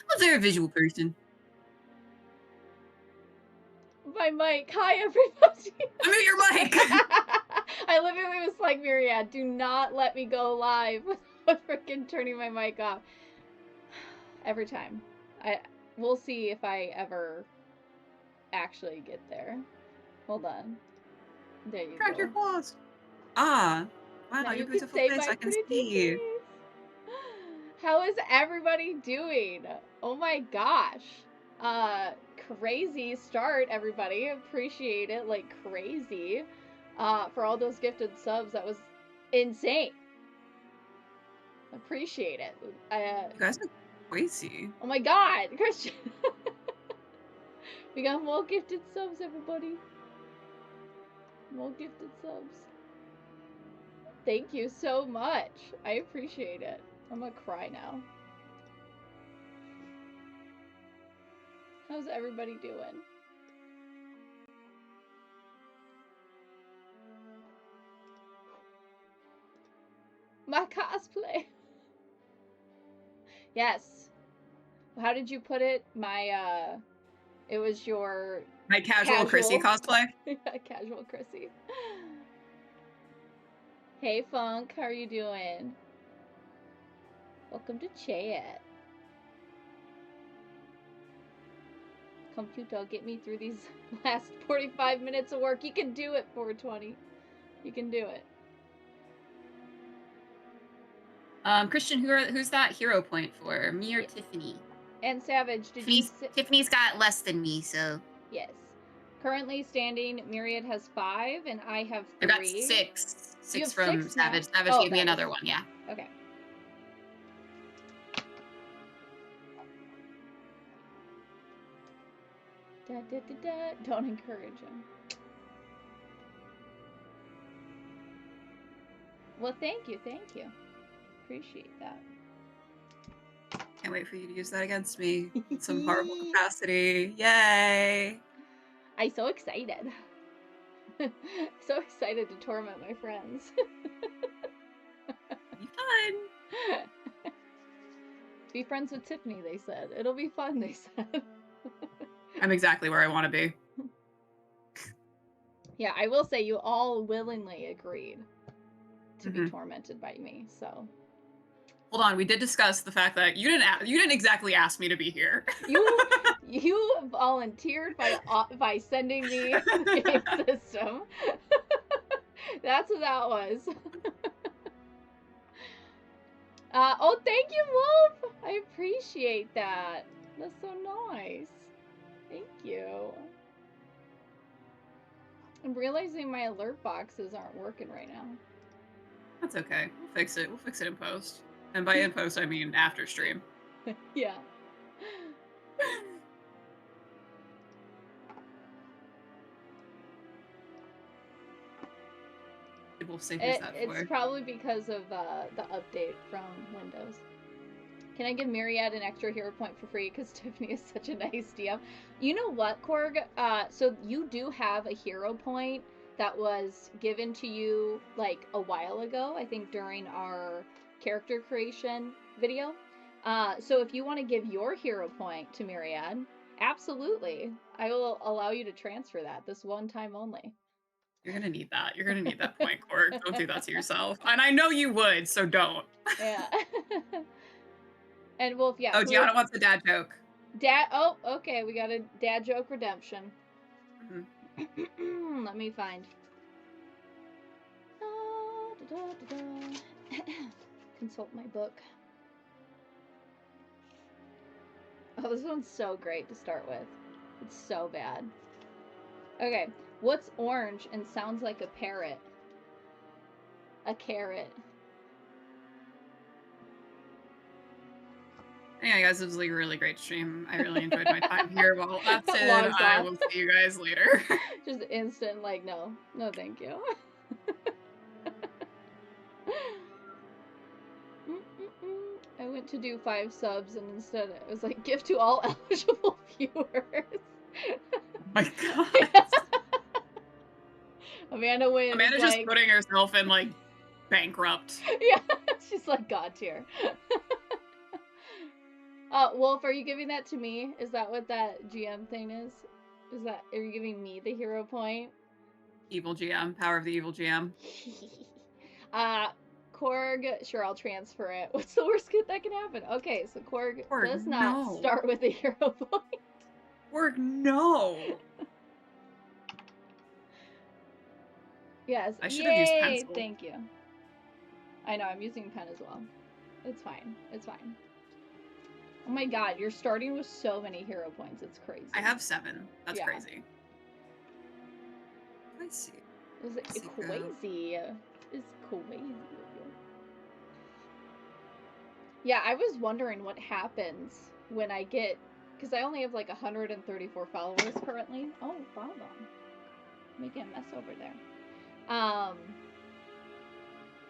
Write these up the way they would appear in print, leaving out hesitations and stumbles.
I'm a very visual person. My mic. Hi, everybody. Mute your mic! I literally was like, Myriad, do not let me go live without freaking turning my mic off. Every time. We'll see if I ever actually get there. Hold on. There you Crack go. your claws. Ah. Wow, Now your you can beautiful say face, my I can pretty see. face. How is everybody doing? Oh my gosh. Crazy start, everybody. Appreciate it like crazy. For all those gifted subs, that was insane. Appreciate it. You guys are crazy. Oh my god, Christian. We got more gifted subs, everybody. More gifted subs. Thank you so much. I appreciate it. I'm gonna cry now. How's everybody doing? My cosplay. Yes. How did you put it? My, it was your... My casual Chrissy cosplay? Casual Chrissy. Hey, Funk. How are you doing? Welcome to chat. Computer, get me through these last 45 minutes of work. You can do it, 420. You can do it. Christian, who's that hero point for? Me or Tiffany? And Savage, did you... Tiffany's got less than me, so... Yes. Currently standing, Myriad has 5, and I have 3. I got 6. 6 from 6 Savage. now? Savage gave me another one, yeah. Okay. Da, da, da, da. Don't encourage him. Well, thank you. Appreciate that. Can't wait for you to use that against me. Some horrible capacity. Yay! I'm so excited. So excited to torment my friends. Be fun. Be friends with Tiffany, they said. It'll be fun, they said. I'm exactly where I want to be. Yeah, I will say you all willingly agreed to be tormented by me, so... Hold on, we did discuss the fact that you didn't exactly ask me to be here. You volunteered by sending me the game system. That's what that was. Oh, thank you, Wolf! I appreciate that. That's so nice. Thank you. I'm realizing my alert boxes aren't working right now. That's okay. We'll fix it. We'll fix it in post. And by in post, I mean after stream. Yeah. We'll save that for. It's probably because of the update from Windows. Can I give Myriad an extra hero point for free? Because Tiffany is such a nice DM. You know what, Korg? So you do have a hero point that was given to you like a while ago, I think during our character creation video. So if you want to give your hero point to Myriad, absolutely. I will allow you to transfer that this one time only. You're gonna need that. You're gonna need that point, Korg. Don't do that to yourself. And I know you would, so don't. Yeah. And Wolf, yeah. Oh, Gianna wants a dad joke. Oh, okay. We got a dad joke redemption. Let me find. Consult my book. Oh, this one's so great to start with. It's so bad. Okay. What's orange and sounds like a parrot? A carrot. Yeah, guys, it was like a really great stream. I really enjoyed my time here. Well, that's it. I will see you guys later. Just instant, like, no, thank you. I went to do 5 subs and instead it was like gift to all eligible viewers. Oh my god. Amanda wins. Amanda's like, just putting herself in like bankrupt. Yeah, she's like God tier. Wolf, are you giving that to me? Is that what that GM thing is? Are you giving me the hero point? Evil GM, power of the evil GM. uh, Korg, sure, I'll transfer it. What's the worst that can happen? Okay, so Korg does not No. start with a hero point. Korg, no. Yes. I should have used Yay! pencil. Thank you. I know, I'm using pen as well. It's fine. It's fine. Oh my god, you're starting with so many hero points. It's crazy. I have 7. That's Yeah. crazy. Let's see. It's crazy. It's crazy. Yeah, I was wondering what happens when I get... Because I only have like 134 followers currently. Oh, Bob-on. Making a mess over there.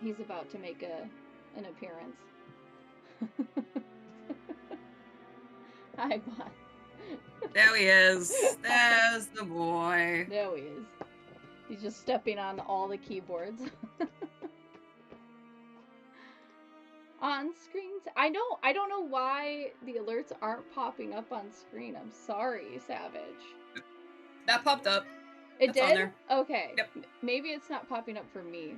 He's about to make an appearance. Hi, Bot. There he is. There's the boy. There he is. He's just stepping on all the keyboards. On screens? I don't know why the alerts aren't popping up on screen. I'm sorry, Savage. That popped up. It That's did? on there. Okay. Yep. Maybe it's not popping up for me.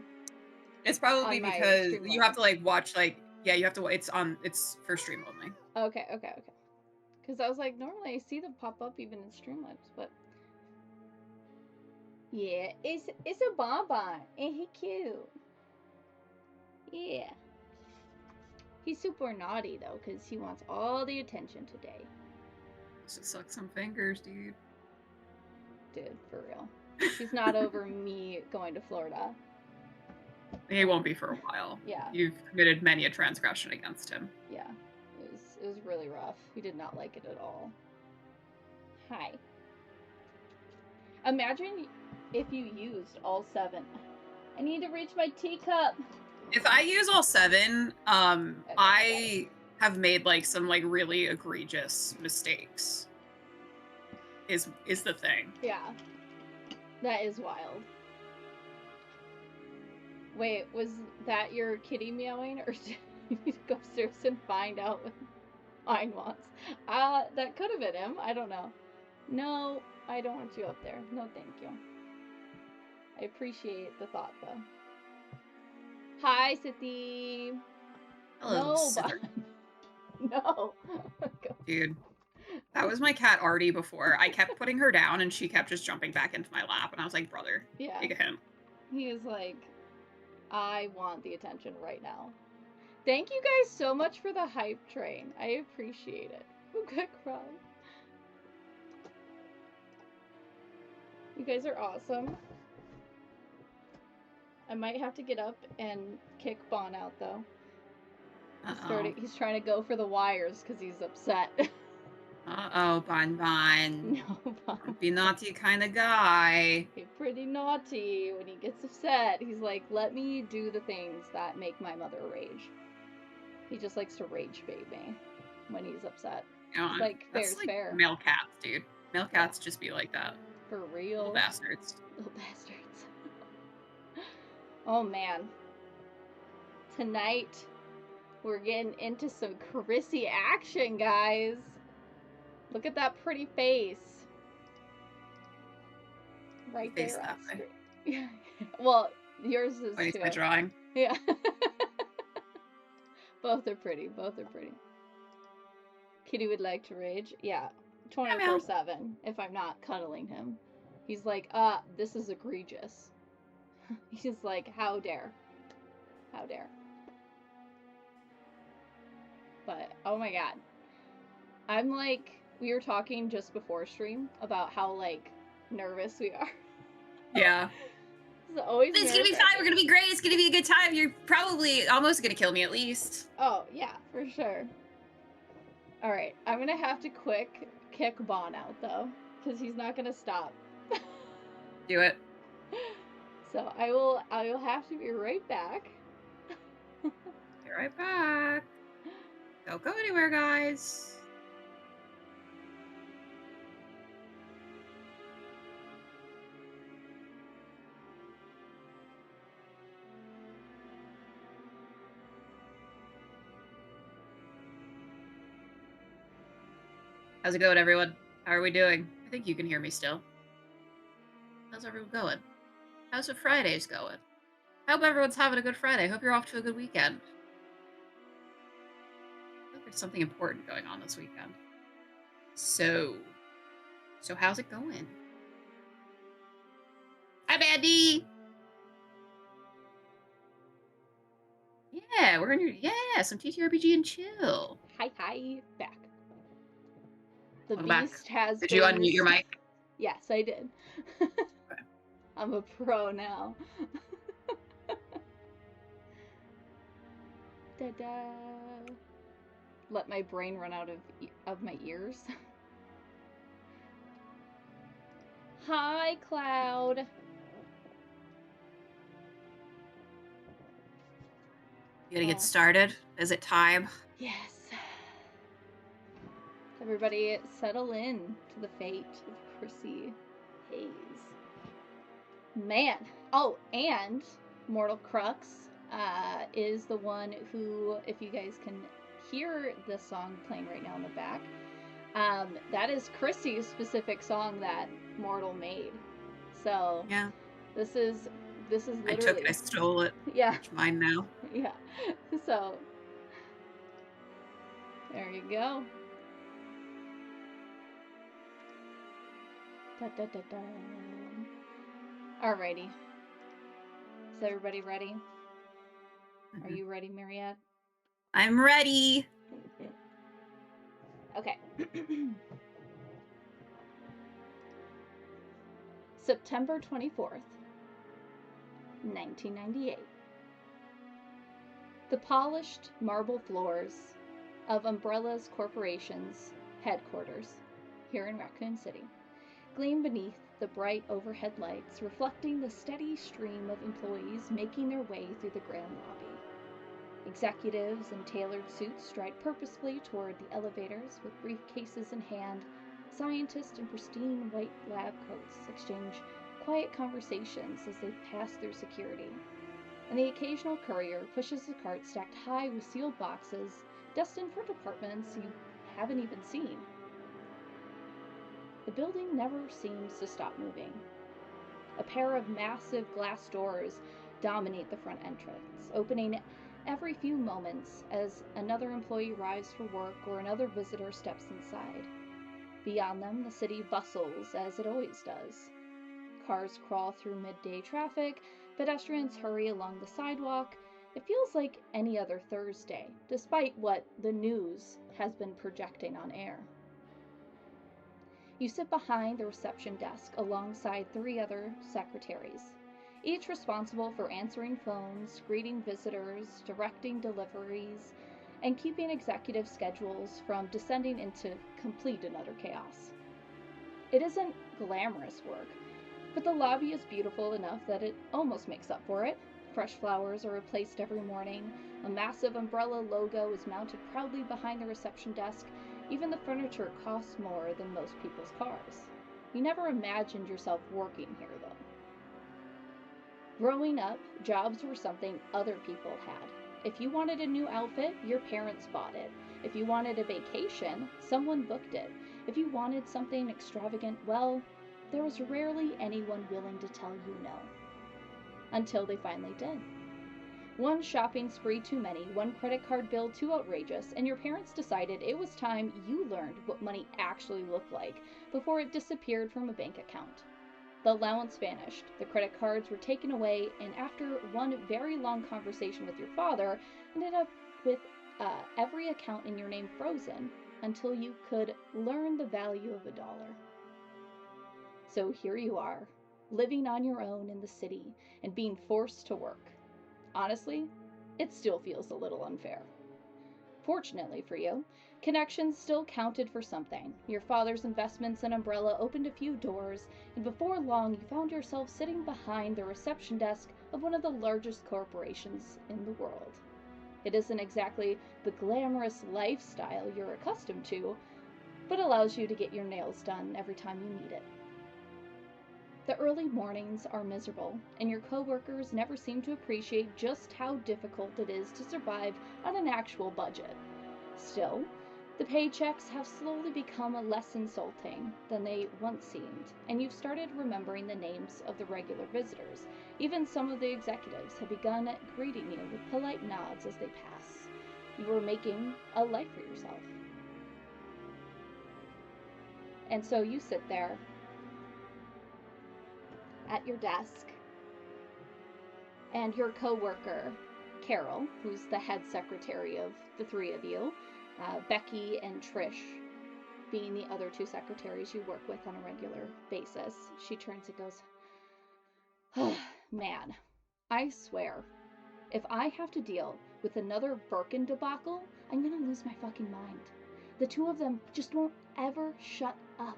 It's probably because you have to like watch like you have to. It's for stream only. Okay. Because I was like, normally I see them pop up even in Streamlabs, but yeah, it's a bonbon, and he cute. Yeah. He's super naughty though, because he wants all the attention today. Should suck some fingers, dude. Dude, for real. He's not over me going to Florida. He won't be for a while. Yeah. You've committed many a transgression against him. Yeah. It was really rough. He did not like it at all. Hi. Imagine if you used all 7. I need to reach my teacup. If I use all 7, I have made like some like really egregious mistakes. Is the thing. Yeah. That is wild. Wait, was that your kitty meowing, or did you need to go upstairs and find out what mine wants? That could have been him. I don't know. No, I don't want you up there. No, thank you. I appreciate the thought, though. Hi, Sithy. Hello, No, Sither. No. Dude, that was my cat Artie before. I kept putting her down, and she kept just jumping back into my lap, and I was like, brother, take a hint. He is like, I want the attention right now. Thank you guys so much for the hype train. I appreciate it. Okay, crowd. You guys are awesome. I might have to get up and kick Bon out though. He's trying to go for the wires because he's upset. Uh-oh, Bon. No, Bon. Be naughty kind of guy. He's pretty naughty. When he gets upset, he's like, let me do the things that make my mother rage. He just likes to rage bait me when he's upset. It's like, fair's fair. Male cats, dude. Male cats just be like that. For real. Little bastards. Little bastards. Oh, man. Tonight, we're getting into some Carissy action, guys. Look at that pretty face. Right face there that on screen. Well, yours is Wait, too. my drawing. Yeah. Both are pretty. Both are pretty. Kitty would like to rage. Yeah. 24/7 if I'm not cuddling him. He's like, this is egregious. He's like, how dare. How dare. But, oh my god. I'm like, we were talking just before stream about how, like, nervous we are. Yeah. It's always It's gonna be fine, we're gonna be great, it's gonna be a good time. You're probably almost gonna kill me at least. Oh, yeah, for sure. Alright, I'm gonna have to quick kick Bon out, though, because he's not gonna stop. Do it. So I will have to be right back. Be right back. Don't go anywhere, guys. How's it going, everyone? How are we doing? I think you can hear me still. How's everyone going? How's the Fridays going? I hope everyone's having a good Friday. I hope you're off to a good weekend. I hope there's something important going on this weekend. So how's it going? Hi, Mandy! Yeah, we're in your, some TTRPG and chill. Hi, back. The Welcome beast has Did been... you unmute your mic? Yes, I did. Okay. I'm a pro now. Da-da. Let my brain run out of my ears. Hi, Cloud. You gotta get started? Is it time? Yes. Everybody settle in to the fate of Chrissy Hayes. Man. Oh, and Mortal Crux is the one who, if you guys can hear the song playing right now in the back, that is Chrissy's specific song that Mortal made. So Yeah. this is literally... I took it, I stole it. Yeah. It's mine now. Yeah. So there you go. Da, da, da, da. Alrighty. Is everybody ready? Are you ready, Mariette? I'm ready. Okay. September 24th, 1998. The polished marble floors of Umbrella's Corporation's headquarters here in Raccoon City gleam beneath the bright overhead lights, reflecting the steady stream of employees making their way through the grand lobby. Executives in tailored suits stride purposefully toward the elevators with briefcases in hand. Scientists in pristine white lab coats exchange quiet conversations as they pass through security. And the occasional courier pushes a cart stacked high with sealed boxes, destined for departments you haven't even seen. The building never seems to stop moving. A pair of massive glass doors dominate the front entrance, opening every few moments as another employee arrives for work or another visitor steps inside. Beyond them, the city bustles as it always does. Cars crawl through midday traffic, pedestrians hurry along the sidewalk. It feels like any other Thursday, despite what the news has been projecting on air. You sit behind the reception desk alongside 3 other secretaries, each responsible for answering phones, greeting visitors, directing deliveries, and keeping executive schedules from descending into complete and utter chaos. It isn't glamorous work, but the lobby is beautiful enough that it almost makes up for it. Fresh flowers are replaced every morning. A massive umbrella logo is mounted proudly behind the reception desk. Even the furniture costs more than most people's cars. You never imagined yourself working here, though. Growing up, jobs were something other people had. If you wanted a new outfit, your parents bought it. If you wanted a vacation, someone booked it. If you wanted something extravagant, well, there was rarely anyone willing to tell you no. Until they finally did. One shopping spree too many, one credit card bill too outrageous, and your parents decided it was time you learned what money actually looked like before it disappeared from a bank account. The allowance vanished, the credit cards were taken away, and after one very long conversation with your father, ended up with every account in your name frozen until you could learn the value of $1. So here you are, living on your own in the city and being forced to work. Honestly, it still feels a little unfair. Fortunately for you, connections still counted for something. Your father's investments in Umbrella opened a few doors, and before long you found yourself sitting behind the reception desk of one of the largest corporations in the world. It isn't exactly the glamorous lifestyle you're accustomed to, but allows you to get your nails done every time you need it. The early mornings are miserable, and your coworkers never seem to appreciate just how difficult it is to survive on an actual budget. Still, The paychecks have slowly become less insulting than they once seemed, and you've started remembering the names of the regular visitors. Even some of the executives have begun greeting you with polite nods as they pass. You are making a life for yourself. And so you sit there at your desk, and your co-worker, Carol, who's the head secretary of the three of you, Becky and Trish being the other two secretaries you work with on a regular basis, she turns and goes, oh, man, I swear, if I have to deal with another Birkin debacle, I'm gonna lose my fucking mind. The two of them just won't ever shut up.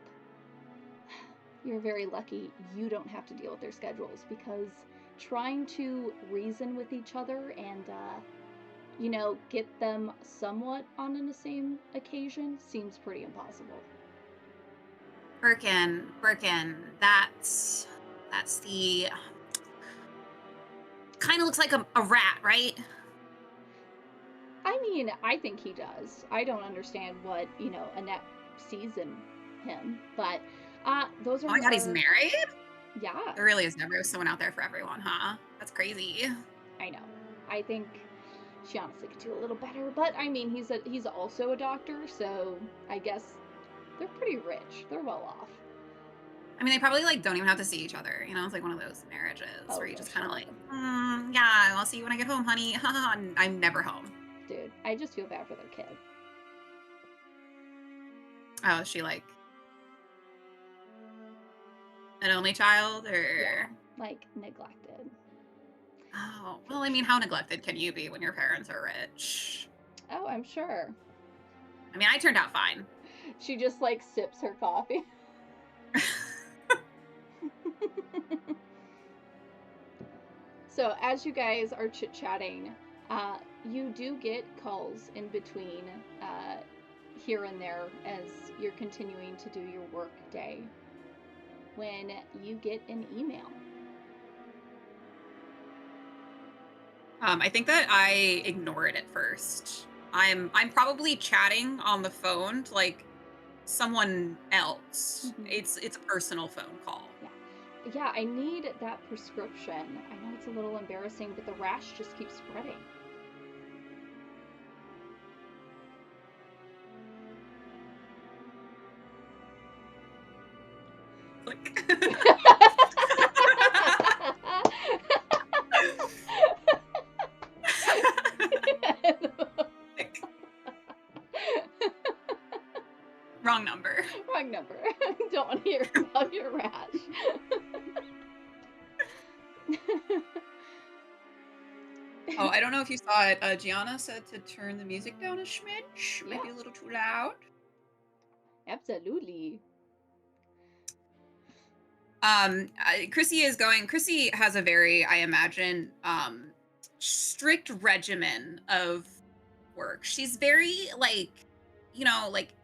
You're very lucky you don't have to deal with their schedules, because trying to reason with each other and, get them somewhat on the same occasion seems pretty impossible. Birkin, that's the... Kind of looks like a rat, right? I mean, I think he does. I don't understand what, Annette sees in him, but those are... Oh my god, he's married? Yeah. There really is never someone out there for everyone, huh? That's crazy. I know. I think she honestly could do a little better, but I mean, he's also a doctor, so I guess they're pretty rich. They're well off. I mean, they probably don't even have to see each other. It's like one of those marriages where you just kind of yeah, I'll see you when I get home, honey. I'm never home. Dude, I just feel bad for their kid. Oh, is she an only child, or? Yeah, neglected. Oh, well, I mean, how neglected can you be when your parents are rich? Oh, I'm sure. I mean, I turned out fine. She just, sips her coffee. So, as you guys are chit-chatting, you do get calls in between here and there as you're continuing to do your work day, when you get an email. I think that I ignore it at first. I'm probably chatting on the phone to someone else. Mm-hmm. It's a personal phone call. Yeah, I need that prescription. I know it's a little embarrassing, but the rash just keeps spreading. Click. Wrong number. Wrong number. Don't want to hear about your rash. Oh, I don't know if you saw it. Gianna said to turn the music down a smidge. Yeah. Might be a little too loud. Absolutely. Chrissy has a very, I imagine, strict regimen of work. She's very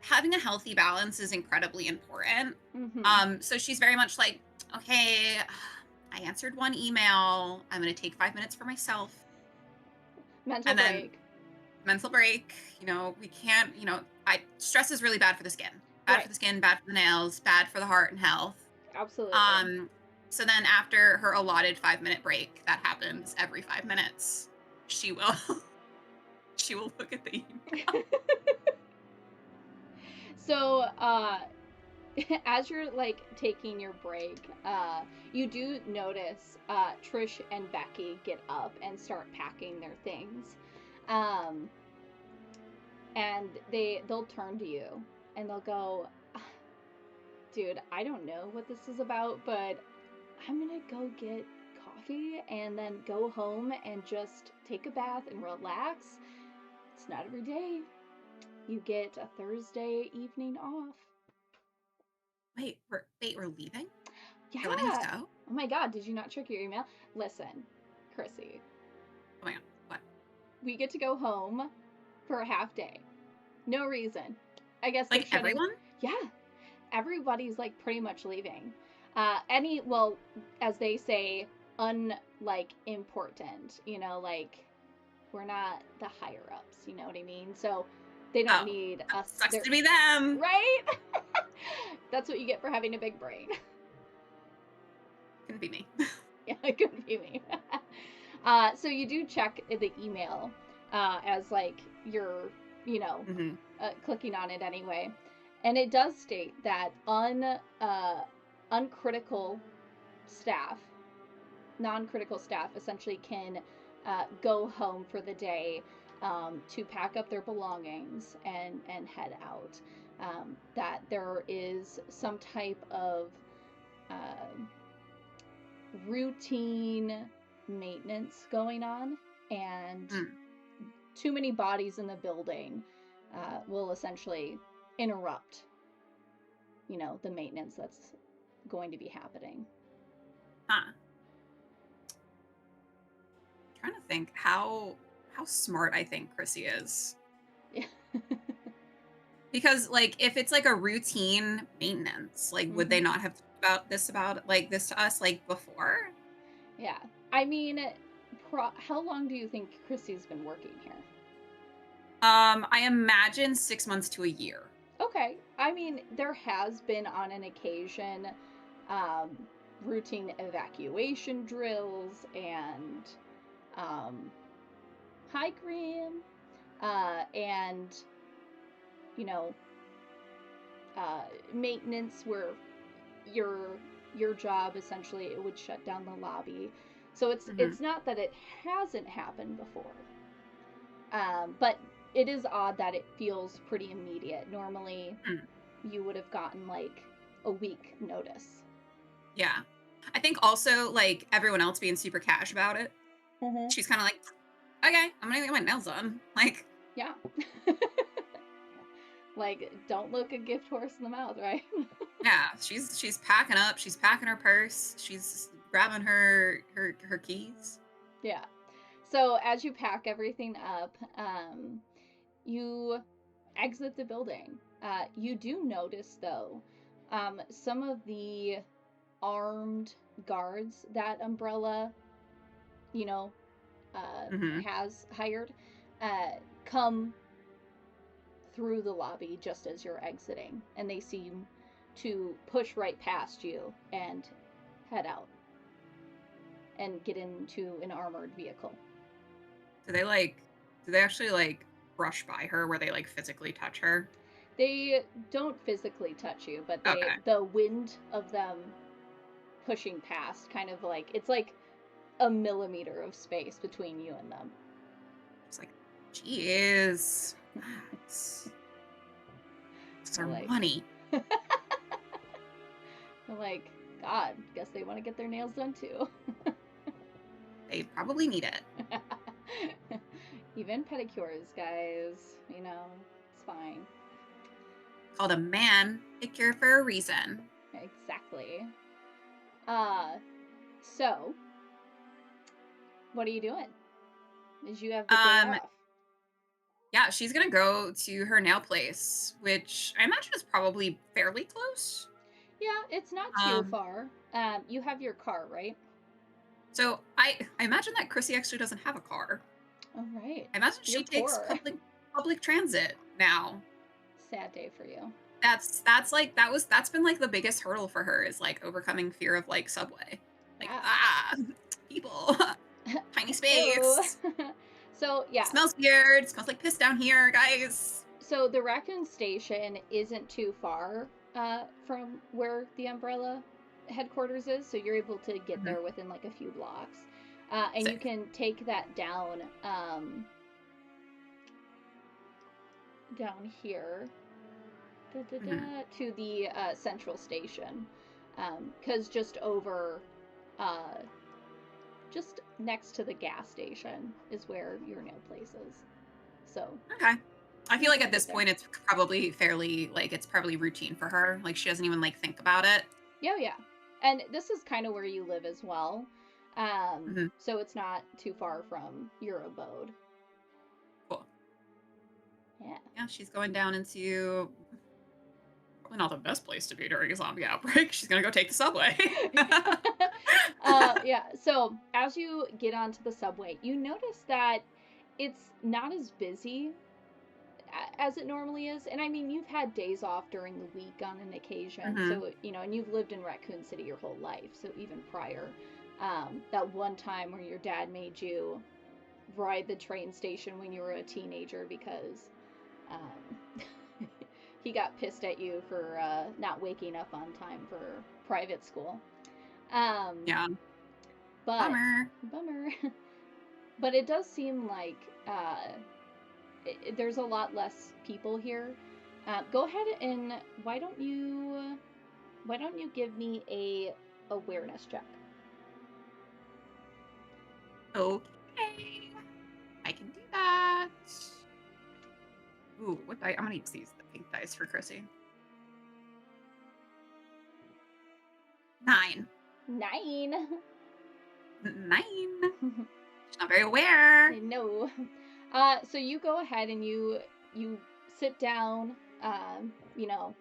having a healthy balance is incredibly important. Mm-hmm. So she's very much okay, I answered one email. I'm going to take 5 minutes for myself. Mental break. Mental break. We can't, stress is really bad for the skin. Bad for the skin, bad for the nails, bad for the heart and health. Absolutely. So then after her allotted 5-minute break, that happens every 5 minutes, she will look at the email. So, as you're taking your break, you do notice Trish and Becky get up and start packing their things, and they'll turn to you and they'll go, dude, I don't know what this is about, but I'm gonna go get coffee and then go home and just take a bath and relax. It's not every day you get a Thursday evening off. Wait, we're leaving? Yeah. You're letting us go? Oh my god, did you not check your email? Listen, Chrissy. Oh my god, what? We get to go home for a half day. No reason. I guess everyone? Yeah. Everybody's pretty much leaving. As they say, important, we're not the higher ups, you know what I mean? So They don't Oh, need that us. sucks They're to be them. right. That's what you get for having a big brain. Couldn't be me. Yeah, it could be me. So you do check the email as like you're, you know, Hmm. clicking on it anyway, and it does state that uncritical staff, non-critical staff, essentially can go home for the day to pack up their belongings and head out. That there is some type of uh, routine maintenance going on, and Mm. too many bodies in the building will essentially interrupt, you know, the maintenance that's going to be happening. Huh. Trying to think how smart I think Chrissy is. Yeah. Because like if it's like a routine maintenance, like would they Hmm. not have talked about like this to us like before? Yeah. I mean, how long do you think Chrissy's been working here? I imagine 6 months to a year. Okay. I mean, there has been on an occasion um, routine evacuation drills and um, hi, Grim, and you know, uh, maintenance where your your job essentially it would shut down the lobby. So Hmm. it's not that it hasn't happened before, but it is odd that it feels pretty immediate. Normally, Hmm. you would have gotten like a week notice. Yeah. I think also like everyone else being super cash about it. Mm-hmm. She's kind of like, okay, I'm gonna get my nails done. Like, Yeah. Like, don't look a gift horse in the mouth, right? yeah, she's packing up. She's packing her purse. She's grabbing her keys. Yeah. So as you pack everything up, you exit the building. You do notice, though, some of the armed guards that Umbrella, you know, Hmm. has hired, come through the lobby just as you're exiting, and they seem to push right past you and head out and get into an armored vehicle. Do they like? Do they actually like brush by her where they like physically touch her? They don't physically touch you, but Okay. the wind of them pushing past kind of like it's like a millimeter of space between you and them. It's like, geez, it's They're our like money. they're like, God, guess they want to get their nails done too. They probably need it. Even pedicures, guys, you know, it's fine. Called a man picure for a reason. Exactly. Uh, so what are you doing? Is you have the day Um, off? yeah, she's gonna go to her nail place, which I imagine is probably fairly close. Yeah, it's not too Um, far. You have your car, right? so I imagine that Chrissy actually doesn't have a car. All right. I imagine You're she takes poor. public transit now. Sad day for you. That's like that's been like the biggest hurdle for her is like overcoming fear of like subway. Like Yeah. people, tiny Ew. space. So yeah, Smells weird. Smells like piss down here, guys. so the Raccoon Station isn't too far from where the Umbrella headquarters is, so you're able to get Mhm. there within like a few blocks, and you Sick. can take that down down here Mhm. to the central station, because just over, uh, just next to the gas station is where your nail place is. So Okay. I you feel like kind at of this get there. point it's probably fairly like it's probably routine for her. Like she doesn't even like think about it. Yeah, yeah. And this is kind of where you live as well. Mhm. So it's not too far from your abode. Cool. Yeah. Yeah, she's going down into probably not the best place to be during a zombie outbreak. She's gonna go take the subway. Yeah. So as you get onto the subway, you notice that it's not as busy as it normally is. And I mean, you've had days off during the week on an occasion. Mhm. So, you know, and you've lived in Raccoon City your whole life. So even prior, that one time where your dad made you ride the train station when you were a teenager because he got pissed at you for not waking up on time for private school. Yeah. But Bummer. bummer. But it does seem like there's a lot less people here. Go ahead and why don't you give me a awareness check? Okay. I can do that. Ooh, what die? I'm gonna use these the pink dice for Chrissy. 9. 9. 9. She's not very aware. No. So you go ahead and you sit down, you know,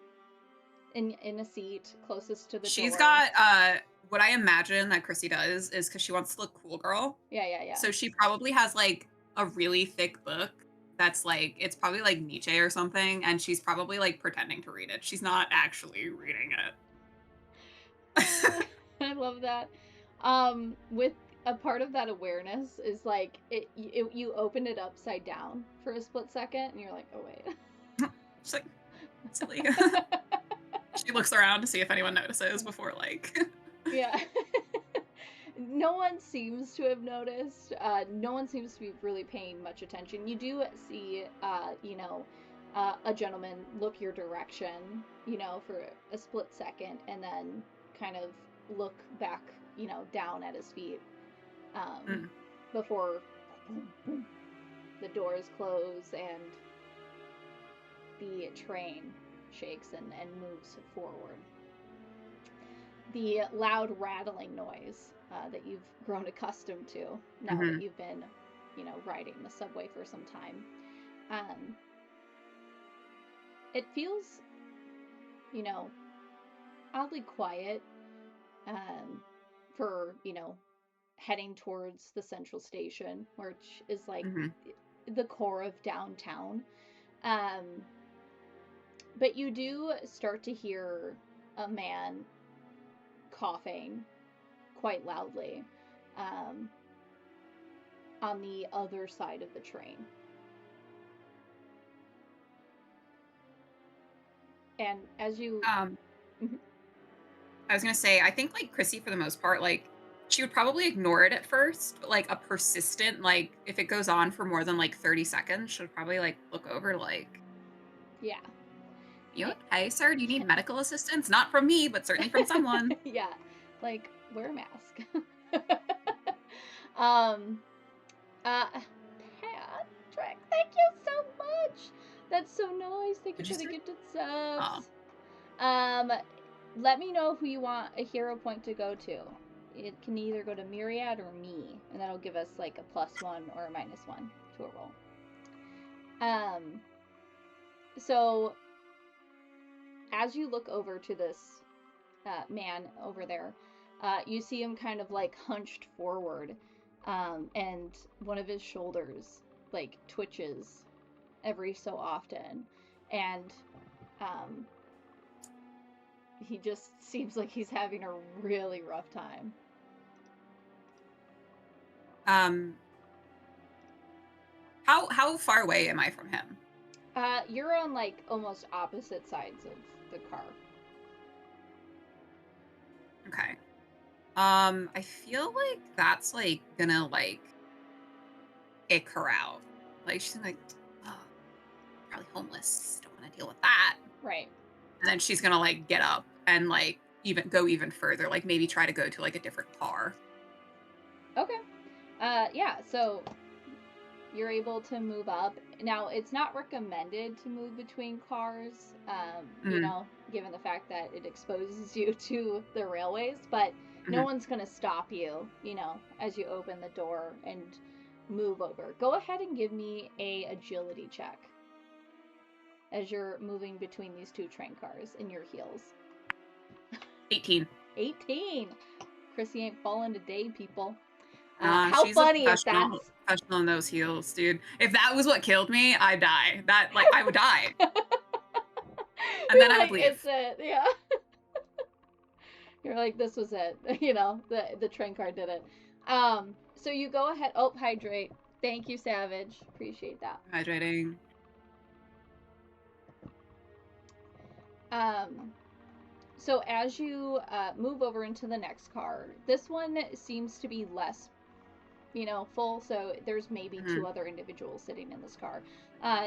in a seat closest to the She's door. got what I imagine that Chrissy does is because she wants to look cool girl. Yeah. So she probably has like a really thick book that's like it's probably like Nietzsche or something, and she's probably like pretending to read it. She's not actually reading it. I love that. With a part of that awareness is like you open it upside down for a split second, and you're like, oh wait. She's like silly. She looks around to see if anyone notices before like. Yeah. No one seems to have noticed. No one seems to be really paying much attention. You do see, you know, a gentleman look your direction, you know, for a split second, and then kind of look back, you know, down at his feet, before the doors close and the train shakes and moves forward. The loud rattling noise that you've grown accustomed to now that you've been, you know, riding the subway for some time. It feels, you know, oddly quiet for, you know, heading towards the central station, which is like the core of downtown. But you do start to hear a man coughing quite loudly on the other side of the train. And as you I was gonna say, I think like Chrissy for the most part, like she would probably ignore it at first, but like a persistent, like if it goes on for more than like 30 seconds, she'll probably like look over like, yeah. you okay, sir? Do you need medical assistance? Not from me, but certainly from someone. Yeah. Like, wear a mask. Patrick, thank you so much. That's so nice. Thank you for the gifted subs. Let me know who you want a hero point to go to. It can either go to Myriad or me, and that'll give us like a +1 or a -1 to a roll. So as you look over to this man over there, you see him kind of like hunched forward, and one of his shoulders like twitches every so often, and he just seems like he's having a really rough time. How far away am I from him? You're on like almost opposite sides of the car. Okay. I feel like that's like gonna like ick her out. Like she's like, oh, probably homeless. Don't want to deal with that. Right. And then she's gonna like get up and like even further, like maybe try to go to like a different car. Okay. Yeah, so you're able to move up. Now, it's not recommended to move between cars, you know, given the fact that it exposes you to the railways, but no one's going to stop you, you know, as you open the door and move over. Go ahead and give me a agility check as you're moving between these two train cars in your heels. 18. 18. Chrissy ain't falling today, people. How She's a funny if that's professional in those heels, dude. If that was what killed me, I'd die. That like, I would die, and then you're I'd like, leave. it's it, yeah. You're like, this was it. You know, the train car did it. So you go ahead. Oh, hydrate. Thank you, Savage. Appreciate that. Hydrating. Um, so as you move over into the next car, this one seems to be less, full. So there's maybe two Mhm, other individuals sitting in this car.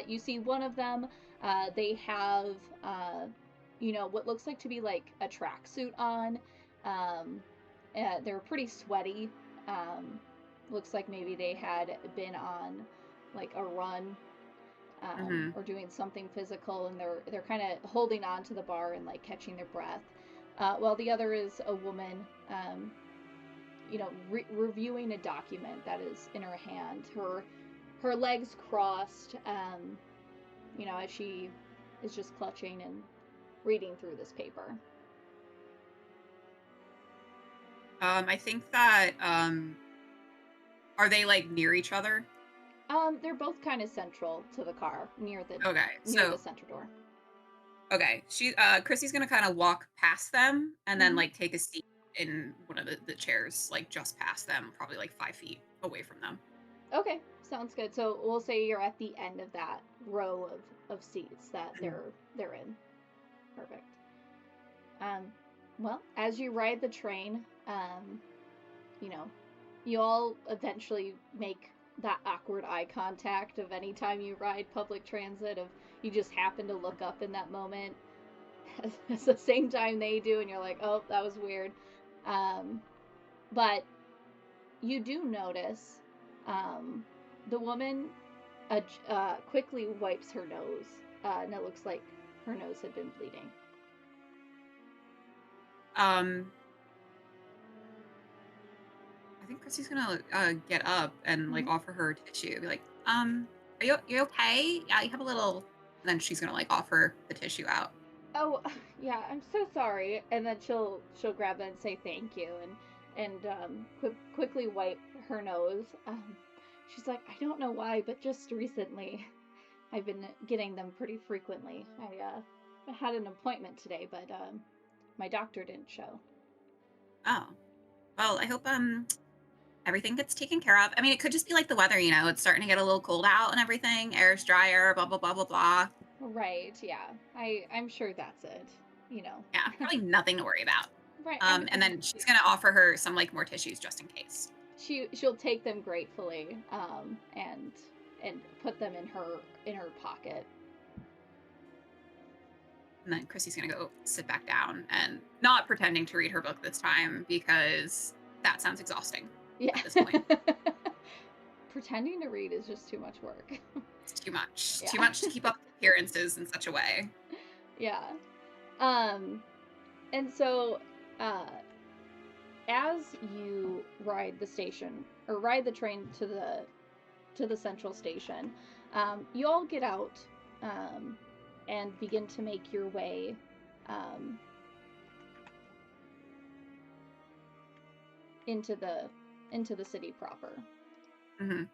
You see one of them. They have, what looks like to be like a tracksuit on. Um, they're pretty sweaty. Um, Looks like maybe they had been on like a run, mhm. or doing something physical, and they're kind of holding on to the bar and like catching their breath. While the other is a woman, reviewing a document that is in her hand. Her legs crossed, as she is just clutching and reading through this paper. I think that, are they, like, near each other? They're both kind of central to the car, near the Okay, near the so center door. okay, Chrissy's gonna kinda walk past them and then, Hmm. like, take a seat in one of the chairs, like, just past them, probably, like, 5 feet away from them. Okay, sounds good. So we'll say you're at the end of that row of seats that Mhm. they're in. Perfect. Um, well, as you ride the train, you know, you all eventually make that awkward eye contact of any time you ride public transit, of you just happen to look up in that moment at the same time they do, and you're like, oh, that was weird. Um, but you do notice, um, the woman quickly wipes her nose, and it looks like her nose had been bleeding. Um, I think Chrissy's gonna, get up and, like, Hmm. offer her tissue, be like, are you okay? Yeah, you have a little," and then she's gonna, like, offer the tissue out. Oh, yeah, I'm so sorry. And then she'll grab that and say thank you, and quickly wipe her nose. She's like, I don't know why, but just recently I've been getting them pretty frequently. I had an appointment today, but my doctor didn't show. Oh, well, I hope, everything gets taken care of. I mean, it could just be like the weather, it's starting to get a little cold out and everything, air's drier, blah, blah, blah, blah, blah. Right, yeah. I'm sure that's it. You know. Yeah, probably nothing to worry about. Right. And then she's gonna offer her some, like, more tissues just in case. She'll take them gratefully, and put them in her pocket. And then Chrissy's gonna go sit back down and not pretending to read her book this time because that sounds exhausting Yeah. at this point. Pretending to read is just too much work. It's too much. Too Yeah. much to keep up with appearances in such a way. Yeah. Um and so uh as you ride the station, or ride the train to the central station, you all get out, um and begin to make your way, um into the city proper. Mhm.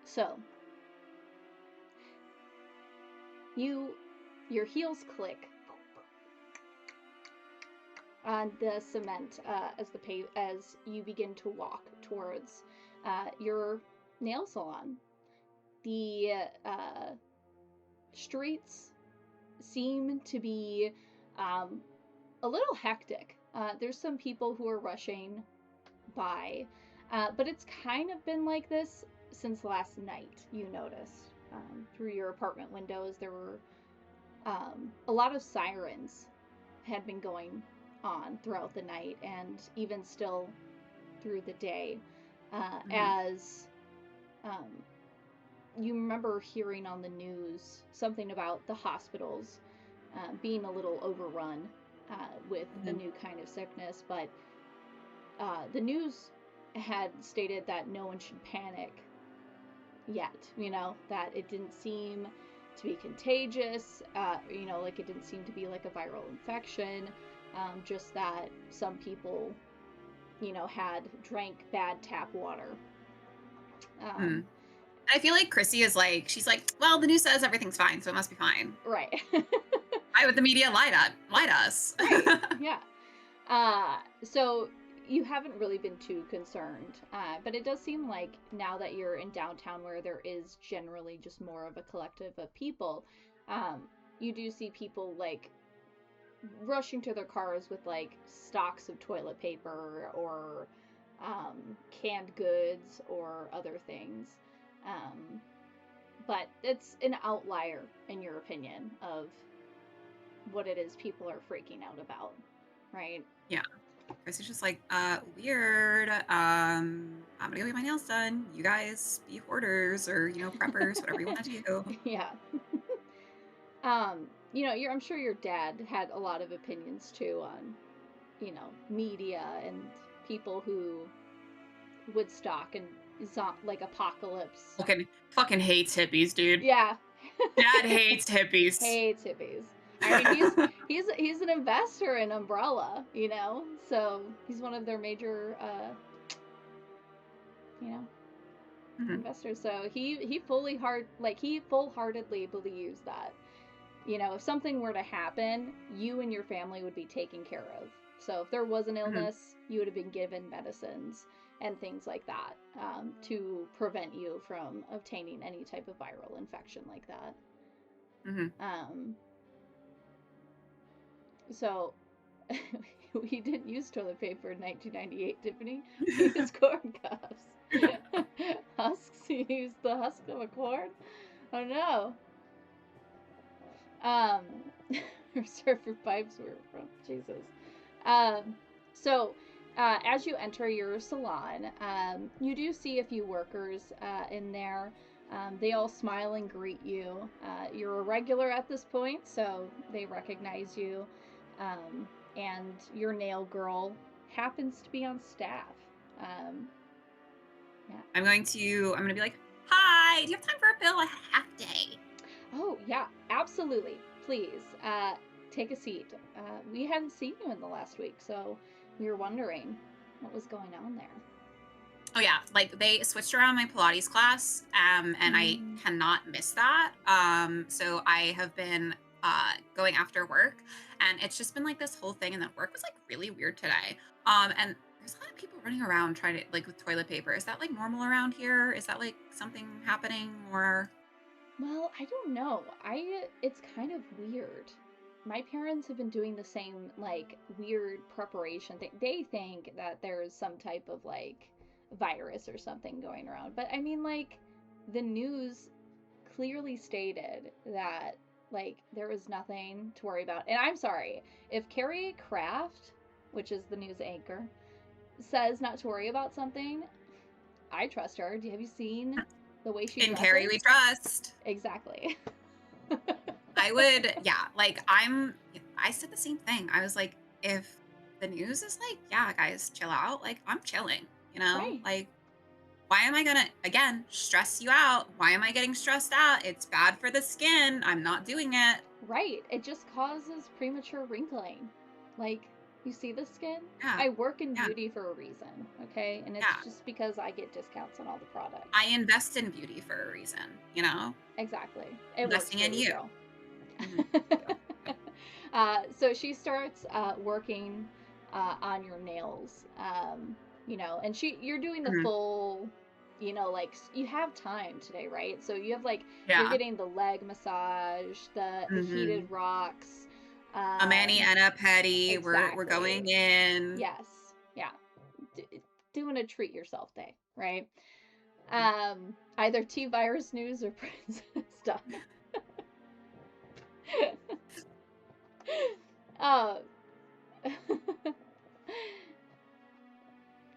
So, you your heels click on the cement, as you begin to walk towards your nail salon. The streets seem to be, um, a little hectic. There's some people who are rushing by, but it's kind of been like this since last night. You noticed, through your apartment windows, there were, a lot of sirens had been going on throughout the night, and even still through the day, Mhm. as, um, you remember hearing on the news something about the hospitals, being a little overrun, with a Mhm. new kind of sickness, but the news had stated that no one should panic yet, that it didn't seem to be contagious, like it didn't seem to be like a viral infection, just that some people had drank bad tap water. Mm. Um, I feel like Chrissy is like, she's like, well, the news says everything's fine, so it must be fine. right. Why would the media lie to us? Right. Yeah. So you haven't really been too concerned, but it does seem like now that you're in downtown where there is generally just more of a collective of people, um, you do see people like rushing to their cars with like stocks of toilet paper or canned goods or other things. Um, but it's an outlier, in your opinion, of what it is people are freaking out about, right? Yeah. Chrissy's just like, weird. I'm gonna go get my nails done. You guys be hoarders or, preppers, whatever you want to do. Yeah. I'm sure your dad had a lot of opinions too on, media and people who Woodstock and like apocalypse. Fucking hates hippies, dude. Yeah. Dad hates hippies. Hates hippies. I mean, he's an investor in Umbrella, so he's one of their major, you know, Mhm, investors. So he he full heartedly believes that, if something were to happen, you and your family would be taken care of. So if there was an mhm, illness, you would have been given medicines and things like that, to prevent you from obtaining any type of viral infection like that. mhm. Um, so we didn't use toilet paper in 1998, Tiffany. We used corn cobs. Husks? You used the husk of a corn? Oh no. Um, surfer pipes were from Jesus. Um, so, as you enter your salon, you do see a few workers in there. They all smile and greet you. You're a regular at this point, so they recognize you. And your nail girl happens to be on staff. Um, yeah. I'm gonna be like, hi, do you have time for a bill? I had a half day. Oh, yeah, absolutely. Please, take a seat. We hadn't seen you in the last week, so we were wondering what was going on there. Oh yeah, like they switched around my Pilates class, and I Mm. cannot miss that. So I have been going after work, and it's just been like this whole thing. And then work was like really weird today. And there's a lot of people running around trying to like with toilet paper. Is that like normal around here? Is that like something happening or? Well, I don't know. It's kind of weird. My parents have been doing the same, like, weird preparation thing. They think that there's some type of, like, virus or something going around. But I mean, like, the news clearly stated that, like, there was nothing to worry about. And I'm sorry, if Carrie Kraft, which is the news anchor, says not to worry about something, I trust her. Have you seen the way she In Carrie dresses? we trust. Exactly. I would, yeah, like I said the same thing. I was like, if the news is like, yeah, guys, chill out, like I'm chilling, Right. like why am I gonna again stress you out? Why am I getting stressed out? It's bad for the skin. I'm not doing it. Right. It just causes premature wrinkling. Like, you see the skin? Yeah, I work in yeah, beauty for a reason, okay? And it's yeah. just because I get discounts on all the products. I invest in beauty for a reason. Exactly. It works Investing for in you, you. girl. Thank you. So she starts working on your nails, and you're doing the Mhm. full, like you have time today, right? So you have like you're Yeah. getting the leg massage, the heated Hmm. rocks, A mani um, and a pedi. We're exactly. going in. Yes, yeah, doing a treat yourself day, right? Mhm. Either T virus news or princess stuff. uh,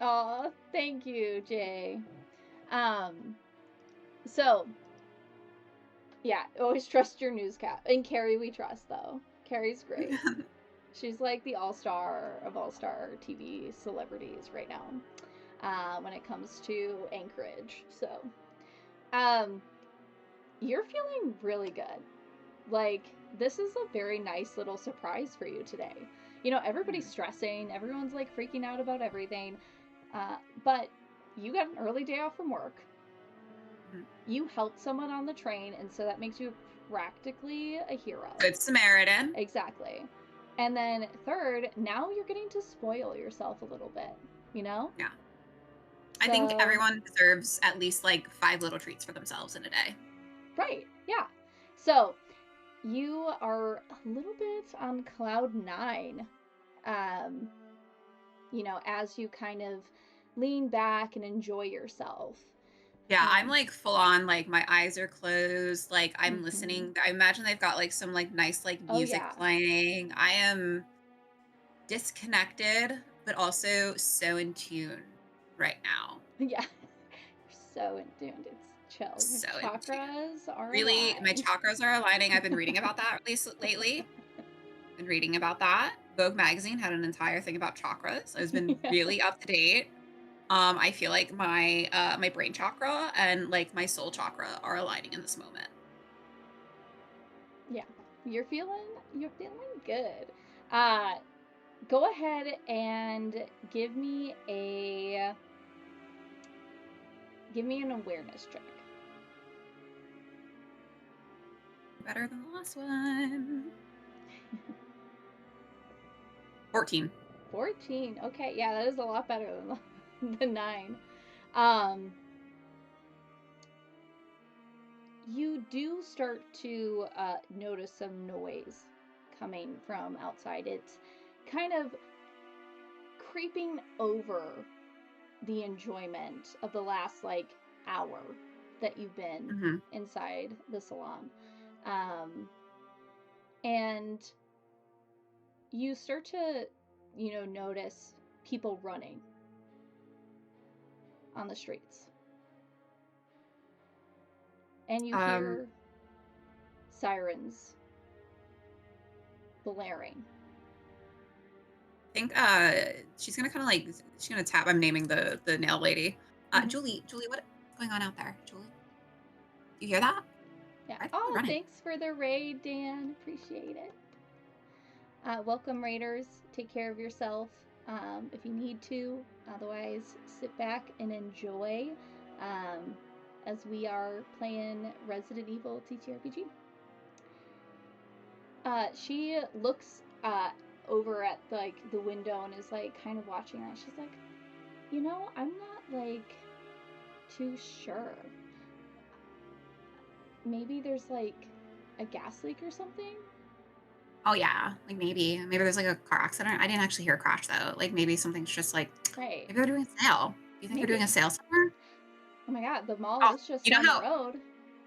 Oh, thank you, Jay. Um, so yeah, always trust your newscast. And Carrie, we trust though. Carrie's great. She's like the all-star of all-star TV celebrities right now. When it comes to Anchorage, so um, you're feeling really good. Like, this is a very nice little surprise for you today. Everybody's stressing, everyone's like freaking out about everything. But you got an early day off from work. Mhm. You helped someone on the train, and so that makes you practically a hero. Good Samaritan. Exactly. And then third, now you're getting to spoil yourself a little bit, you know? Yeah. I think So, everyone deserves at least like 5 little treats for themselves in a day. right, yeah. So, you are a little bit on cloud nine, um, as you kind of lean back and enjoy yourself. Yeah, I'm Um, like full on, like my eyes are closed, like I'm mhm. listening. I imagine they've got like some like nice like Oh, music yeah. playing. I am disconnected, but also so in tune right now. Yeah. You're so in tuned. It's chill. Your So in tune. chakras are Really, my aligned. chakras are aligning. I've been reading about that at least lately. Been reading about that. Vogue magazine had an entire thing about chakras. I've been Yeah. really up to date. I feel like my brain chakra and like my soul chakra are aligning in this moment. Yeah. You're feeling good. Uh Go ahead and give me an awareness check. Better than the last one. 14. 14. Okay, yeah, that is a lot better than the 9. Um you do start to notice some noise coming from outside. It's kind of creeping over the enjoyment of the last like hour that you've been Mhm. inside the salon. Um, and you start to, notice people running on the streets. And you Um, hear sirens blaring. I think she's gonna kind of like she's gonna tap. I'm naming the nail lady. Hmm. Julie, what's going on out there? Julie, do you hear that? Yeah. Why are people Oh, running? thanks for the raid, Dan. Appreciate it. Welcome, Raiders. Take care of yourself if you need to. Otherwise, sit back and enjoy um, as we are playing Resident Evil TTRPG. She looks over at like the window and is like kind of watching her. She's like, I'm not like too sure. Maybe there's like a gas leak or something. Oh yeah, like maybe there's like a car accident. I didn't actually hear a crash though. Like maybe something's just like Right. maybe they're doing a sale. Do you think they're doing a Maybe. sale somewhere? Oh my god, the mall Oh, is just you know down the how road.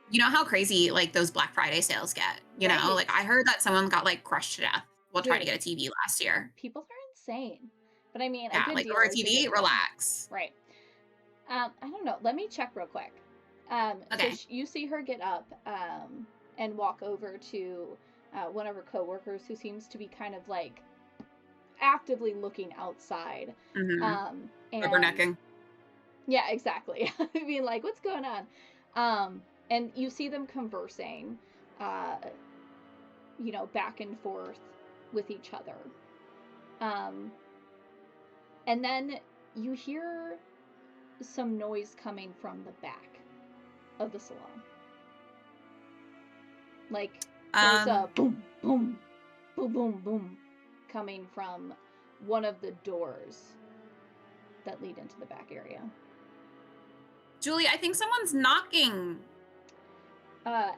you know how crazy like those Black Friday sales get. Right. Like I heard that someone got like crushed to death while trying to Dude, get a TV last year. people are insane. But I mean, a Yeah, good like deal over a is a TV, good deal. relax. Right. I don't know. Let me check real quick. So Okay. you see her get up and walk over to one of her coworkers who seems to be kind of like actively looking outside. Mm-hmm. And Rubbernecking. yeah, exactly. I mean, like, what's going on? And you see them conversing, uh, back and forth with each other. Um, and then you hear some noise coming from the back of the salon. Like there's Um, a boom, boom, boom, boom, boom coming from one of the doors that lead into the back area. Julie, I think someone's knocking.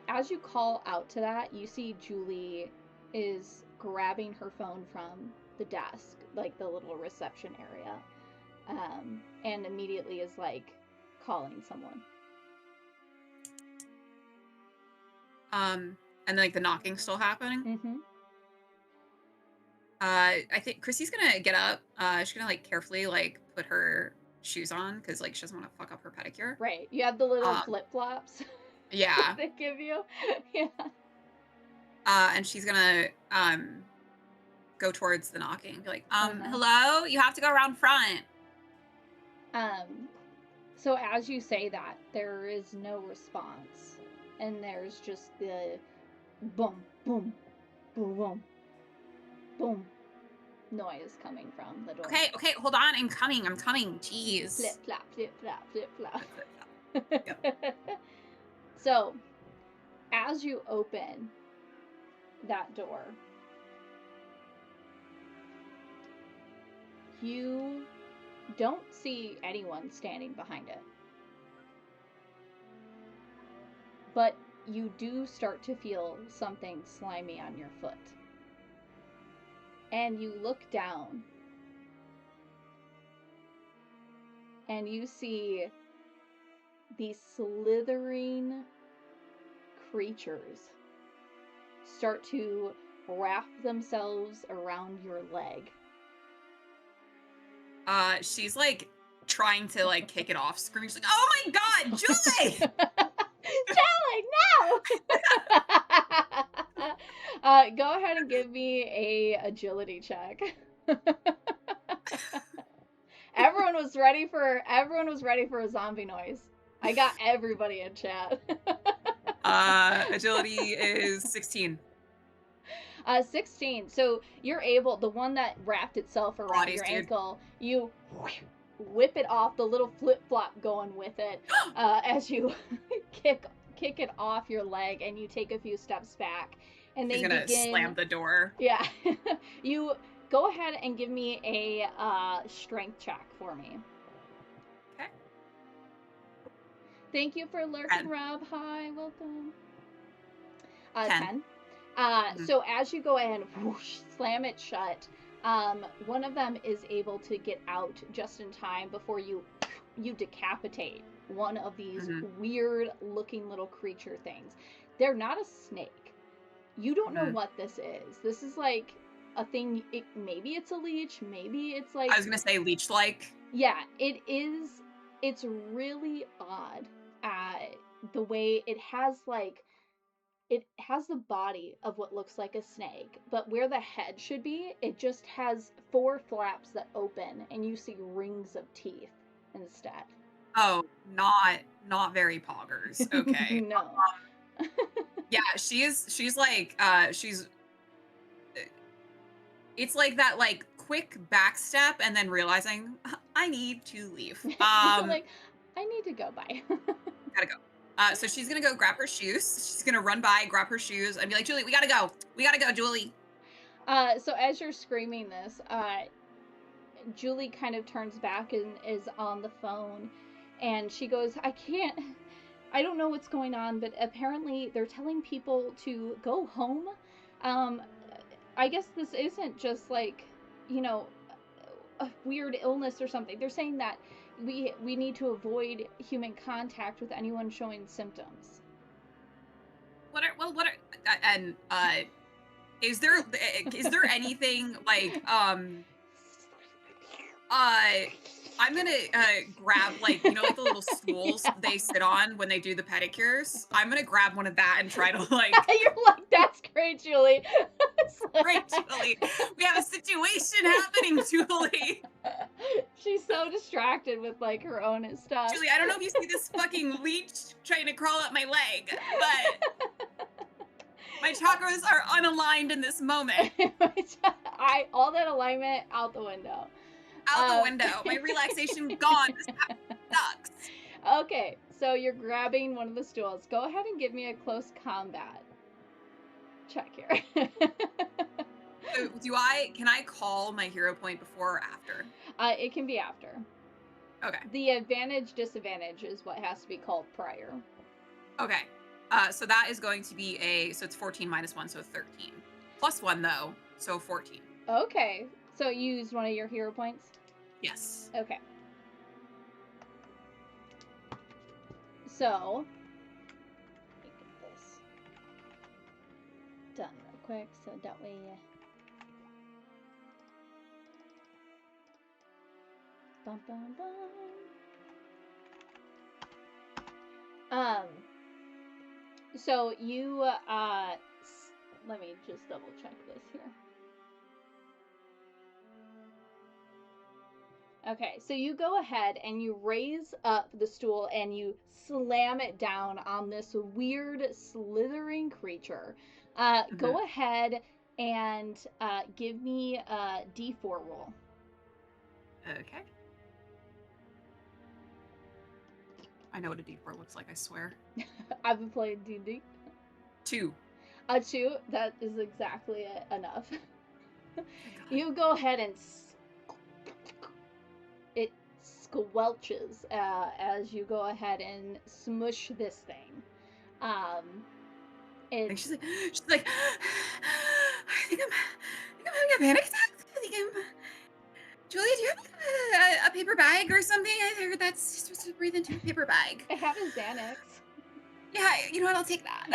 As you call out to that, you see Julie is grabbing her phone from the desk, like the little reception area, and immediately is like calling someone. And like the knocking's still happening. Mm-hmm. I think Chrissy's gonna get up. She's gonna like carefully like put her shoes on because like she doesn't want to fuck up her pedicure. Right. You have the little Um, flip flops yeah. they give you. Yeah. And she's gonna go towards the knocking. Be like, Uh-huh. hello, you have to go around front. Um, so as you say that, there is no response, and there's just the boom, boom, boom, boom, boom. noise coming from the door. Okay, okay, hold on. I'm coming. Flip Jeez. flop, flip flop, flip flop. Flip, flip, flop. Yep. So, as you open that door, you don't see anyone standing behind it. But you do start to feel something slimy on your foot. And you look down and you see these slithering creatures start to wrap themselves around your leg. She's like trying to like kick it off, screaming. She's like, "Oh my god, Julie!" Jelly, no! Go ahead and give me a agility check. Everyone was ready for a zombie noise. I got everybody in chat. Agility is 16. 16. So you're able, the one that wrapped itself around Pilates, your dude. ankle, you whip it off, the little flip flop going with it, as you kick it off your leg, and you take a few steps back, and She's they gonna slam begin. the door. Yeah, you go ahead and give me a strength check for me. Okay. Thank you for lurking, 10. Rob. Hi, welcome. 10. 10. So as you go ahead and whoosh, slam it shut, one of them is able to get out just in time before you decapitate one of these weird looking little creature things. They're not a snake. You don't know what this is. This is like a thing. Maybe it's a leech. Maybe it's like. I was gonna say leech-like. Yeah, it is. It's really odd. The way it has like. It has the body of what looks like a snake, but where the head should be, it just has 4 flaps that open, and you see rings of teeth instead. Oh, not very poggers. Okay. No. Yeah, she's like she's it's like that like quick back step and then realizing I need to leave. Like, I need to go by. Gotta go. So she's gonna go grab her shoes. She's gonna run by, grab her shoes, and be like, Julie, we gotta go. We gotta go, Julie. So as you're screaming this, Julie kind of turns back and is on the phone, and she goes, I don't know what's going on, but apparently they're telling people to go home. I guess this isn't just like, a weird illness or something. They're saying that we need to avoid human contact with anyone showing symptoms. And is there anything like I'm gonna grab like like the little stools they sit on when they do the pedicures. I'm gonna grab one of that and try to like. You're like, that's great, Julie. Great, Julie. We have a situation happening, Julie. She's so distracted with like her own stuff. Julie, I don't know if you see this fucking leech trying to crawl up my leg, but my chakras are unaligned in this moment. All that alignment out the window. Out the window. My relaxation gone. This sucks. Okay, so you're grabbing one of the stools. Go ahead and give me a close combat check here. So can I call my hero point before or after? It can be after. Okay. The advantage disadvantage is what has to be called prior. Okay. So that is going to be so it's 14 minus 1, so 13. Plus 1 though, so 14. Okay. So you used one of your hero points? Yes. Okay. So, let me get this done real quick so that way. Bum, bum, bum. So you, let me just double check this here. Okay, so you go ahead and you raise up the stool and you slam it down on this weird slithering creature. Go ahead and give me a D4 roll. Okay. I know what a D4 looks like, I swear. I've been playing D&D. 2. A 2, that is exactly enough. Thank God. You go ahead and it squelches as you go ahead and smush this thing. And she's like, I think I'm having a panic attack. I think I'm. Julia, do you have a paper bag or something? I heard that's you're supposed to breathe into a paper bag. I have a Xanax. Yeah, you know what? I'll take that.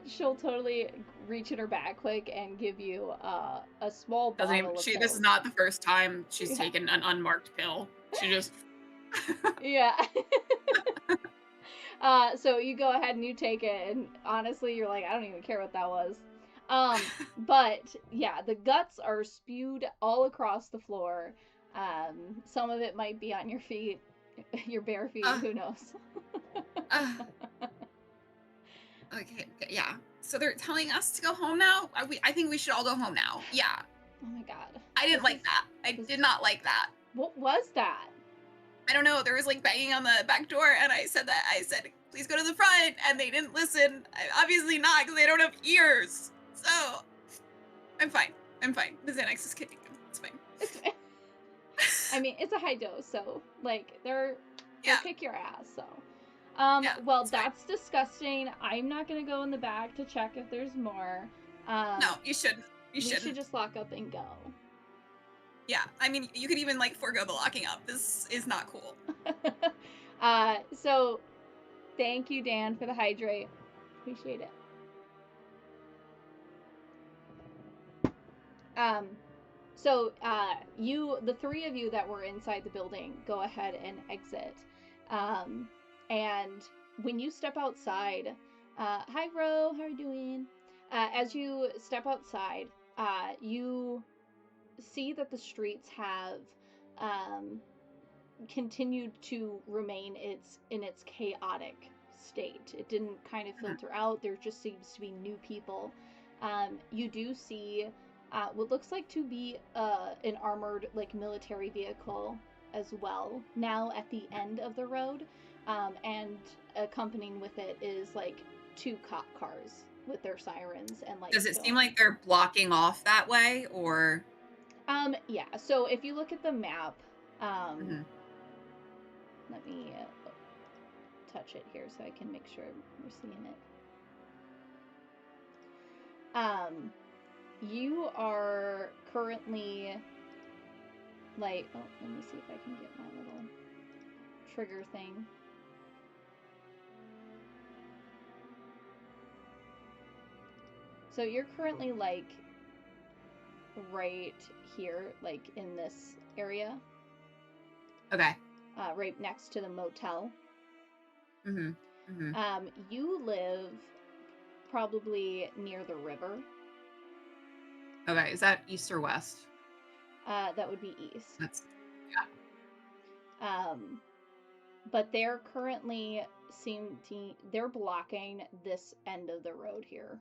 She'll totally reach in her bag quick and give you a small Doesn't even. bottle of This is Coke. not the first time she's Yeah. taken an unmarked pill. She just. Yeah. So you go ahead and you take it, and honestly, you're like, I don't even care what that was. But yeah, the guts are spewed all across the floor. Some of it might be on your feet, your bare feet. Uh, Who knows? uh, okay, yeah. So they're telling us to go home now. I think we should all go home now. Yeah. Oh my god. I didn't like that. I did not like that. What was that? I don't know. There was like banging on the back door, and I said, please go to the front, and they didn't listen. Obviously not, because they don't have ears. So I'm fine. The Xanax is kicking them. It's fine. I mean, it's a high dose, so like they'll kick your ass. So, Yeah, well, that's disgusting. I'm not gonna go in the back to check if there's more. No, you shouldn't. We should just lock up and go. Yeah, I mean, you could even like forego the locking up. This is not cool. So thank you, Dan, for the hydrate. Appreciate it. So the three of you that were inside the building, go ahead and exit. And when you step outside, hi Ro, how are you doing? As you step outside, you see that the streets have continued to remain in its chaotic state. It didn't kind of filter out. There just seems to be new people. You do see what looks like to be an armored like military vehicle as well now at the end of the road, and accompanying with it is like 2 cop cars with their sirens and like. Does it seem like they're blocking off that way, or? Yeah. So if you look at the map, Mm-hmm. let me touch it here so I can make sure we're seeing it. You are currently like, oh, let me see if I can get my little trigger thing. So you're currently like right here, like in this area. Okay. Right next to the motel. Mm-hmm. Mm-hmm. You live probably near the river. Okay. Is that east or west? That would be east. Yeah. But they're currently they're blocking this end of the road here.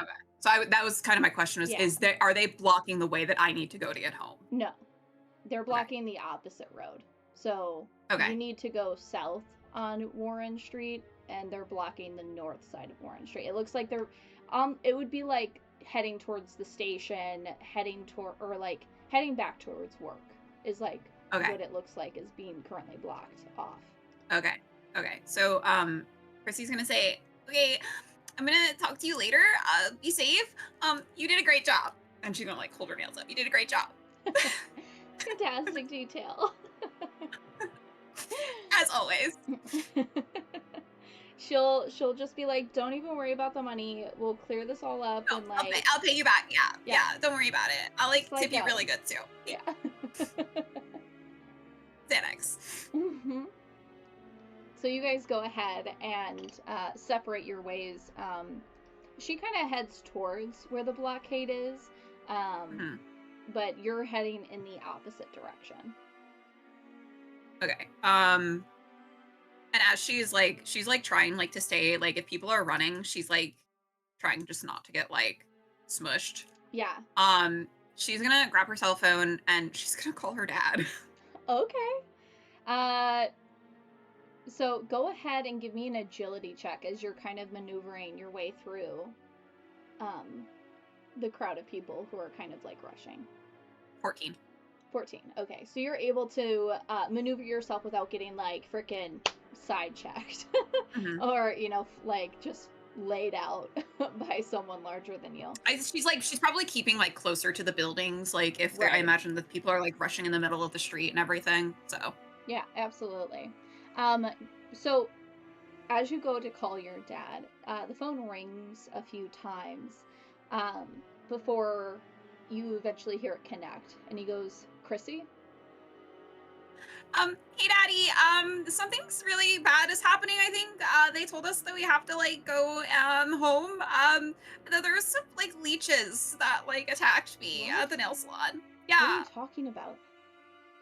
Okay. So that was kind of my question: are they blocking the way that I need to go to get home? No, they're blocking the opposite road. So you need to go south on Warren Street, and they're blocking the north side of Warren Street. It looks like they're it would be like heading towards the station, heading back towards work is like what it looks like is being currently blocked off. Okay. So Chrissy's gonna say, okay, I'm gonna talk to you later. Be safe. You did a great job. And she's gonna like hold her nails up. You did a great job. Fantastic detail. As always. She'll just be like, don't even worry about the money. We'll clear this all up and like I'll pay you back. Yeah. Don't worry about it. I'll like tip you really good too. Yeah. Xanax. Mm-hmm. So you guys go ahead and separate your ways. She kind of heads towards where the blockade is, but you're heading in the opposite direction. Okay. And as she's like trying like to stay like if people are running, she's like trying just not to get like smushed. Yeah. Um, she's gonna grab her cell phone and she's gonna call her dad. Okay. Uh, so go ahead and give me an agility check as you're kind of maneuvering your way through um, the crowd of people who are kind of like rushing. 14. 14. Okay, so you're able to maneuver yourself without getting like freaking sidechecked Hmm. or, like just laid out by someone larger than you. She's probably keeping like closer to the buildings. Like if they're, I Right. imagine that people are like rushing in the middle of the street and everything. So Yeah, absolutely. Um, so as you go to call your dad, the phone rings a few times um, before you eventually hear it connect. And he goes, Chrissy? Hey daddy, something's really bad is happening. I think they told us that we have to like go home. That there was some like leeches that like attacked me What? at the nail salon. What are you Yeah. talking about?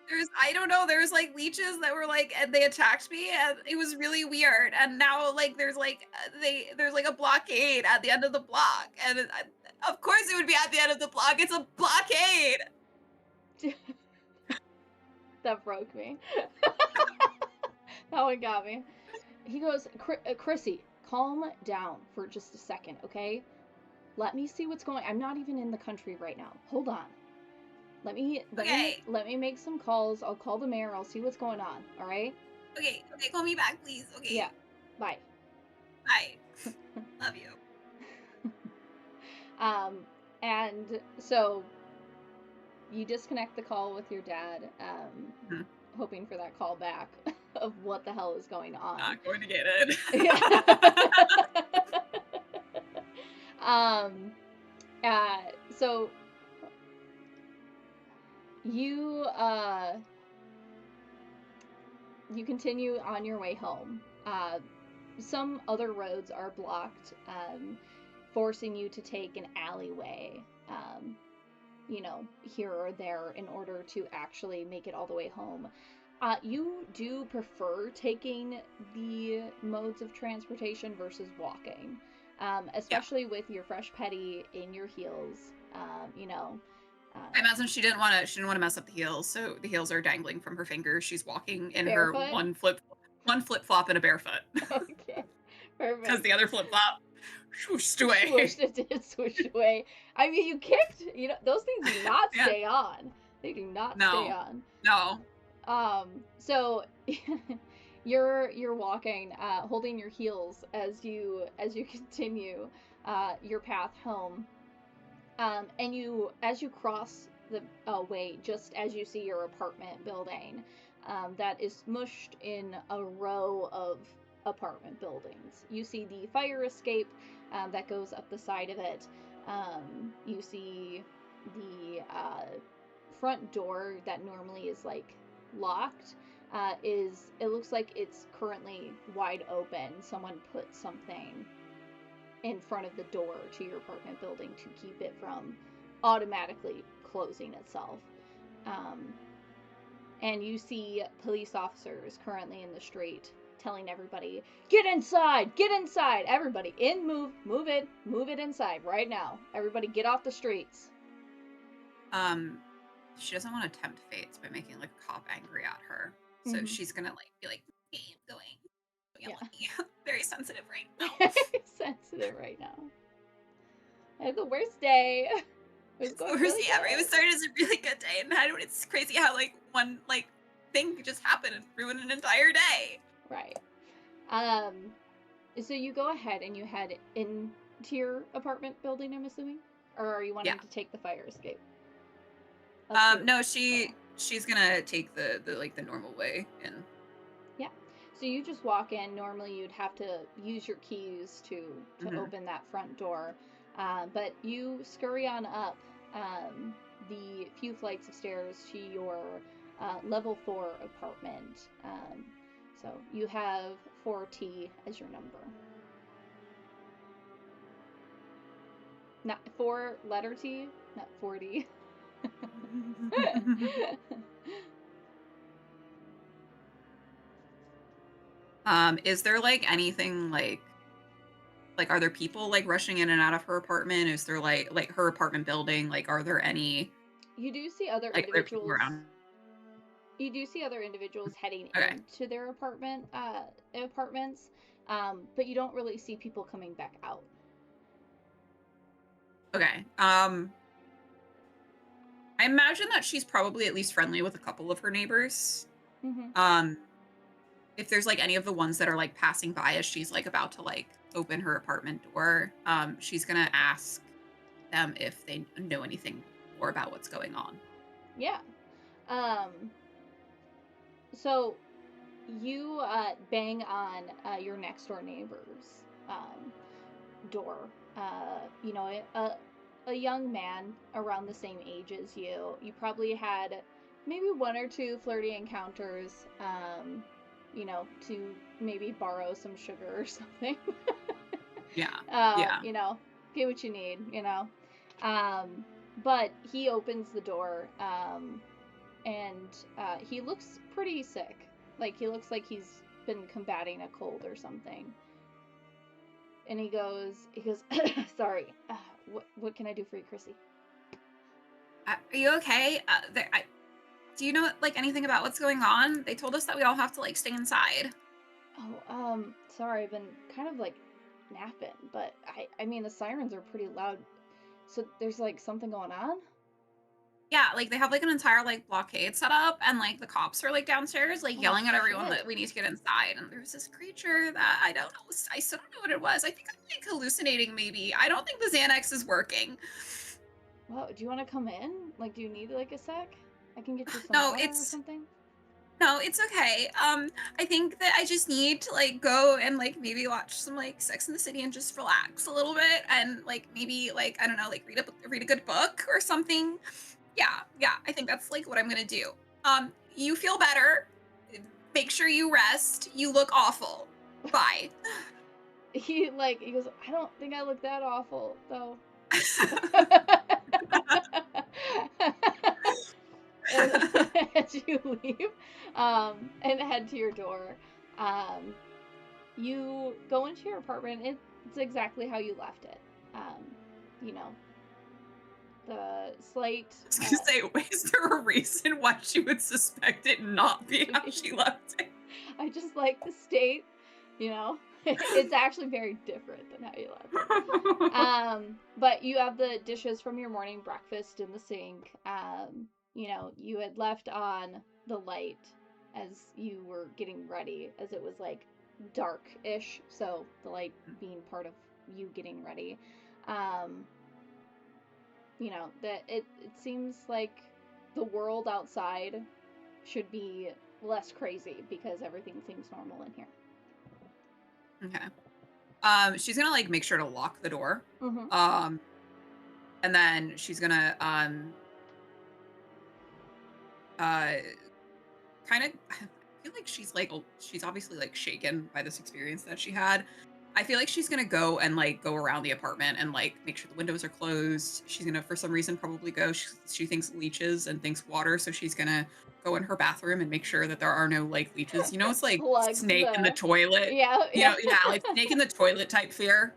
There's I don't know, there's like leeches that were like and they attacked me and it was really weird. And now like there's like a blockade at the end of the block. And of course it would be at the end of the block. It's a blockade. That broke me. That one got me. He goes, Chrissy, calm down for just a second, okay? Let me see what's going. I'm not even in the country right now. Hold on. Okay. Let me make some calls. I'll call the mayor. I'll see what's going on. All right? Okay. Okay, call me back, please. Yeah. Okay. Bye. Bye. Love you. Um, and so you disconnect the call with your dad, Mhm. hoping for that call back of what the hell is going on. Not going to get it. Yeah. um, uh, so you you continue on your way home. Some other roads are blocked, forcing you to take an alleyway, here or there in order to actually make it all the way home. You do prefer taking the modes of transportation versus walking, Yeah. especially with your fresh petty in your heels. Uh, I imagine she didn't want to mess up the heels, so the heels are dangling from her fingers. She's walking in her barefoot. one flip flop and a barefoot. Okay, Because perfect. the other flip flop swooshed away. Swooshed, it did swoosh away. I mean, you kicked. Those things do not Yeah. stay on. They do not stay No. on. No. So you're walking, holding your heels as you continue your path home. And as you cross the way, just as you see your apartment building, that is smushed in a row of apartment buildings. You see the fire escape that goes up the side of it. You see the front door that normally is like locked. It looks like it's currently wide open. Someone put something in front of the door to your apartment building to keep it from automatically closing itself. Um, and you see police officers currently in the street telling everybody, "Get inside! Get inside! Everybody move it inside right now. Everybody get off the streets." Um, she doesn't want to tempt fates by making like a cop angry at her. So Mm-hmm. she's gonna like be like, "Okay, I'm going. Yeah. Very sensitive right now. Sensitive right now. I had the worst day. It was It's the going worst really day ever. It was good. started as a really good day, and it's crazy how like one like thing could just happen and ruin an entire day." Right. Um, So you go ahead and you head into your apartment building, I'm assuming? Or are you Yeah. wanting to take the fire escape? Up to you. No, Oh, she's gonna take the like the normal way and yeah. So you just walk in. Normally you'd have to use your keys to mhm. open that front door. But you scurry on up the few flights of stairs to your level 4 apartment. So you have 4T as your number. Not 4 letter T, not 40. Is there, like, anything, like, are there people, like, rushing in and out of her apartment? Is there, like, her apartment building, like, are there any, You do see other like, other people individuals. around? You do see other individuals heading Okay, into their apartments, but you don't really see people coming back out. okay, I imagine that she's probably at least friendly with a couple of her neighbors. Hmm. Um, if there's, like, any of the ones that are, like, passing by as she's, like, about to, like, open her apartment door, she's gonna ask them if they know anything more about what's going on. Yeah. Um, so you bang on your next door neighbor's door. You know, a young man around the same age as you. You probably had maybe one or two flirty encounters, you know, to maybe borrow some sugar or something. Yeah, yeah, You know, get what you need, you know. Um, but he opens the door, and he looks pretty sick. Like, he looks like he's been combating a cold or something. And he goes, sorry, what can I do for you, Chrissy? are you okay? Do you know, like, anything about what's going on? They told us that we all have to, like, stay inside. Oh, sorry, I've been kind of like napping, but I mean, the sirens are pretty loud. So there's like something going on? Yeah, like, they have, like, an entire, like, blockade set up, and, like, the cops are, like, downstairs, like, Oh, yelling at everyone shit. that we need to get inside, and there's this creature that I don't know, I still don't know what it was. I think I'm, like, hallucinating maybe. I don't think the Xanax is working. Well, do you want to come in? Like, do you need like a sec? I can get you some No, water or it's something. no, it's okay. I think that I just need to, like, go and, like, maybe watch some, like, Sex in the City and just relax a little bit and, like, maybe, like, I don't know, like, read a good book or something. Yeah, yeah, I think that's, like, what I'm gonna do. You feel better. Make sure you rest. You look awful. Bye. He goes, I don't think I look that awful though. And as you leave, and head to your door, um, you go into your apartment. It's exactly how you left it. Um, you know, the slate. I was gonna say, is there a reason why she would suspect it not be how she left it? I just like the state. You know, it's actually very different than how you left it. But you have the dishes from your morning breakfast in the sink. You know, you had left on the light as you were getting ready, as it was like dark-ish, so the light being part of you getting ready. Um, you know, that it seems like the world outside should be less crazy because everything seems normal in here. Okay. She's gonna, like, make sure to lock the door. Mm-hmm. Um, and then she's gonna, uh, kind of I feel like she's, like, she's obviously, like, shaken by this experience that she had. I feel like she's gonna go and, like, go around the apartment and, like, make sure the windows are closed. She's gonna, for some reason, probably she thinks leeches and thinks water, so she's gonna go in her bathroom and make sure that there are no, like, leeches. You know, it's like Plug snake in the the toilet. Yeah, You yeah. know, yeah, like snake in the toilet type fear.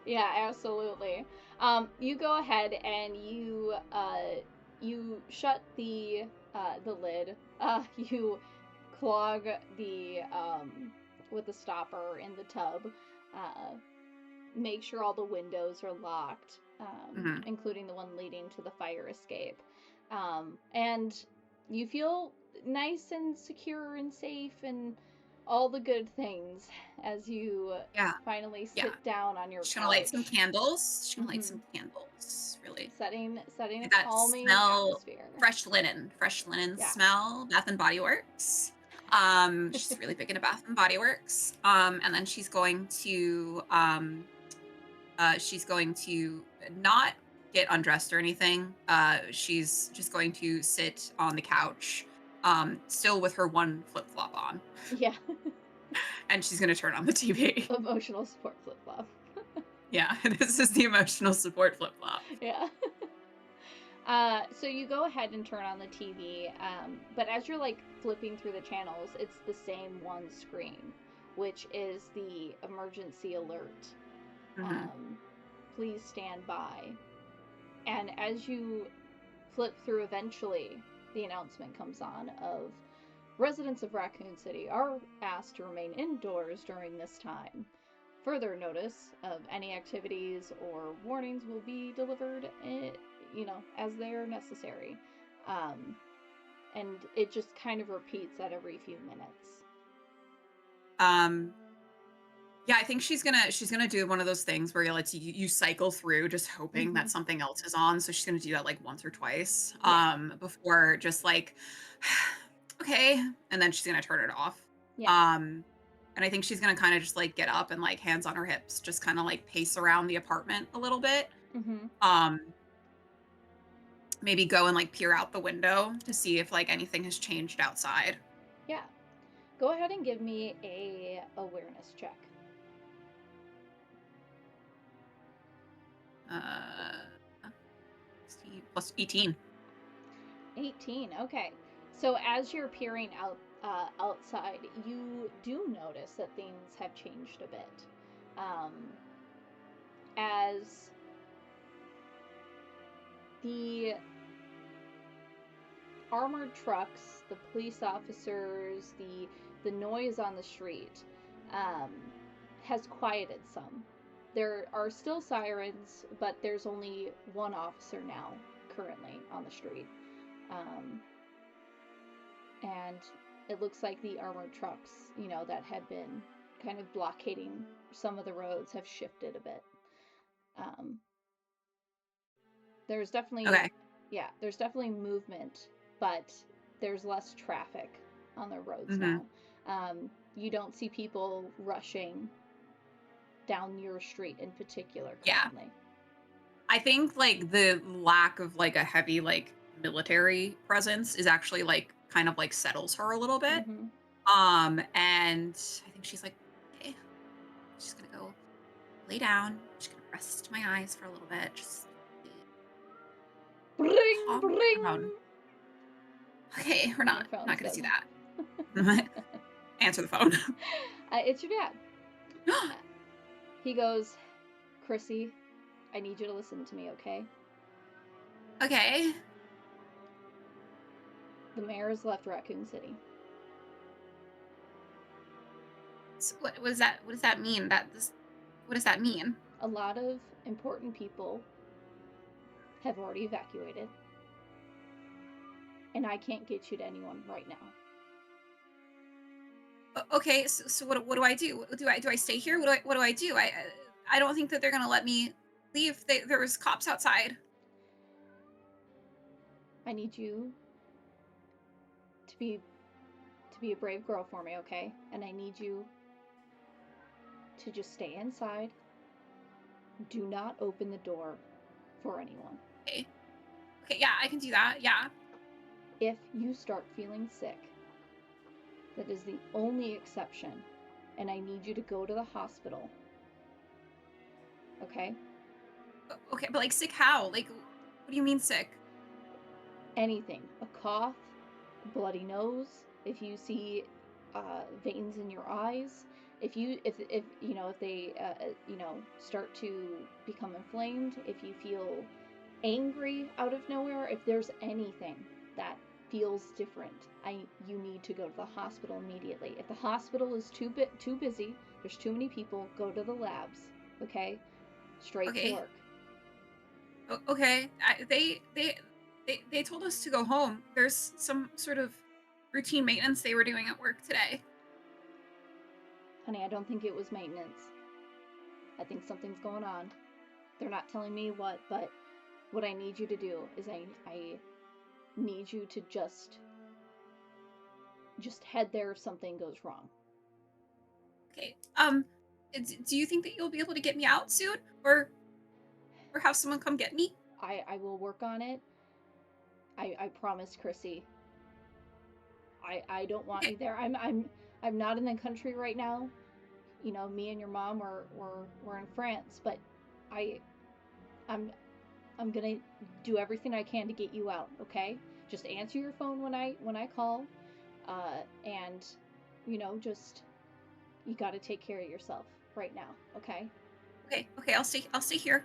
Yeah, absolutely. You go ahead and you shut the lid. You clog the with the stopper in the tub. Uh, make sure all the windows are locked, Mhm. including the one leading to the fire escape. And you feel nice and secure and safe and all the good things as you Yeah, finally yeah. sit down on your She's gonna light some couch. candles. She's gonna light Hmm. some candles, really. Setting a That calming smell atmosphere. fresh linen Yeah. smell, Bath& and Body Works. She's really big into Bath& and Body Works. And then she's going to not get undressed or anything. She's just going to sit on the couch, still with her one flip-flop on, Yeah. and she's gonna turn on the TV. Emotional support flip flop. Yeah, this is the emotional support flip-flop. Yeah. So you go ahead and turn on the TV, but as you're like flipping through the channels, it's the same one screen. which is the emergency alert. Mm-hmm. Um, Please stand by. And as you flip through, eventually, the announcement comes on of residents of Raccoon City are asked to remain indoors during this time. Further notice of any activities or warnings will be delivered, as they are necessary. Um, and it just kind of repeats that every few minutes. Um, yeah, I think she's gonna do one of those things where you cycle through just hoping Mm-hmm. that something else is on. So she's gonna do that like once or twice, Yeah, before just like, okay, and then she's gonna turn it off. yeah. Um, and I think she's gonna kind of just like get up and like hands on her hips, just kind of like pace around the apartment a little bit. Mm-hmm. Um, maybe go and like peer out the window to see if like anything has changed outside. Yeah. Go ahead and give me a awareness check. Uh, 16 plus 18. 18. Okay. So as you're peering outside, you do notice that things have changed a bit. Um, as the armored trucks, the police officers, the noise on the street um, has quieted some. There are still sirens, but there's only one officer now currently on the street. Um, and it looks like the armored trucks, that had been kind of blockading some of the roads have shifted a bit. Um, there's definitely, Okay. yeah, there's definitely movement, but there's less traffic on the roads Hmm. now. You don't see people rushing down your street in particular Yeah. currently. I think like the lack of like a heavy like military presence is actually like kind of like settles her a little bit. Mm-hmm. And I think she's like, okay, she's gonna go lay down. She's gonna rest my eyes for a little bit. Just Bring, calm bring. down. Okay, we're And your not phone gonna says, do that. Answer the phone. it's your dad. Uh, he goes, Chrissy, I need you to listen to me, okay? Okay. The mayor has left Raccoon City. So what does that mean? What does that mean? A lot of important people have already evacuated, and I can't get you to anyone right now. Okay, so what do I do? Do I stay here? What do I do? I don't think that they're gonna let me leave. There was cops outside. I need you to be a brave girl for me, okay? And I need you to just stay inside. Do not open the door for anyone. Okay, okay, yeah, I can do that. Yeah. If you start feeling sick, that is the only exception, and I need you to go to the hospital. Okay? Okay, but like sick how? Like, what do you mean sick? Anything. A cough, bloody nose, if you see veins in your eyes, if they start to become inflamed, if you feel angry out of nowhere, if there's anything that feels different, you need to go to the hospital immediately. If the hospital is too busy, there's too many people, go to the labs. Okay, straight to Okay, work. okay. They told us to go home. There's some sort of routine maintenance they were doing at work today. Honey, I don't think it was maintenance. I think something's going on. They're not telling me what, but what I need you to do is I need you to just head there if something goes wrong. Okay. Do you think that you'll be able to get me out soon, or have someone come get me? I will work on it. I promise, Chrissy. I don't want Okay. you there. I'm not in the country right now. Me and your mom we're in France, but I I'm I'm gonna do everything I can to get you out. Okay, just answer your phone when I call, and just You got to take care of yourself right now, okay? Okay, okay, I'll stay here.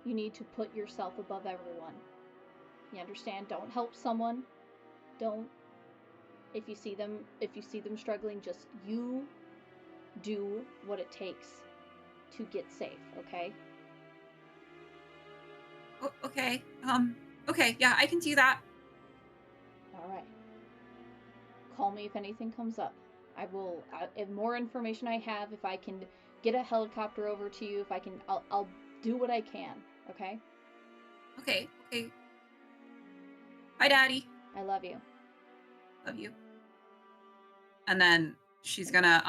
You need to put yourself above everyone. You understand? Don't help someone. Don't if you see them struggling, just you do what it takes to get safe, okay? Okay. Okay, yeah, I can do that. All right. Call me if anything comes up. If more information I have, if I can get a helicopter over to you, if I can, I'll do what I can, okay? Okay, okay. Hi, Daddy. I love you. Love you. And then she's gonna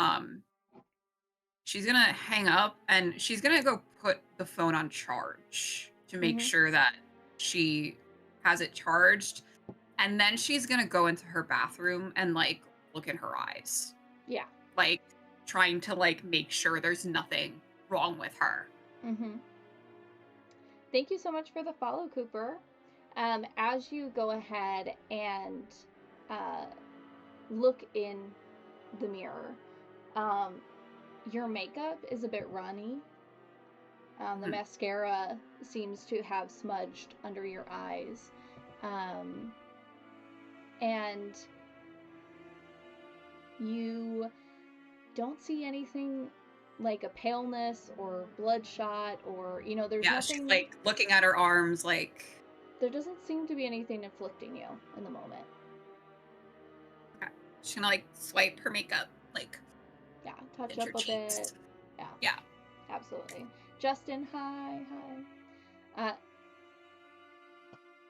hang up and she's gonna go put the phone on charge to make Mm-hmm. sure that she has it charged. And then she's gonna go into her bathroom and like look in her eyes. Yeah. Like trying to like make sure there's nothing wrong with her. Mm-hmm. Thank you so much for the follow, Cooper. As you go ahead and uh, look in the mirror, um, your makeup is a bit runny. The Mhm. mascara seems to have smudged under your eyes. Um, and you don't see anything like a paleness or bloodshot or, there's Yeah, she's nothing, like looking at her arms like, there doesn't seem to be anything inflicting you in the moment. okay. She's gonna like swipe her makeup, like Yeah, touch pinch up her a cheeks. bit. Yeah, Yeah. absolutely. Justin, hi, hi.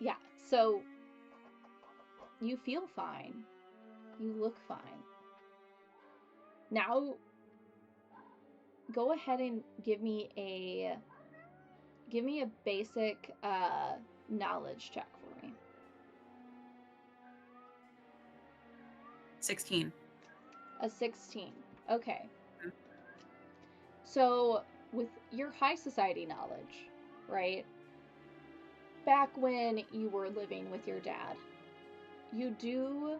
Yeah, so you feel fine. You look fine. Now go ahead and give me a basic knowledge check for me. 16. A 16. Okay. Mhm. So with your high society knowledge, right? Back when you were living with your dad, you do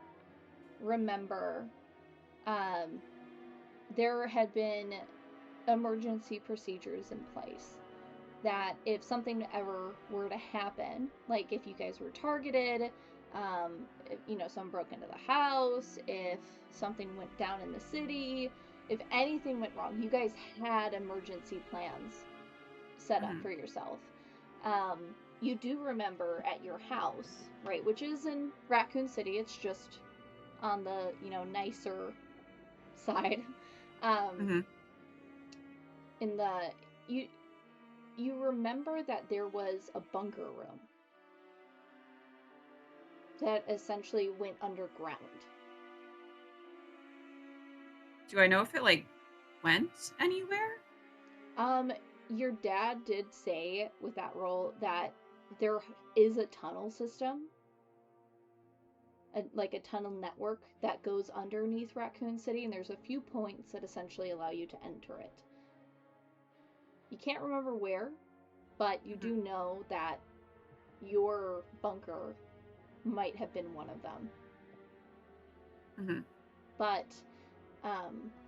remember um, there had been emergency procedures in place that if something ever were to happen, like if you guys were targeted, if, someone broke into the house, if something went down in the city, if anything went wrong, you guys had emergency plans set up Mhm. for yourself. Um, you do remember at your house, right, which is in Raccoon City, it's just on the, nicer side. Um, Mhm. in the, you, you remember that there was a bunker room that essentially went underground. Do I know if it like went anywhere? Um, your dad did say with that role that there is a tunnel system, like a tunnel network that goes underneath Raccoon City, and there's a few points that essentially allow you to enter it. You can't remember where, but you Mhm. do know that your bunker might have been one of them. Mhm. But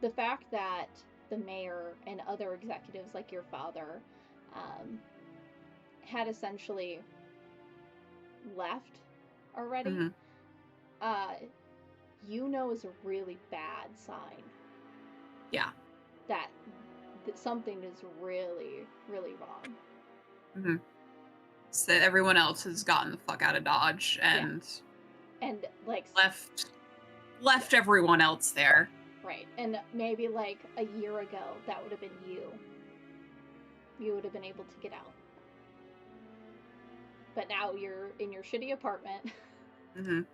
the fact that the mayor and other executives like your father um, had essentially left already, Mhm. uh, is a really bad sign Yeah. that something is really, really wrong. Mhm. So everyone else has gotten the fuck out of Dodge Yeah. and And like, left yeah, left everyone else there. right. And maybe like a year ago, that would have been you. You would have been able to get out. But now you're in your shitty apartment Mhm.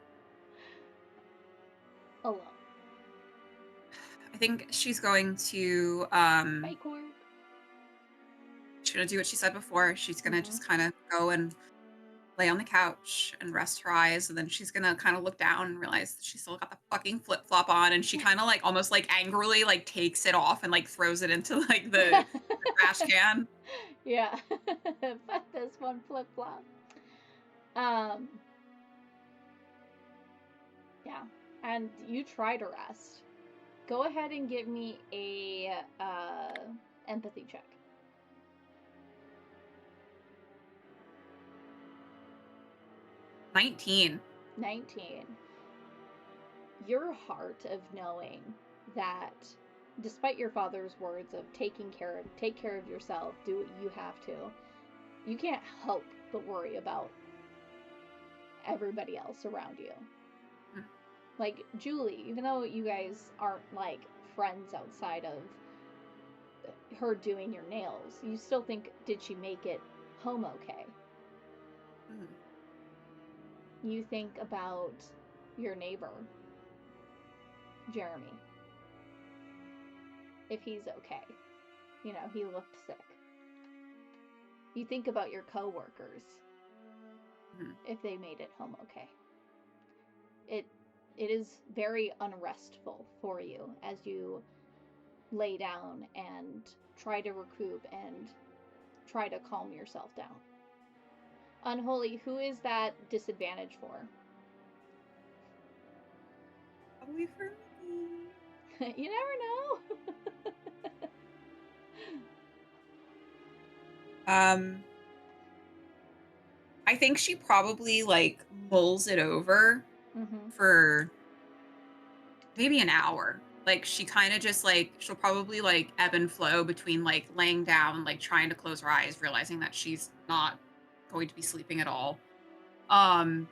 alone. I think Bye, Cord. she's gonna do what she said before. She's gonna Mm-hmm. just kind of go and lay on the couch and rest her eyes, and then she's gonna kind of look down and realize that she still got the fucking flip flop on, and she kind of like almost like angrily like takes it off and like throws it into like the trash can. Yeah. Fuck this one flip flop. Um, yeah. And you try to rest. Go ahead and give me a empathy check. 19. 19. Your heart of knowing that despite your father's words of take care of yourself, do what you have to, you can't help but worry about everybody else around you. Mm. Like Julie, even though you guys aren't like friends outside of her doing your nails, you still think, did she make it home okay? Mm. You think about your neighbor, Jeremy, if he's okay. You know, he looked sick. You think about your coworkers, Mm. if they made it home okay. It is very unrestful for you as you lay down and try to recoup and try to calm yourself down. Unholy, who is that disadvantage for? Probably for me. You never know. Um, I think she probably like mulls it over Mm-hmm. for maybe an hour. Like she kind of just like she'll probably like ebb and flow between like laying down, like trying to close her eyes, realizing that she's not going to be sleeping at all. Um,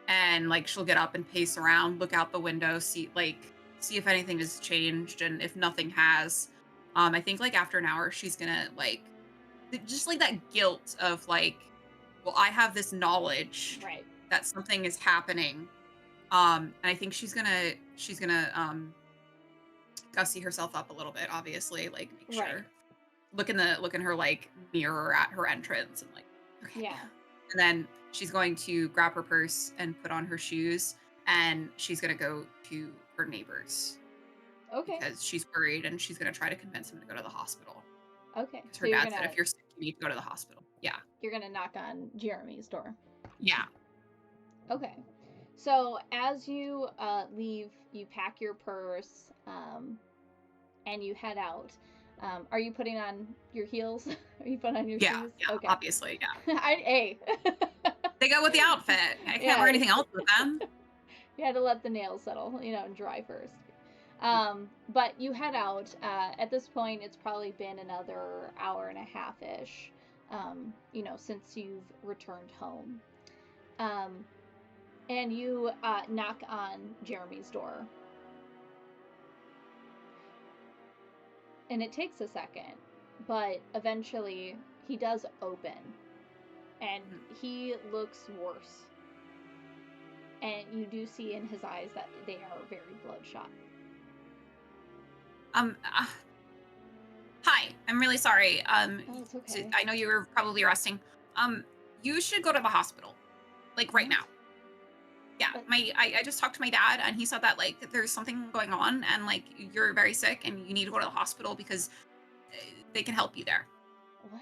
and like she'll get up and pace around, look out the window, see if anything has changed, and if nothing has, I think like after an hour she's gonna like just like that guilt of like, well, I have this knowledge Right. that something is happening. And I think she's gonna gussy herself up a little bit, obviously, like make Right. sure look in her like mirror at her entrance and like, okay. Yeah. And then she's going to grab her purse and put on her shoes and she's gonna go to her neighbors Okay. because she's worried and she's gonna try to convince him to go to the hospital. Okay. Because So her dad said if you're sick, you need to go to the hospital. Yeah. you're gonna knock on Jeremy's door. Yeah. Okay. So as you leave, you pack your purse, and you head out. Are you putting on your heels? Are you putting on your Yeah. shoes? Yeah. Okay. Obviously. Yeah. Hey. They go with the outfit. I can't wear Yeah, anything else with them. you had to let the nails settle, and dry first. Mm. But you head out. At this point, it's probably been another hour and a half ish, since you've returned home. Um, and you knock on Jeremy's door. And it takes a second, but eventually he does open and Mhm. he looks worse. And you do see in his eyes that they are very bloodshot. Um, uh, Hi, I'm really sorry. Oh, it's okay. I know you were probably resting. Um, you should go to the hospital, like right What? now. Yeah, But I just talked to my dad, and he said that like there's something going on, and like you're very sick, and you need to go to the hospital because they can help you there. what?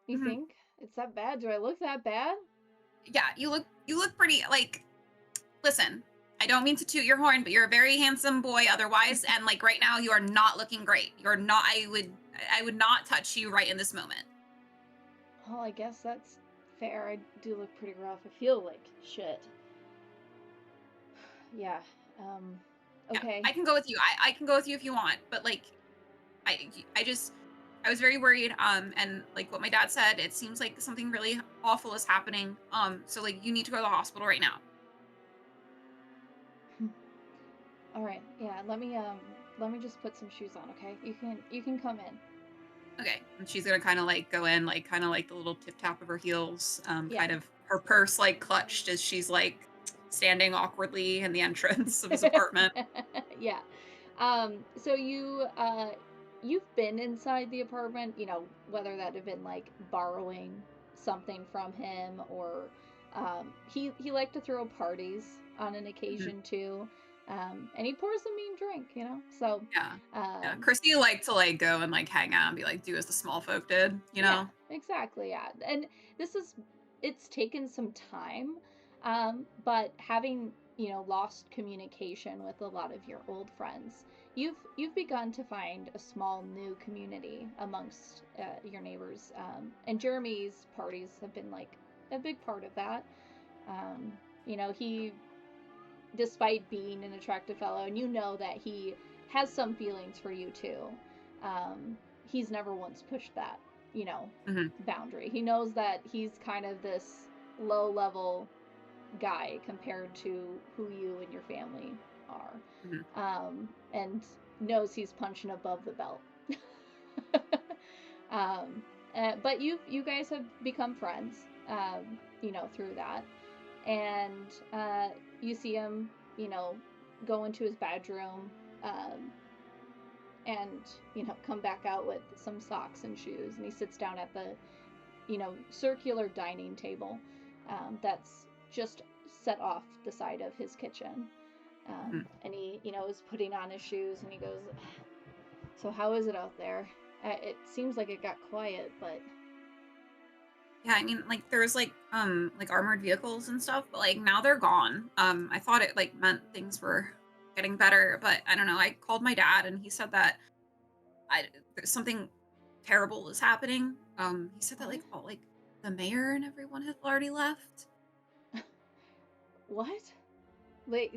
You Hmm. think it's that bad? Do I look that bad? Yeah, you look pretty like. Listen, I don't mean to toot your horn, but you're a very handsome boy otherwise, and like right now you are not looking great. You're not. I would not touch you right in this moment. Well, I guess that's fair. I do look pretty rough. I feel like shit. Yeah. Um. Yeah, Okay. I can go with you. I can go with you if you want, but like I just I was very worried and like what my dad said, it seems like something really awful is happening. So like you need to go to the hospital right now. All right. Yeah. Let me just put some shoes on. Okay. You can come in. Okay. And she's going to kind of like go in like kind of like the little tip tap of her heels, Yeah. kind of her purse like clutched as she's like standing awkwardly in the entrance of his apartment. Yeah. So you've been inside the apartment, whether that have been like borrowing something from him or he liked to throw parties on an Mhm. occasion too. And he pours a mean drink. So Yeah. Yeah. um Chrissy liked to like go and like hang out and be like do as the small folk did, you yeah, know? exactly, yeah. And this is it's taken some time, but having lost communication with a lot of your old friends, you've begun to find a small new community amongst your neighbors, and Jeremy's parties have been like a big part of that. Um, he, despite being an attractive fellow, and you know that he has some feelings for you too. He's never once pushed that, you know, Hmm. boundary. He knows that he's kind of this low level guy compared to who you and your family are, Hmm. and knows he's punching above the belt. um, but you guys have become friends, through that, and you see him, go into his bedroom, um, and come back out with some socks and shoes, and he sits down at the circular dining table, that's just set off the side of his kitchen. Hmm. And he, is putting on his shoes, and he goes, "So how is it out there? It seems like it got quiet, but." Yeah, I mean, like there was like armored vehicles and stuff, but like now they're gone. I thought it like meant things were getting better, but I don't know. I called my dad and he said that there's something terrible is happening. He said that What? like all like the mayor and everyone has already left. What?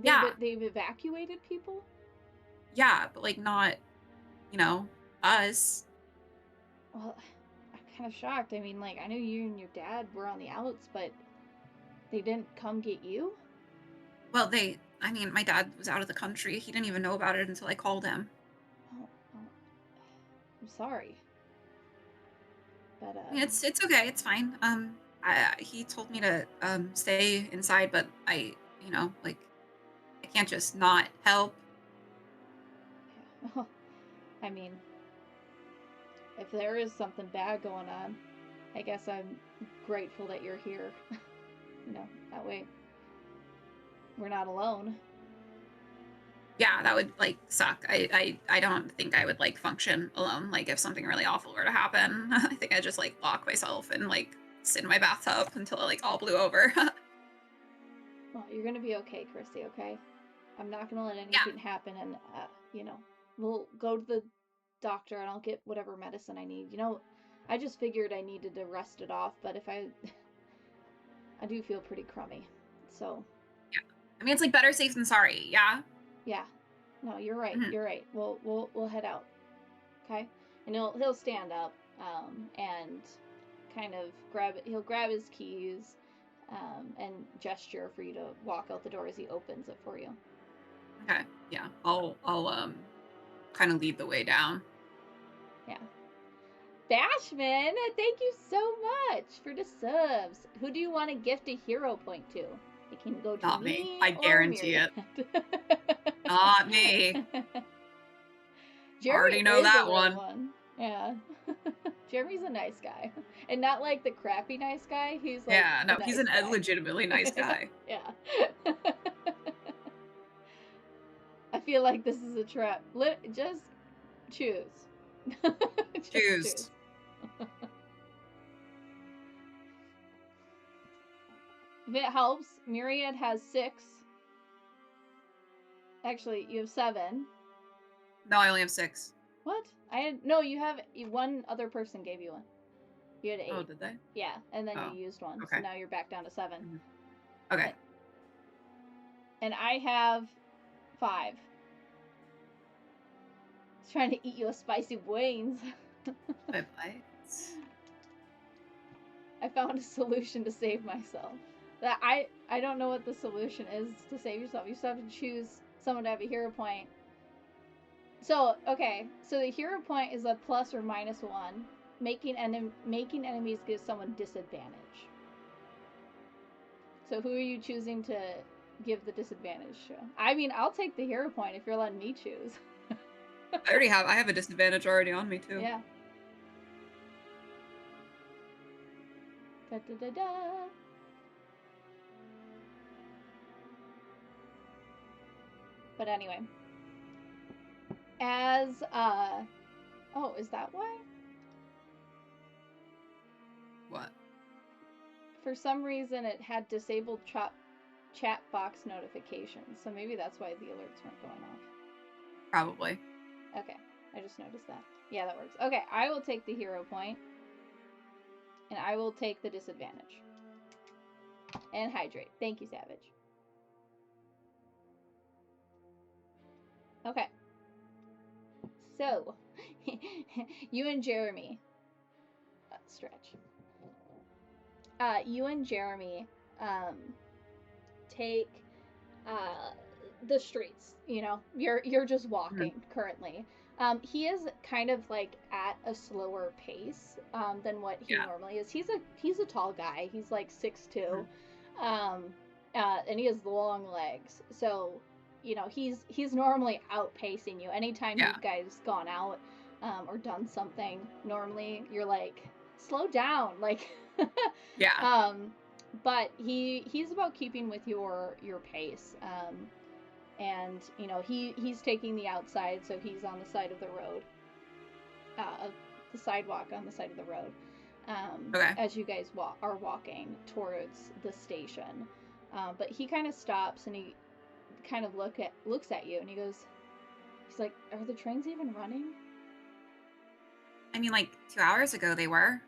Yeah, They've evacuated people? yeah, but like not, you know, us. Well, I'm kind of shocked. I mean, like, I knew you and your dad were on the outs, but they didn't come get you? Well, I mean, my dad was out of the country. He didn't even know about it until I called him. Oh, I'm sorry. But, I mean, it's okay. It's fine. He told me to stay inside, but like I can't just not help. yeah. I mean, if there is something bad going on, I guess I'm grateful that you're here. That way we're not alone. Yeah, that would like suck. I don't think I would like function alone. Like if something really awful were to happen, I think I'd just like lock myself and like sit in my bathtub until it like all blew over. Well, you're gonna be okay, Christy, okay? I'm not gonna let Yeah, anything happen, and, we'll go to the doctor and I'll get whatever medicine I need. I just figured I needed to rest it off, but if I do feel pretty crummy. So, yeah. I mean, it's like better safe than sorry. Yeah. yeah. No, you're right. Hmm. You're right. We'll head out, okay? And he'll stand up, and kind of he'll grab his keys, and gesture for you to walk out the door as he opens it for you. Okay. Yeah. I'll kind of lead the way down. Yeah. Bashman, thank you so much for the subs. Who do you want to gift a hero point to? It can go to Not me. me I or guarantee Myriad. it. Not me. Jeremy Already know is a that real one. one. Yeah. Jeremy's a nice guy. And not like the crappy nice guy. He's like Yeah, a no, he's nice an guy. legitimately nice guy. Yeah. I feel like this is a trap. Just choose. Just choose. Juiced. If it helps, Myriad has 6. Actually, you have 7. No, I only have 6. What? I had no. You have one other person gave you one. You had Oh, 8. did they? Yeah, and then you Oh, used one, so okay. now you're back down to 7. Mhm. Okay. And I have 5. It's trying to eat you a spicy wings. Bye bye. I found a solution to save myself. That I don't know what the solution is to save yourself. You still have to choose someone to have a hero point. So okay, so the hero point is a plus or minus 1. Making enemies gives someone disadvantage. So who are you choosing to give the disadvantage to? I mean, I'll take the hero point if you're letting me choose. I have a disadvantage already on me too. Yeah. Da da da da. But anyway, as oh, is that why? What? For some reason, it had disabled chat box notifications, so maybe that's why the alerts weren't going off. Probably. Okay, I just noticed that. Yeah, that works. Okay, I will take the hero point, and I will take the disadvantage. And hydrate. Thank you, Savage. Okay. So, you and Jeremy. Stretch. You and Jeremy um, take the streets. You know, you're just Mhm. walking currently. He is kind of like at a slower pace than what he Yeah. normally is. He's a tall guy. He's like 6'2", Mhm. um, and he has long legs. So, you know, he's normally outpacing you. Anytime Yeah. you guys gone out or done something, normally you're like, slow down, like. Yeah. um, but he's about keeping with your pace. And you know he's taking the outside, so he's on the side of the road, the sidewalk on the side of the road. Okay. As you guys are walking towards the station, but he kind of stops and he kind of looks at you and he's like, "Are the trains even running?" I mean, like 2 hours ago they were.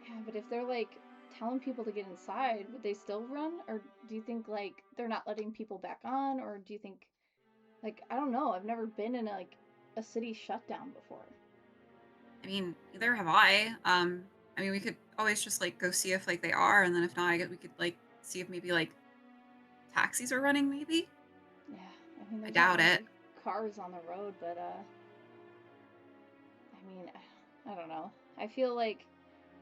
Yeah, but if they're like telling people to get inside, would they still run? Or do you think like they're not letting people back on? Or do you think like I don't know. I've never been in like a city shutdown before. I mean, neither have I. I mean, we could always just like go see if like they are, and then if not, I guess we could like see if maybe like taxis are running. Maybe. Yeah, I mean I there's not doubt it. many cars on the road, but I mean I don't know. I feel like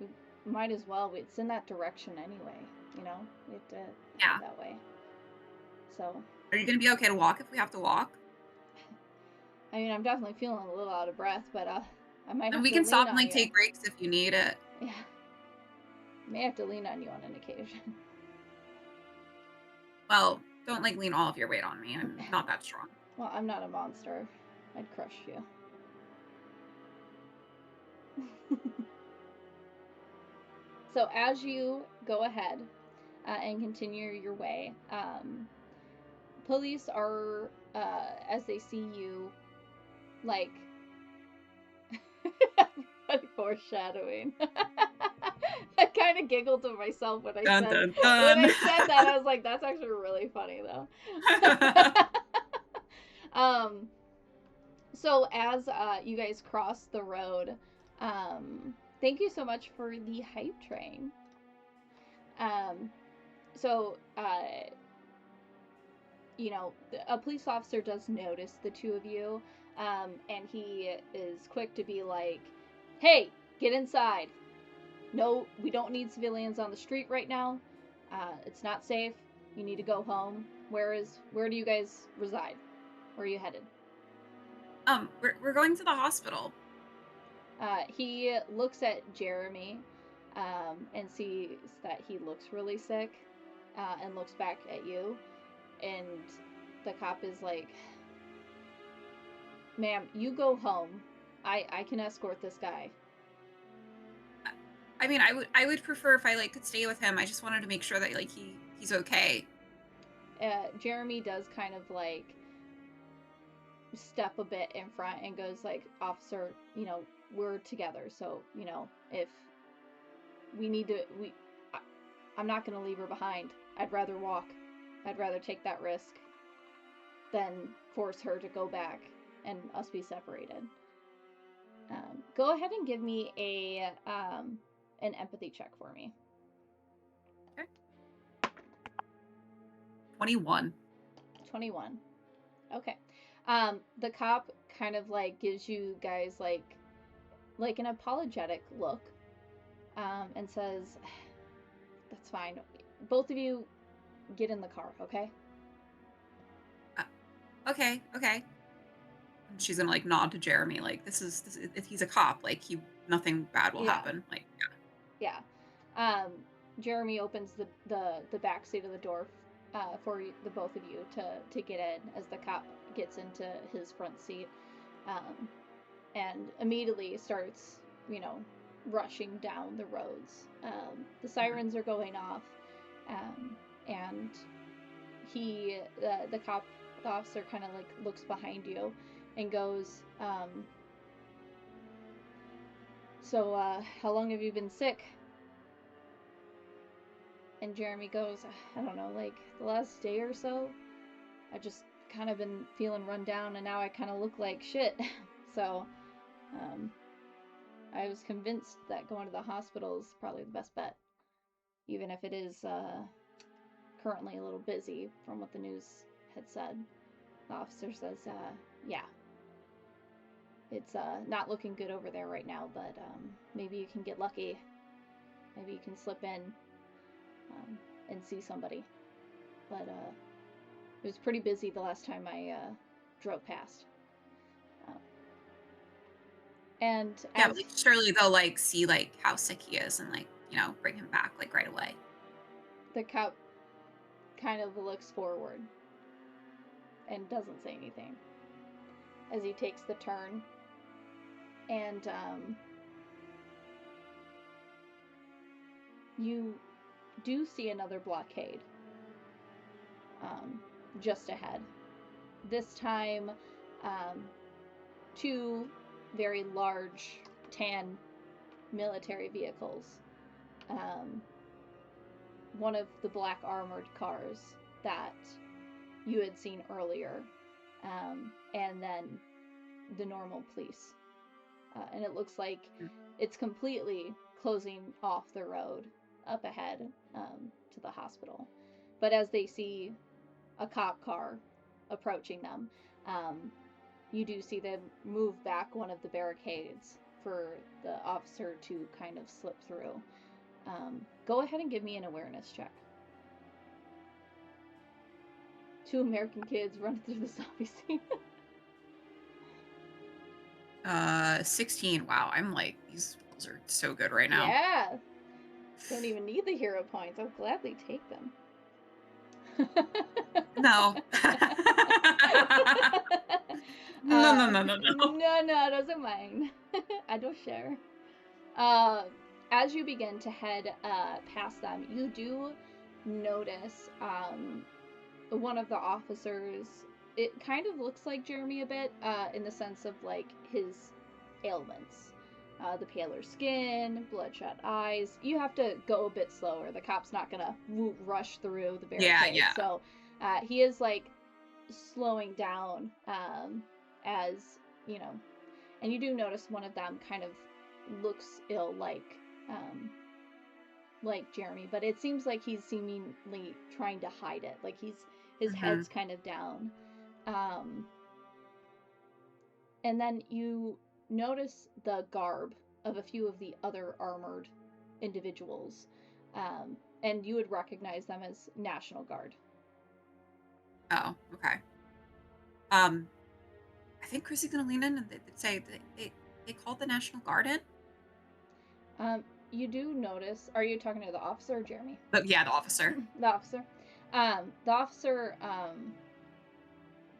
we might as well. It's in that direction anyway. You know, we have to head Yeah. that way. So Are you gonna be okay to walk if we have to walk? I mean I'm definitely feeling a little out of breath, but I might And have we to can lean stop and on like you. take breaks if you need it. Yeah, may have to lean on you on an occasion. Well, don't like lean all of your weight on me. I'm not that strong. Well, I'm not a monster. I'd crush you. So as you go ahead and continue your way, police are, as they see you, like, foreshadowing. I kind of giggled to myself when I Dun said dun when dun. I said that. I was like, "That's actually really funny, though." um, so as you guys cross the road, thank you so much for the hype train. Um, so you know, a police officer does notice the two of you, and he is quick to be like, "Hey, get inside. No, we don't need civilians on the street right now. It's not safe. You need to go home. Where do you guys reside? Where are you headed?" We're going to the hospital. He looks at Jeremy, and sees that he looks really sick, and looks back at you, and the cop is like, "Ma'am, you go home. I can escort this guy." I mean, I would prefer if I like could stay with him. I just wanted to make sure that like he's okay. Jeremy does kind of like step a bit in front and goes like, "Officer, you know, we're together, so you know if we need to, I, I'm not gonna leave her behind. I'd rather walk. I'd rather take that risk than force her to go back and us be separated." Go ahead and give me a an empathy check for me. Okay. 21. 21. Okay. The cop kind of like gives you guys like an apologetic look, and says, "That's fine. Both of you get in the car, okay?" Uh, okay, okay. And she's gonna like nod to Jeremy, like this is if he's a cop, like he nothing bad will Yeah, happen. Like yeah. Um, Jeremy opens the back seat of the door for the both of you to get in as the cop gets into his front seat, um, and immediately starts, you know, rushing down the roads. The mhm. sirens are going off, and the cop, the officer, kind of like looks behind you, and goes, so, how long have you been sick? And Jeremy goes, I don't know, like the last day or so. I just kind of been feeling run down, and now I kind of look like shit. So, um, I was convinced that going to the hospital is probably the best bet, even if it is currently a little busy from what the news had said. The officer says, yeah, it's not looking good over there right now, but maybe you can get lucky. Maybe you can slip in and see somebody. But it was pretty busy the last time I drove past. Um, and Yeah, as but, like, surely they'll, like, see, like, how sick he is and, like, bring him back, like, right away. the cop kind of looks forward and doesn't say anything as he takes the turn, and you do see another blockade um, just ahead. This time, um, two very large tan military vehicles. Um, one of the black armored cars that you had seen earlier, and then the normal police. And it looks like Mm. it's completely closing off the road up ahead to the hospital. But as they see a cop car approaching them, um, you do see them move back one of the barricades for the officer to kind of slip through. Go ahead and give me an awareness check. Two American kids run through the zombie scene. 16. Wow, I'm like, these rolls are so good right now. Yeah, don't even need the hero points. I'll gladly take them. No. No, no, no, no, no. No, doesn't mind. I don't share. Uh, as you begin to head past them, you do notice one of the officers. It kind of looks like Jeremy a bit, in the sense of like his ailments. The paler skin, bloodshot eyes. You have to go a bit slower. The cop's not gonna rush through the Yeah, barricade. yeah. So he is like slowing down as, you know, and you do notice one of them kind of looks ill, like Jeremy, but it seems like he's seemingly trying to hide it. Like his Mhm. head's kind of down. Um, and then you notice the garb of a few of the other armored individuals, and you would recognize them as National Guard. Oh, okay. Um, I think Chrissy's gonna lean in and they'd say they called the National Guard in. You do notice. Are you talking to the officer or Jeremy? But yeah, the officer. The officer. The officer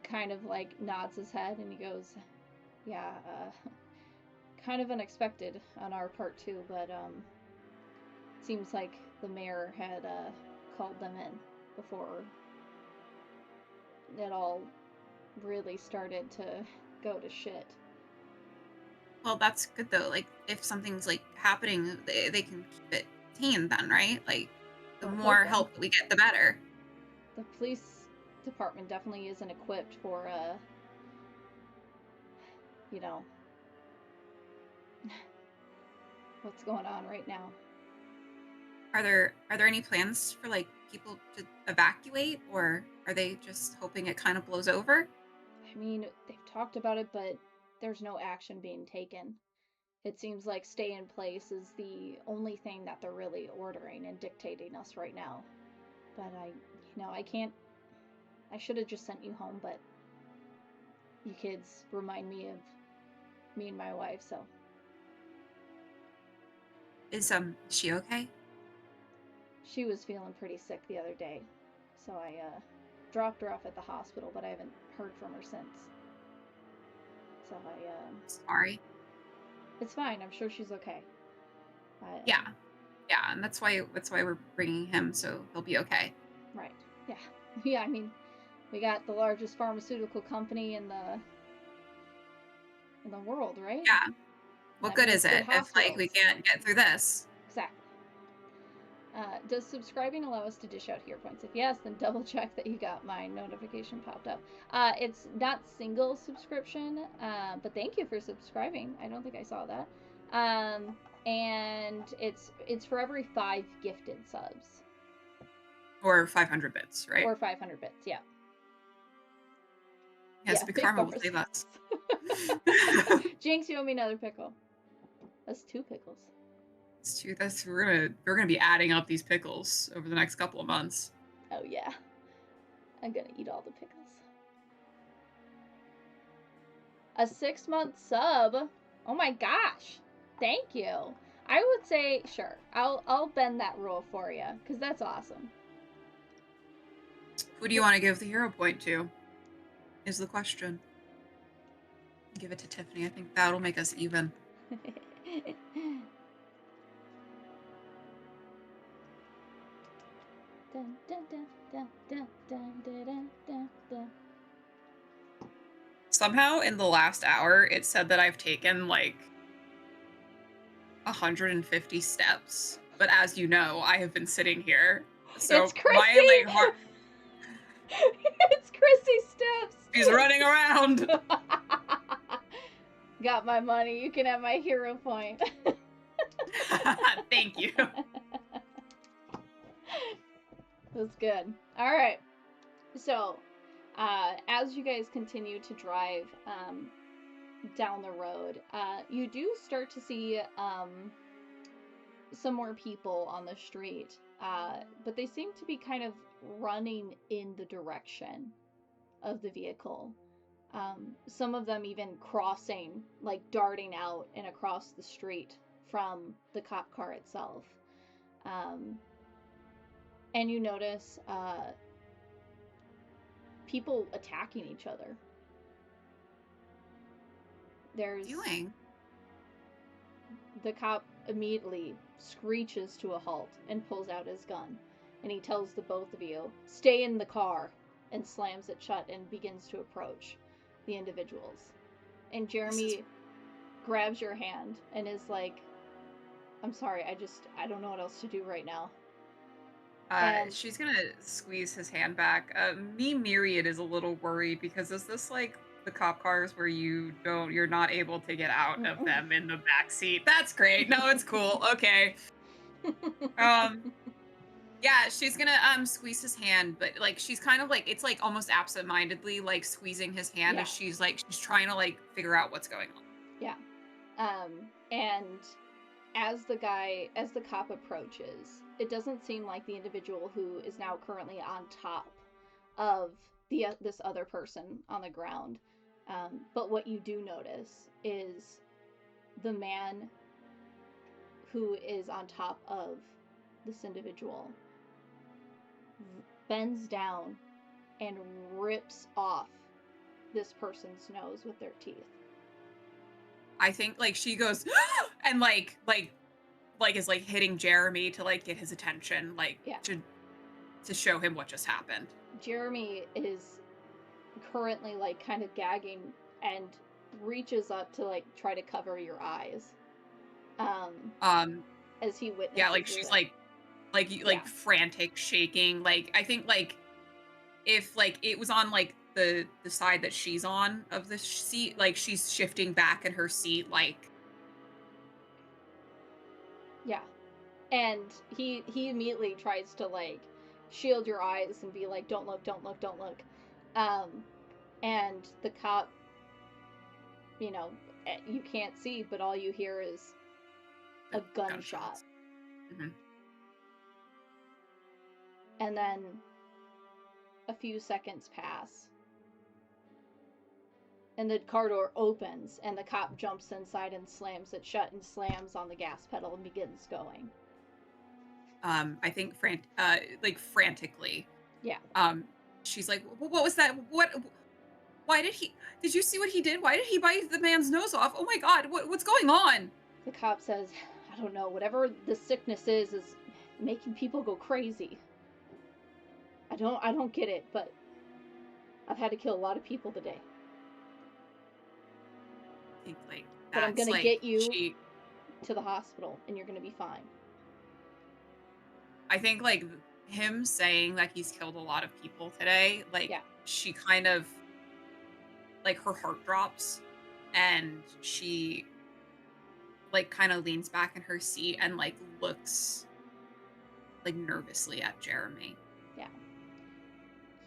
kind of like nods his head and he goes, "Yeah, kind of unexpected on our part too, but seems like the mayor had called them in before it all really started to go to shit." Well, that's good though. Like, if something's like happening, they can keep it contained then, right? Like, the We're more hoping. help that we get, the better. The police department definitely isn't equipped for, you know, what's going on right now. Are there any plans for like people to evacuate, or are they just hoping it kind of blows over? I mean, they've talked about it, but there's no action being taken. It seems like stay in place is the only thing that they're really ordering and dictating us right now. But I can't. I should have just sent you home, but you kids remind me of me and my wife, so Is she okay? she was feeling pretty sick the other day. So I dropped her off at the hospital, but I haven't heard from her since. So Sorry. it's fine. I'm sure she's okay. I, Yeah, yeah, and that's why we're bringing him so he'll be okay. right. Yeah. Yeah, I mean, we got the largest pharmaceutical company in the the world, right? Yeah. What That good means is good it if, like, we hospitals. can't get through this? Exactly. Does subscribing allow us to dish out hero points? If yes, then double check that you got my notification popped up. It's not single subscription, but thank you for subscribing. I don't think I saw that. And it's for every 5 gifted subs. Or 500 bits, right? Or 500 bits, yeah. Yes, Yeah, big big karma will bars. save us. Jinx, you owe me another pickle. That's 2 pickles. It's true. We're gonna be adding up these pickles over the next couple of months. Oh yeah. I'm gonna eat all the pickles. A 6-month sub. Oh my gosh. Thank you. I would say sure. I'll bend that rule for you because that's awesome. Who do you want to give the hero point to? Is the question. Give it to Tiffany. I think that'll make us even. Somehow in the last hour, it said that I've taken like 150 steps. But as you know, I have been sitting here. So It's Chrissy! my like heart. It's Chrissy Steps! She's running around. Got my money. You can have my hero point. Thank you. That's good. All right. So, as you guys continue to drive down the road, you do start to see some more people on the street, but they seem to be kind of running in the direction of the vehicle. Some of them even crossing, like darting out and across the street from the cop car itself. And you notice people attacking each other. There's Doing. The cop immediately screeches to a halt and pulls out his gun. And he tells the both of you, stay in the car, and slams it shut and begins to approach the individuals. And Jeremy grabs your hand and is like, I'm sorry, I don't know what else to do right now. And She's gonna squeeze his hand back. Me, Myriad is a little worried because is this like the cop cars where you're not able to get out of them in the back seat? That's great. No, it's cool. Okay. Yeah, she's gonna squeeze his hand, but like she's kind of like it's like almost absent-mindedly like squeezing his hand Yeah. as she's trying to like figure out what's going on. Yeah. And as the cop approaches, it doesn't seem like the individual who is now currently on top of this other person on the ground. But what you do notice is the man who is on top of this individual bends down and rips off this person's nose with their teeth. I think like she goes and like is like hitting Jeremy to like get his attention, like Yeah. to show him what just happened. Jeremy is currently like kind of gagging and reaches up to like try to cover your eyes. As he witnesses. Yeah, like she's like frantic, shaking. Like I think like if like it was on like the side that she's on of the seat, like she's shifting back in her seat, like yeah. And he immediately tries to like shield your eyes and be like, don't look, don't look, don't look. And the cop, you know, you can't see, but all you hear is a gunshot. Mm-hmm. And then a few seconds pass. And the car door opens, and the cop jumps inside and slams it shut and slams on the gas pedal and begins going. I think frantically. Yeah. She's like, what was that? Why did you see what he did? Why did he bite the man's nose off? Oh my God, what's going on? The cop says, I don't know, whatever the sickness is making people go crazy. I don't get it, but I've had to kill a lot of people today. think, like, but I'm that's, gonna like, get you she to the hospital and you're gonna be fine. I think, like, him saying that he's killed a lot of people today, like, Yeah. she kind of like, her heart drops, and she, like, kinda leans back in her seat and, like, looks, like, nervously at Jeremy. Yeah.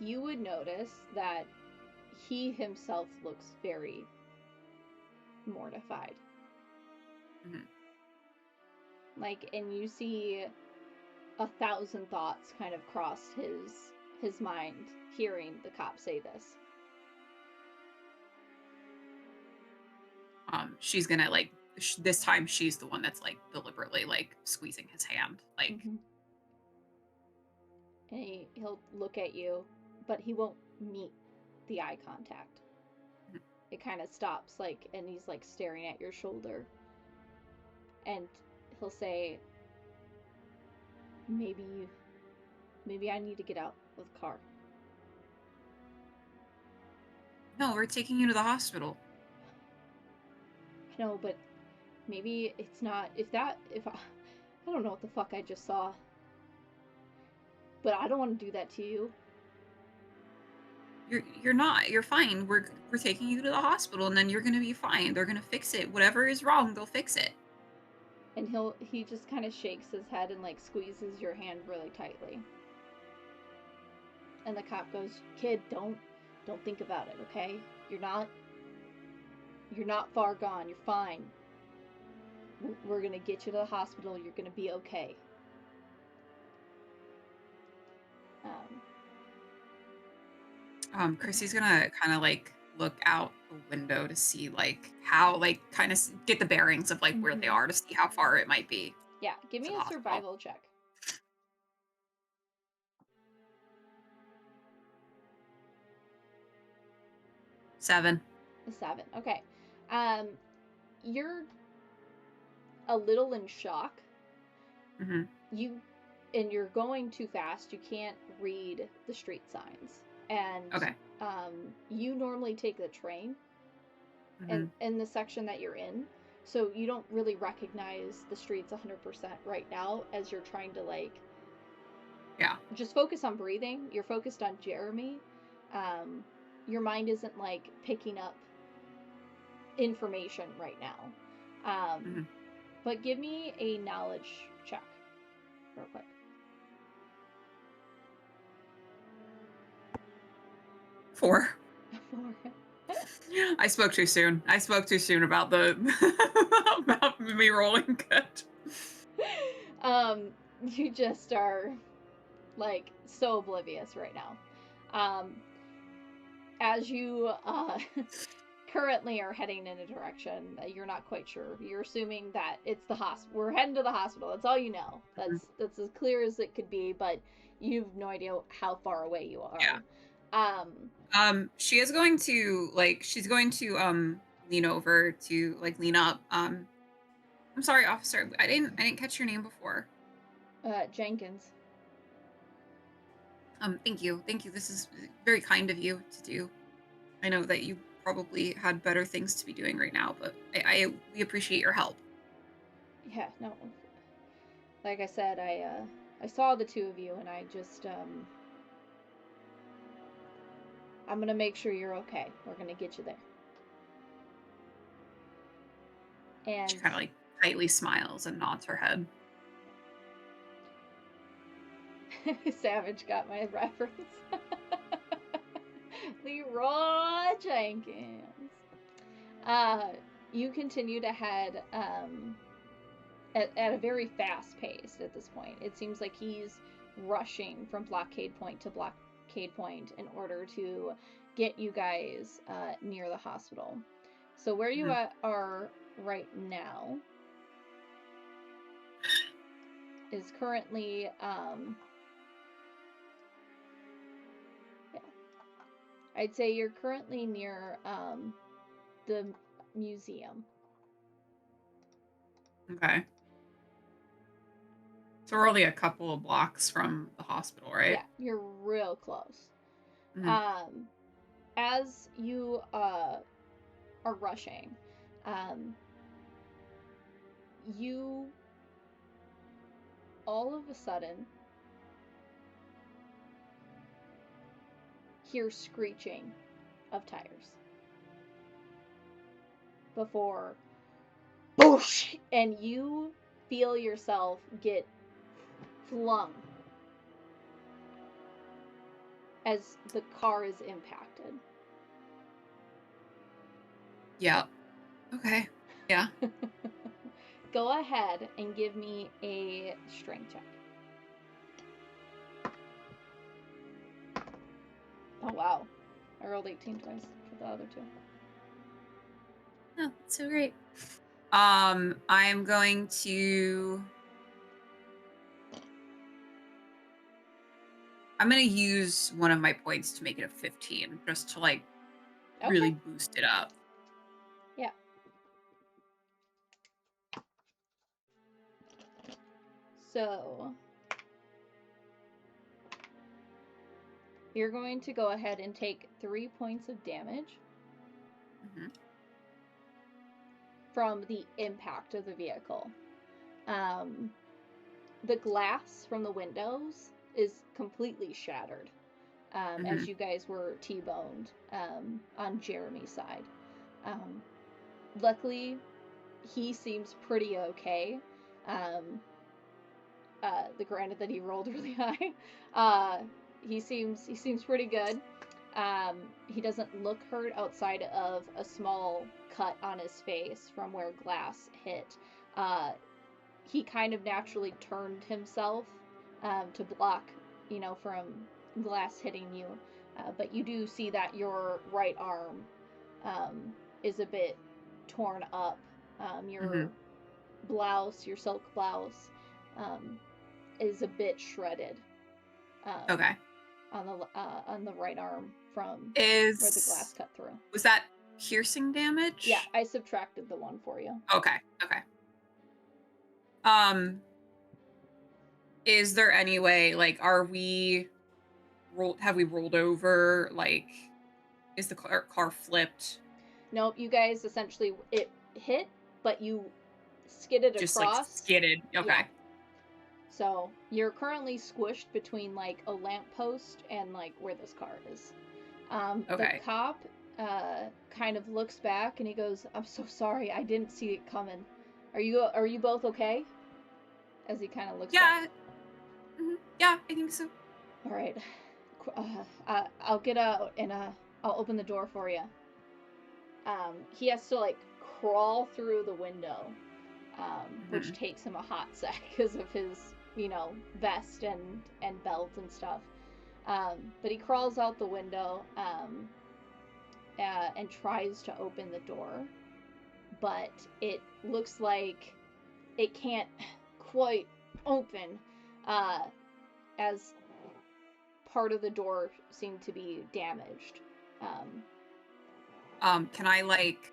You would notice that he himself looks very mortified. Mhm. Like, and you see 1,000 thoughts kind of cross his mind hearing the cop say this. She's gonna, like this time she's the one that's, like, deliberately, like, squeezing his hand, like, Mm-hmm. And he'll look at you, but he won't meet the eye contact. mhm. It kind of stops, like, and he's like staring at your shoulder, and he'll say, maybe maybe I need to get out of the car. "No, we're taking you to the hospital." I know, but maybe it's not, I don't know what the fuck I just saw, but I don't want to do that to you. You're not. You're fine. We're taking you to the hospital, and then you're gonna be fine. They're gonna fix it. Whatever is wrong, they'll fix it." And he just kind of shakes his head and like squeezes your hand really tightly. And the cop goes, "Kid, don't think about it, okay? You're not far gone. You're fine. We're gonna get you to the hospital. You're gonna be okay." Um, Chrissy's gonna kinda, like, look out the window to see, like, how like, kinda get the bearings of, like, where they mhm. are to see how far it might be Yeah, give to me the a hospital. survival check. 7. A 7. Okay. Um, you're a little in shock. Mhm. You and you're going too fast. You can't read the street signs. And Okay. you normally take the train and Mhm. in the section that you're in. So you don't really recognize the streets 100% right now as you're trying to like Yeah. just focus on breathing. You're focused on Jeremy. Um, your mind isn't like picking up information right now. Mhm. But give me a knowledge check real quick. 4. Four. I spoke too soon. I spoke too soon about the about me rolling good. um, you just are like so oblivious right now. Um, as you currently are heading in a direction that you're not quite sure. You're assuming that it's the hospital. We're heading to the hospital. That's all you know. Mhm. That's as clear as it could be, but you've no idea how far away you Yeah. are. Um, She is going to like she's going to lean over to like lean up. I'm sorry, officer. I didn't catch your name before. Jenkins. Thank you. Thank you. This is very kind of you to do. I know that you probably had better things to be doing right now, but we appreciate your help. Yeah, no. Like I said, I saw the two of you, and I just I'm gonna make sure you're okay. We're gonna get you there. She And kind of like tightly smiles and nods her head. Savage got my reference. Leroy Jenkins. Uh, you continue to head at a very fast pace at this point. It seems like he's rushing from blockade point to blockade point in order to get you guys near the hospital. So where you Mhm. are right now is currently yeah, I'd say you're currently near the museum. Okay. So we're only a couple of blocks from the hospital, Yeah, right? you're real close. Mhm. Um, as you are rushing, Um, you all of a sudden hear screeching of tires before boosh, and you feel yourself get flung as the car is impacted. Yeah. Okay. Yeah. Go ahead and give me a strength check. Oh wow. I rolled 18 twice for the other two. Oh, that's so great. I'm going to use one of my points to make it a 15, just to like really Okay. boost it up. Yeah. So you're going to go ahead and take 3 points of damage Mhm. from the impact of the vehicle. The glass from the windows is completely shattered as Mhm. you guys were T-boned on Jeremy's side. Um, luckily, he seems pretty okay. The granted that he rolled really high, he seems pretty good. He doesn't look hurt outside of a small cut on his face from where glass hit. He kind of naturally turned himself to block, from glass hitting you. But you do see that your right arm is a bit torn up. Your Mhm. blouse, your silk blouse, um, is a bit shredded um, Okay. on the right arm from where the glass Is cut through. Was that piercing Yeah, damage? I subtracted the one for you. Okay. Okay. Um, is there any way, like, have we rolled over? Like, is the car flipped? Nope, you guys essentially it hit, but you skidded Just like across. skidded. Yeah. Okay. So you're currently squished between like a lamppost and like where this car is. The Okay. cop kind of looks back and he goes, "I'm so sorry, I didn't see it coming. Are you both okay?" As he kind of looks back. Yeah. Yeah, I think so. All right, I'll get out and I'll open the door for you. He has to like crawl through the window, which Mhm. takes him a hot sec because of his, vest and belt and stuff. But he crawls out the window and tries to open the door, but it looks like it can't quite open, uh, as part of the door seemed to be damaged. Can I like?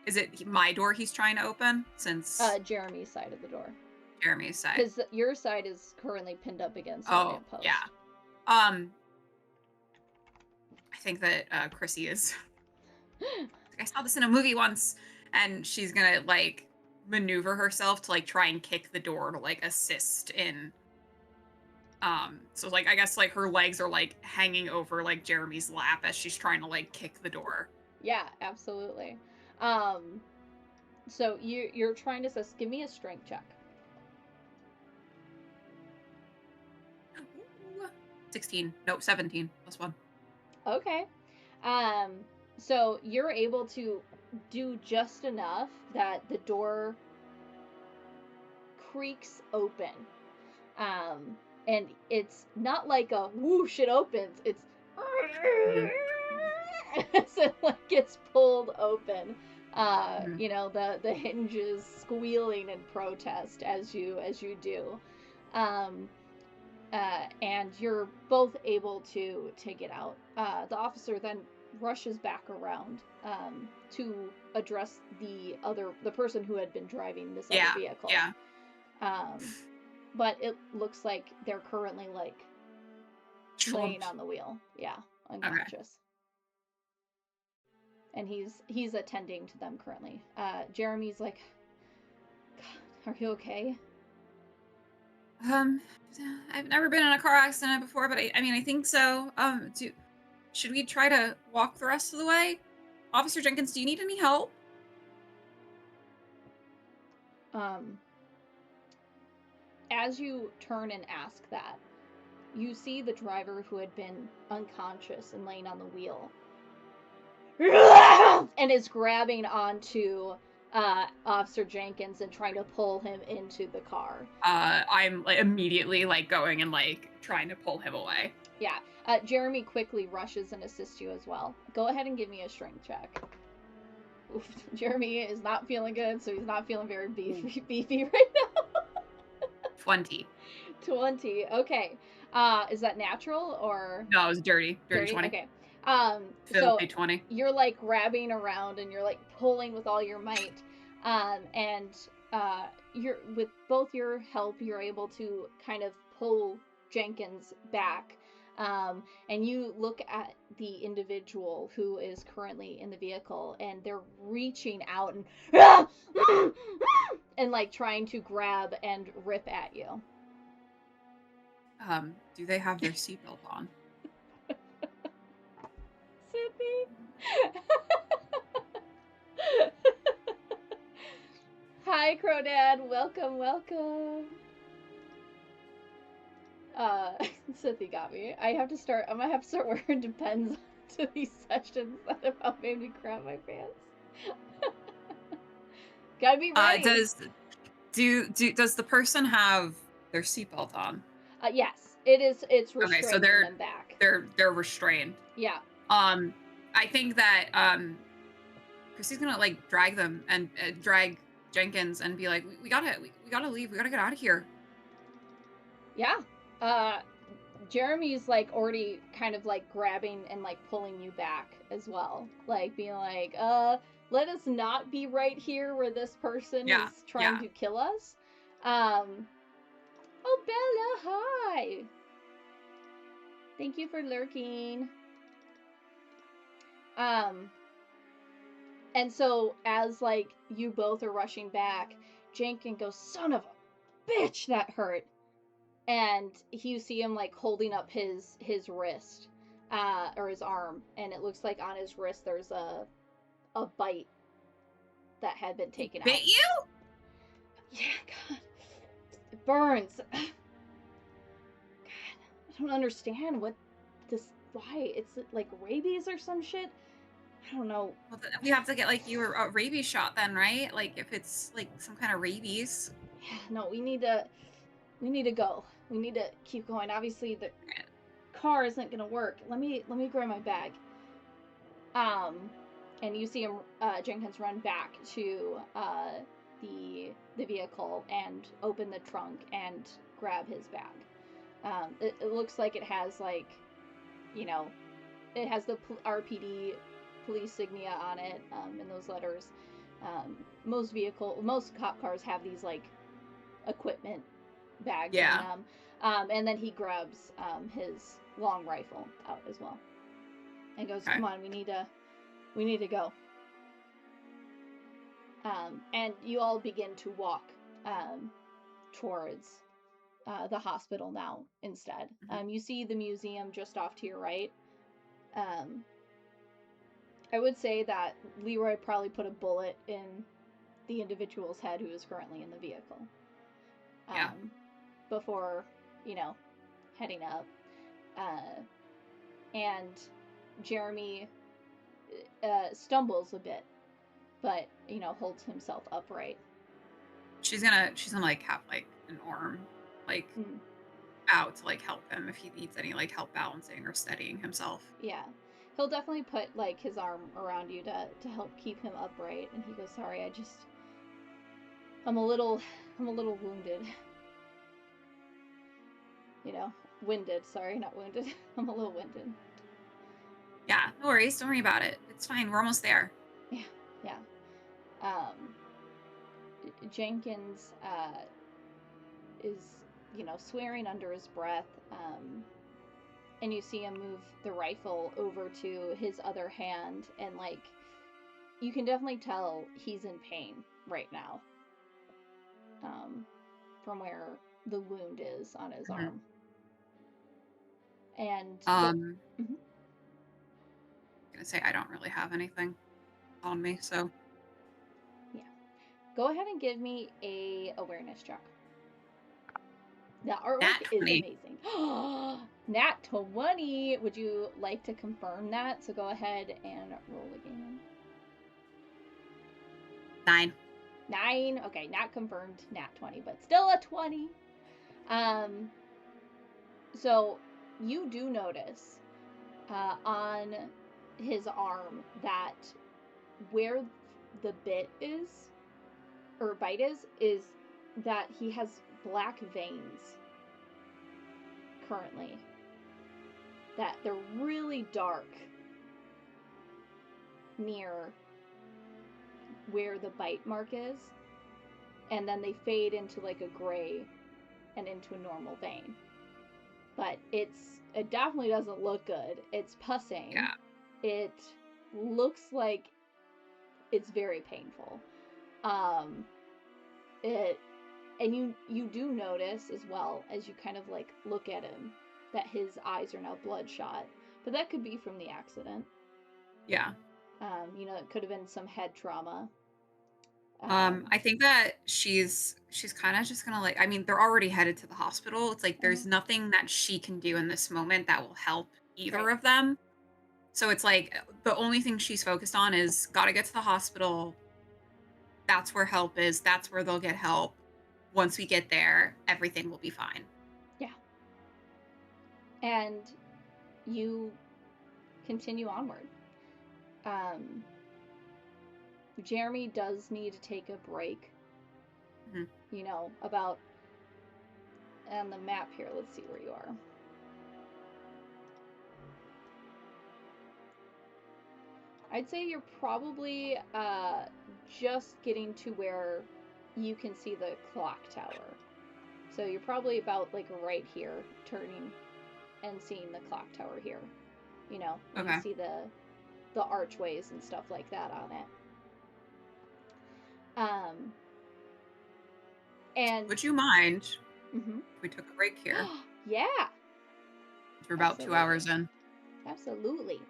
Is it my door he's trying to open? Since Jeremy's side of the door, Jeremy's side. because your side is currently pinned up against a Oh, yeah. lamppost. Um, I think that Chrissy is. I saw this in a movie once, and she's gonna like maneuver herself to like try and kick the door to like assist in. So like I guess like her legs are like hanging over like Jeremy's lap as she's trying to like kick the door. Yeah, absolutely. So you're trying to give me a strength check. Ooh. 16. No, 17 plus one. Okay. Um, so you're able to do just enough that the door creaks open. And it's not like a whoosh, it opens. It's Mhm. as it like gets pulled open. Mhm. The hinges squealing in protest as you do. Um, and you're both able to get out. The officer then rushes back around to address the person who had been driving this other Yeah. vehicle. Yeah. Um, but it looks like they're currently like laying Slumped. on the wheel. Yeah, Okay. unconscious. and he's attending to them currently. Jeremy's like, "God, are you okay?" Um, I've never been in a car accident before, but I mean, I think so. Should we try to walk the rest of the way? Officer Jenkins, do you need any help? Um, as you turn and ask that, you see the driver who had been unconscious and laying on the wheel and is grabbing onto Officer Jenkins and trying to pull him into the car. I'm like immediately like going and like trying to pull him away. Yeah. Jeremy quickly rushes and assists you as well. Go ahead and give me a strength check. Oof, Jeremy is not feeling good, so he's not feeling very beefy right now. 20. 20. Okay. Is that natural or No, it was dirty. Dirty dirty? 20. Okay. So Filthy 20. you're like grabbing around and you're like pulling with all your might. And you're with both your help, you're able to kind of pull Jenkins back. And you look at the individual who is currently in the vehicle and they're reaching out and and like trying to grab and rip at you. Do they have their seatbelt on? Sydney. Hi, Crodad. Welcome, welcome. Sydney got me. I'm gonna have to start wearing Depends to these sessions that have helped made me crap my pants. Gotta be ready. Does the person have their seatbelt on? Yes, it is. It's Okay, so restraining them back. they're restrained. Yeah. I think that Chrissy's gonna like drag them and drag Jenkins and be like, we gotta leave. We gotta get out of here. Yeah. Jeremy's like already kind of like grabbing and like pulling you back as well, like being like, let us not be right here where this person is trying to kill us. Oh, Bella, hi. Thank you for lurking. And so as like you both are rushing back, Jenkins goes, son of a bitch, that hurt. And you see him like holding up his wrist, or his arm, and it looks like on his wrist there's a bite that had been taken out. Bit you? Yeah, God. It burns. God, I don't understand why. It's like rabies or some shit? I don't know. Well, we have to get like you a rabies shot then, right? Like if it's like some kind of rabies. Yeah, no, we need to go. We need to keep going. Obviously the car isn't gonna work. Let me grab my bag. And you see him, Jenkins, run back to the vehicle and open the trunk and grab his bag. It looks like it has like, you know, it has the RPD police signia on it, and those letters. Most cop cars have these like equipment bags in them. And then he grabs his long rifle out as well and goes, come on, we need to go. And you all begin to walk towards the hospital now instead. You see the museum just off to your right. I would say that Leroy probably put a bullet in the individual's head who is currently in the vehicle. Before, heading up. And Jeremy stumbles a bit, but, holds himself upright. She's gonna like have like an arm like out to like help him if he needs any like help balancing or steadying himself. Yeah. He'll definitely put like his arm around you to help keep him upright, and he goes, sorry, I'm a little wounded. Winded, sorry, not wounded. I'm a little winded. Yeah, no worries, don't worry about it. It's fine, we're almost there. Yeah. Jenkins is, swearing under his breath, and you see him move the rifle over to his other hand and, like, you can definitely tell he's in pain right now, um, from where the wound is on his Mhm. arm. And the Um, Mhm. gonna say I don't really have anything on me, so Yeah, go ahead and give me a awareness check. The artwork nat is 20. amazing. Nat 20. Would you like to confirm that? So go ahead and roll again. 9. 9. Okay, not confirmed. Nat 20, but still a 20. Um, so you do notice on his arm that where the bit is, or bite is that he has black veins currently. That they're really dark near where the bite mark is, and then they fade into like a gray and into a normal vein. But it definitely doesn't look good. It's pussing. Yeah. It looks like it's very painful. Um, it and you do notice as well as you kind of like look at him that his eyes are now bloodshot, but that could be from the accident. Yeah. It could have been some head trauma. Um, I think that she's kind of just gonna like. I mean, they're already headed to the hospital. It's like mhm. there's nothing that she can do in this moment that will help either Right. of them. So it's like the only thing she's focused on is gotta get to the hospital. That's where help is. That's where they'll get help. Once we get there, everything will be fine. Yeah. And you continue onward. Um, Jeremy does need to take a break, Mhm. about on the map here. Let's see where you are. I'd say you're probably just getting to where you can see the clock tower. So you're probably about like right here, turning and seeing the clock tower here. When you Okay. see the archways and stuff like that on it. Um, and Would you mind mhm. if we took a break here? Yeah, We're about 2 hours absolutely. in. Absolutely.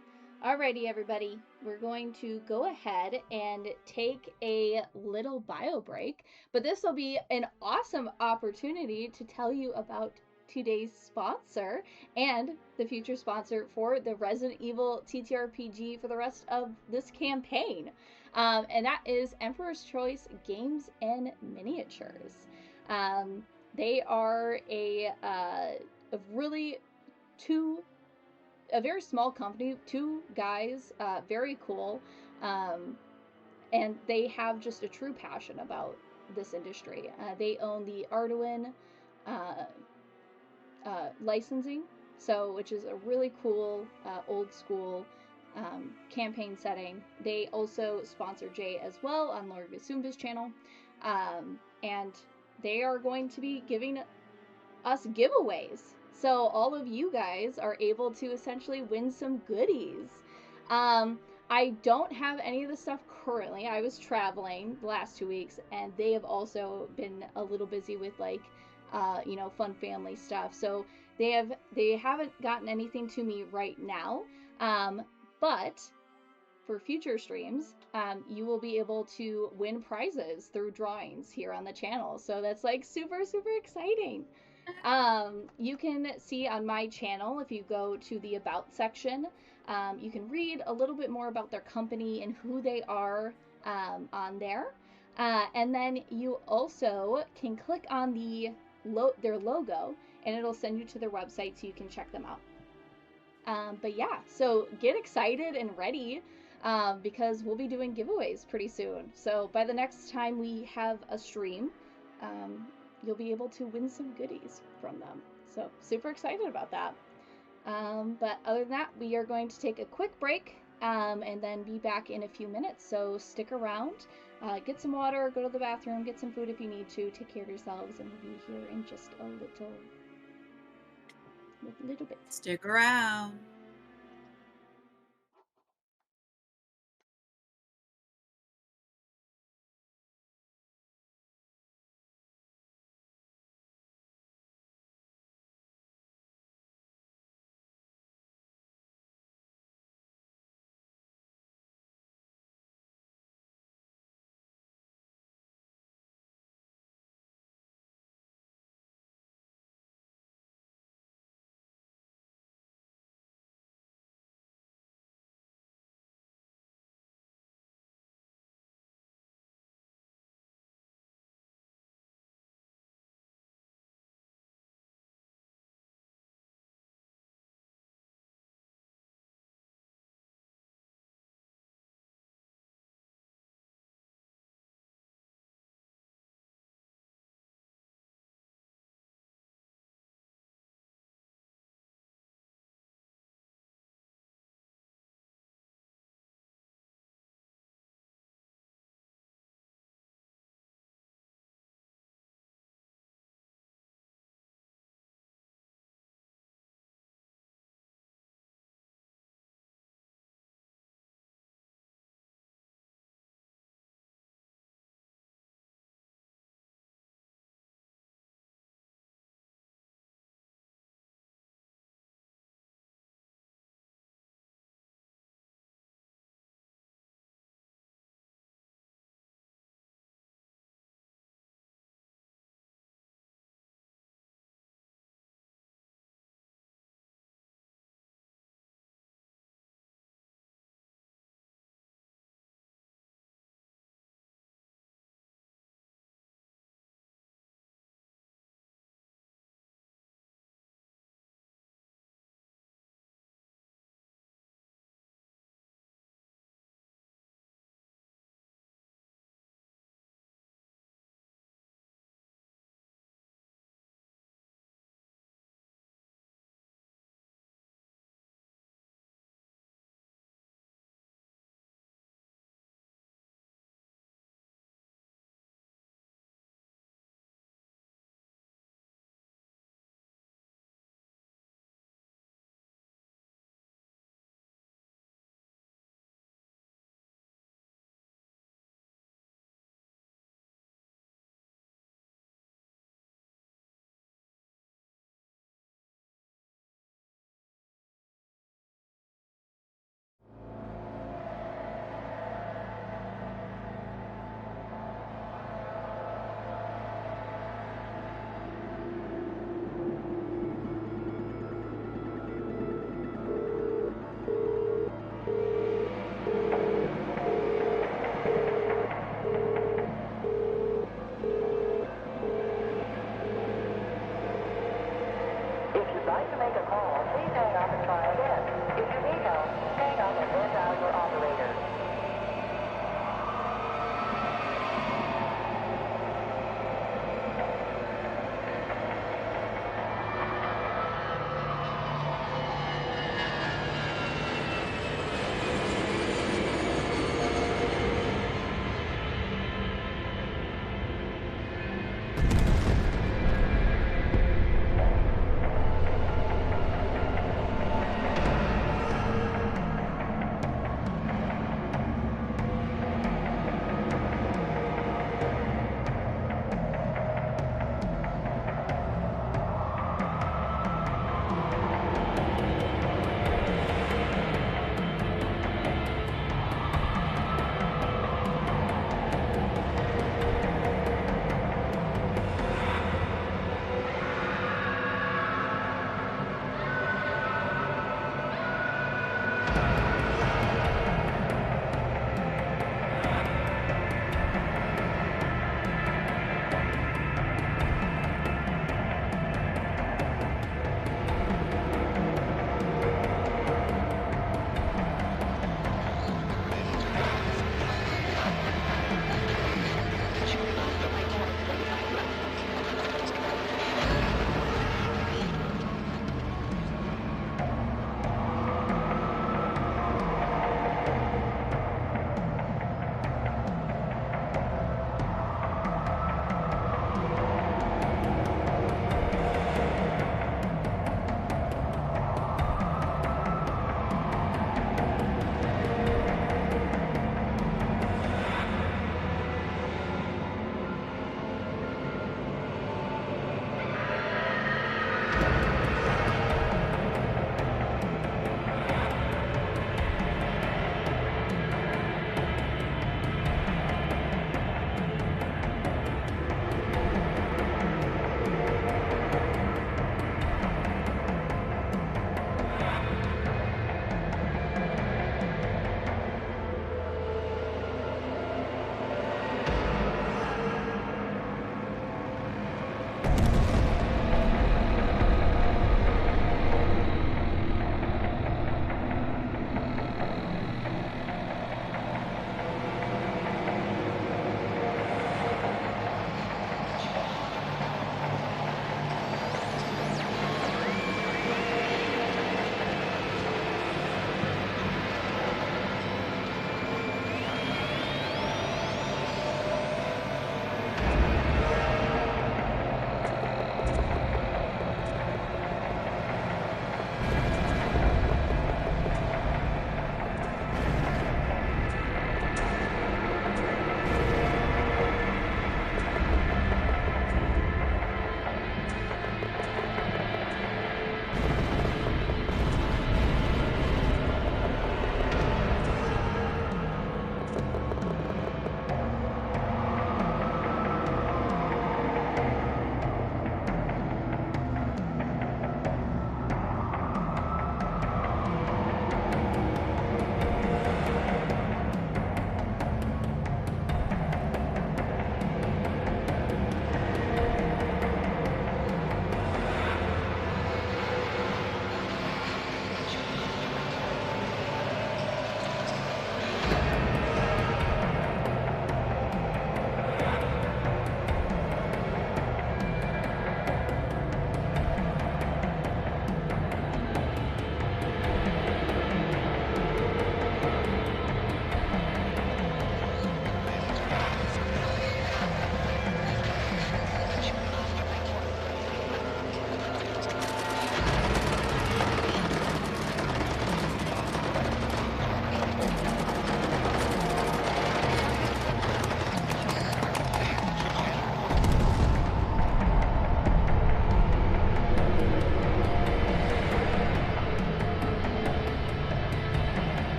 Alrighty, everybody. We're going to go ahead and take a little bio break, but this will be an awesome opportunity to tell you about today's sponsor and the future sponsor for the Resident Evil TTRPG for the rest of this campaign. And that is Emperor's Choice Games and Miniatures. Um, they are a really two a very small company, two guys, very cool, um, and they have just a true passion about this industry. They own the Arduin uh, licensing, which is a really cool old school campaign setting. They also sponsor Jay as well on Lord Gasumba's channel, and they are going to be giving us giveaways. So all of you guys are able to essentially win some goodies. Um, I don't have any of the stuff currently. I was traveling the last 2 weeks, and they have also been a little busy with fun family stuff. So they haven't gotten anything to me right now. But for future streams, you will be able to win prizes through drawings here on the channel. So that's like super, super exciting. You can see on my channel, if you go to the About section, you can read a little bit more about their company and who they are on there. And then you also can click on their logo and it'll send you to their website so you can check them out. But yeah, so get excited and ready because we'll be doing giveaways pretty soon. So by the next time we have a stream, um, you'll be able to win some goodies from them. So super excited about that. But other than that, we are going to take a quick break and then be back in a few minutes. So stick around, get some water, go to the bathroom, get some food if you need to, take care of yourselves, and we'll be here in just a little bit. Stick around.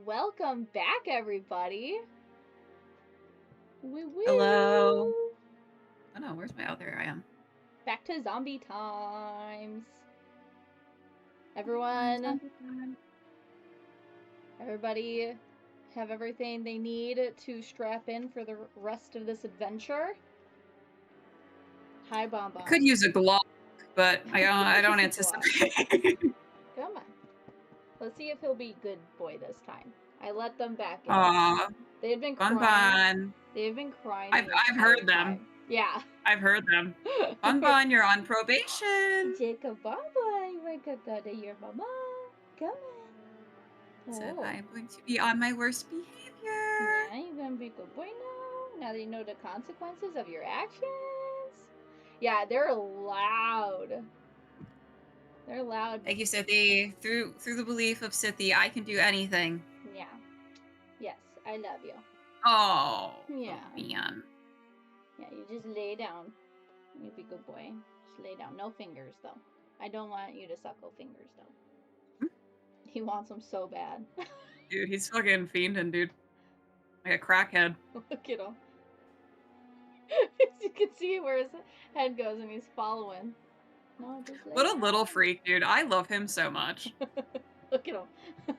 Welcome back, everybody. Woo Hello. woo. Oh no, where's my? Oh, there I am. Back to zombie times. Everyone, everybody have everything they need to strap in for the rest of this adventure? Hi, Bon I Bon. could use a Glock, but I don't Just a Glock. anticipate. Come on. Let's see if he'll be good boy this time. I let them back in. Aw, They had been Bun crying. Bun. They had been crying I've the I've entire heard them. time. Yeah. I've heard them. Bun Bun, you're on probation. Jacob, bye bye. Wake up out of your mama. Come on. Said Oh. I am going to be on my worst behavior. Yeah, you're gonna be good boy now. Now that you know the consequences of your actions. Yeah, they're loud. They're loud. Thank you, Sithy. Through the belief of Sithy, I can do anything. Yeah. Yes, I love you. Oh, Yeah. oh man. Yeah, you just lay down. You be good boy. Just lay down. No fingers though. I don't want you to suckle fingers though. He wants them so bad. Dude, he's fucking fiending, dude. Like a crackhead. Look at him. You can see where his head goes and he's following. No, just lay What a down. little freak, dude. I love him so much. Look at him.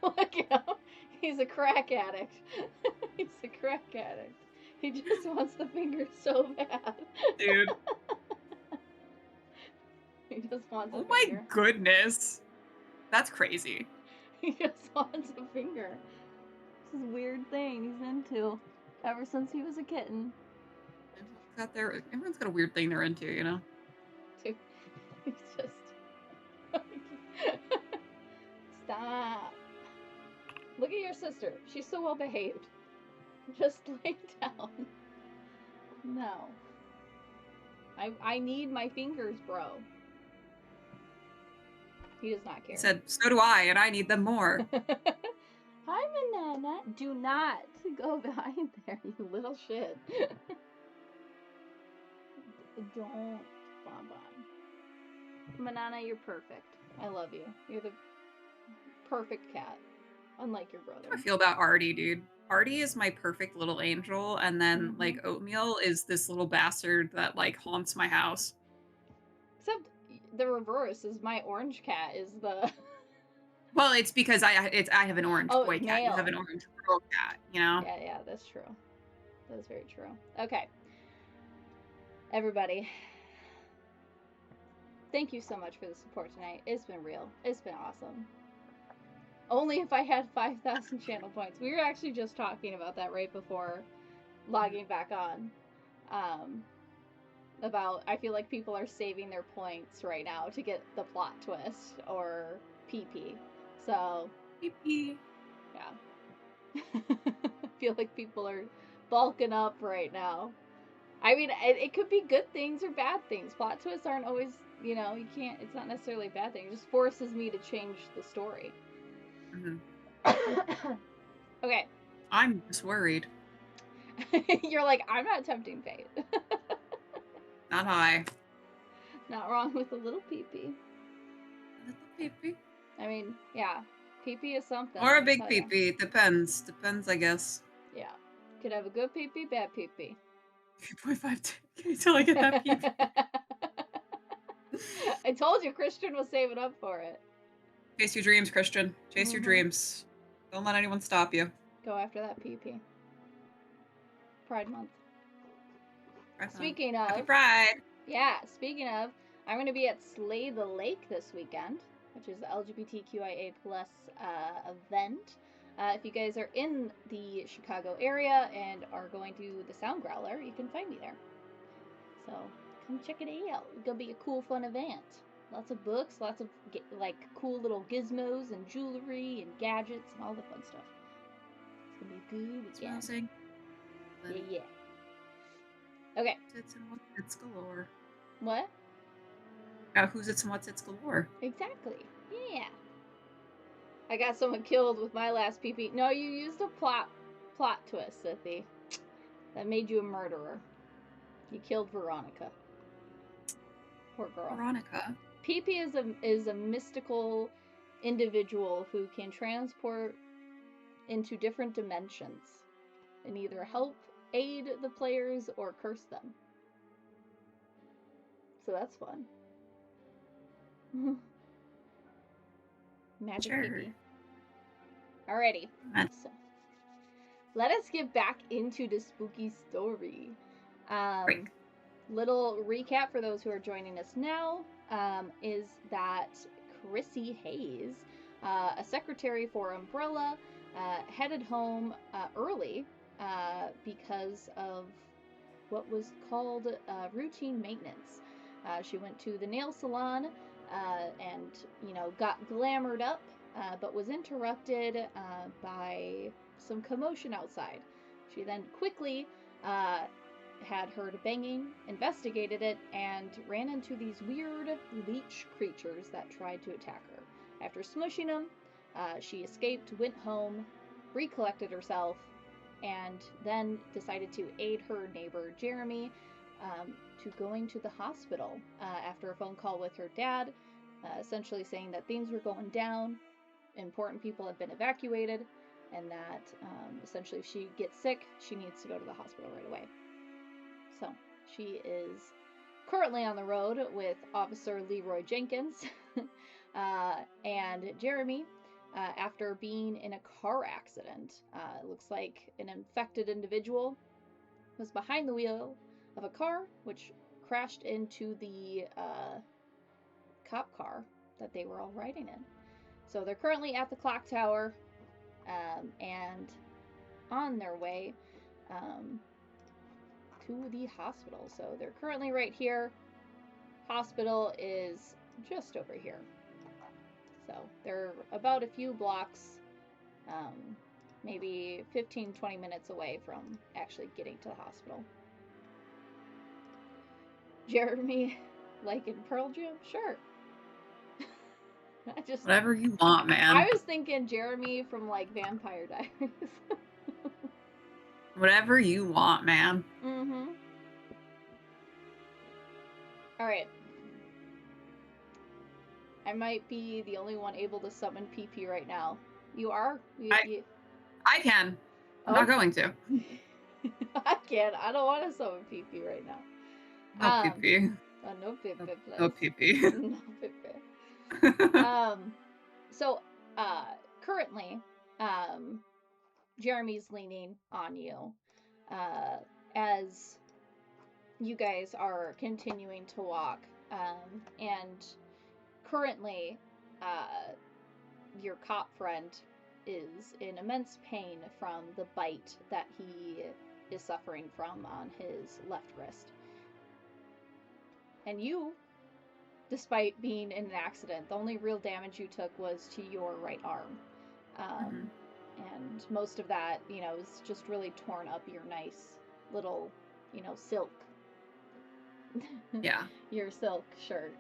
Look at him. He's a crack addict. He's a crack addict. He just wants the finger so bad. Dude. He just wants a Oh my finger. goodness. That's crazy. He just wants a finger. This is a weird thing he's into ever since he was a kitten. Everyone's got a weird thing they're into, you know? Dude, he's just... Stop. Look at your sister. She's so well behaved. Just lay down. No. I need my fingers, bro. He does not care. He said, so do I, and I need them more. Hi, Manana. Do not go behind there, you little shit. Don't, Bon Bon. Manana, you're perfect. I love you. You're the perfect cat. Unlike your brother. I feel about Artie, dude. Artie is my perfect little angel, and then, like, Oatmeal is this little bastard that, like, haunts my house. Except the reverse is my orange cat is the... Well, it's because I have an orange boy cat. male. You have an orange girl cat, you know? Yeah, that's true. That's very true. Okay. Everybody, thank you so much for the support tonight. It's been real. It's been awesome. Only if I had 5,000 channel points. We were actually just talking about that right before logging back on. About, I feel like people are saving their points right now to get the plot twist or PP. So, PP. Yeah. I feel like people are bulking up right now. I mean, it could be good things or bad things. Plot twists aren't always, you know, you can't, it's not necessarily a bad thing. It just forces me to change the story. Okay. I'm just worried. You're like, I'm not tempting fate. Not I. Not wrong with a little pee-pee. A little pee-pee. I mean, yeah. Pee-pee is something. Or a big pee-pee. Depends. Depends, I guess. Yeah. Could have a good pee-pee, bad pee-pee. 3.5 until I get that pee-pee. I told you Christian was saving up for it. Chase your dreams, Christian. Chase your dreams. Don't let anyone stop you. Go after that pee-pee. Pride Month. Speaking of... Happy Pride! Yeah, speaking of, I'm going to be at Slay the Lake this weekend, which is the LGBTQIA+ event. If you guys are in the Chicago area and are going to the Sound Growler, you can find me there. So, come check it out. It's going to be a cool, fun event. Lots of books, lots of, like, cool little gizmos and jewelry and gadgets and all the fun stuff. It's going to be a good weekend. Amazing. Yeah. Okay. It's and what's it's galore. What? Who's it's and what's it's galore. Exactly. Yeah. I got someone killed with my last PP. No, you used a plot twist, Sithy. That made you a murderer. You killed Veronica. Poor girl. Veronica. PP is a mystical individual who can transport into different dimensions and either help aid the players or curse them. So that's fun. Magic Sure. pee-pee. Alrighty. Uh, So let us get back into the spooky story. Break. Little recap for those who are joining us now is that Chrissy Hayes, a secretary for Umbrella, headed home early because of what was called routine maintenance. She went to the nail salon and, got glamored up, but was interrupted by some commotion outside. She then quickly had heard banging, investigated it, and ran into these weird leech creatures that tried to attack her. After smushing them, she escaped, went home, recollected herself, and then decided to aid her neighbor Jeremy to going to the hospital after a phone call with her dad, essentially saying that things were going down, important people had been evacuated, and that essentially if she gets sick, she needs to go to the hospital right away. So she is currently on the road with Officer Leroy Jenkins and Jeremy after being in a car accident. It looks like an infected individual was behind the wheel of a car, which crashed into the cop car that they were all riding in. So they're currently at the clock tower and on their way to the hospital. So they're currently right here. Hospital is just over here. So they're about a few blocks, maybe 15-20 minutes away from actually getting to the hospital. Jeremy, like in Pearl Jam? Sure. Whatever you want, man. I was thinking Jeremy from like Vampire Diaries. Whatever you want, man. Mm-hmm. Alright. I might be the only one able to summon PP right now. You are? I can. I'm not going to. I can't. I don't want to summon PP right now. No PP. No PP. No PP. No PP. So, currently, Jeremy's leaning on you as you guys are continuing to walk. And currently, your cop friend is in immense pain from the bite that he is suffering from on his left wrist. And you, despite being in an accident, the only real damage you took was to your right arm. And most of that, is just really torn up your nice little, silk. Yeah. Your silk shirt.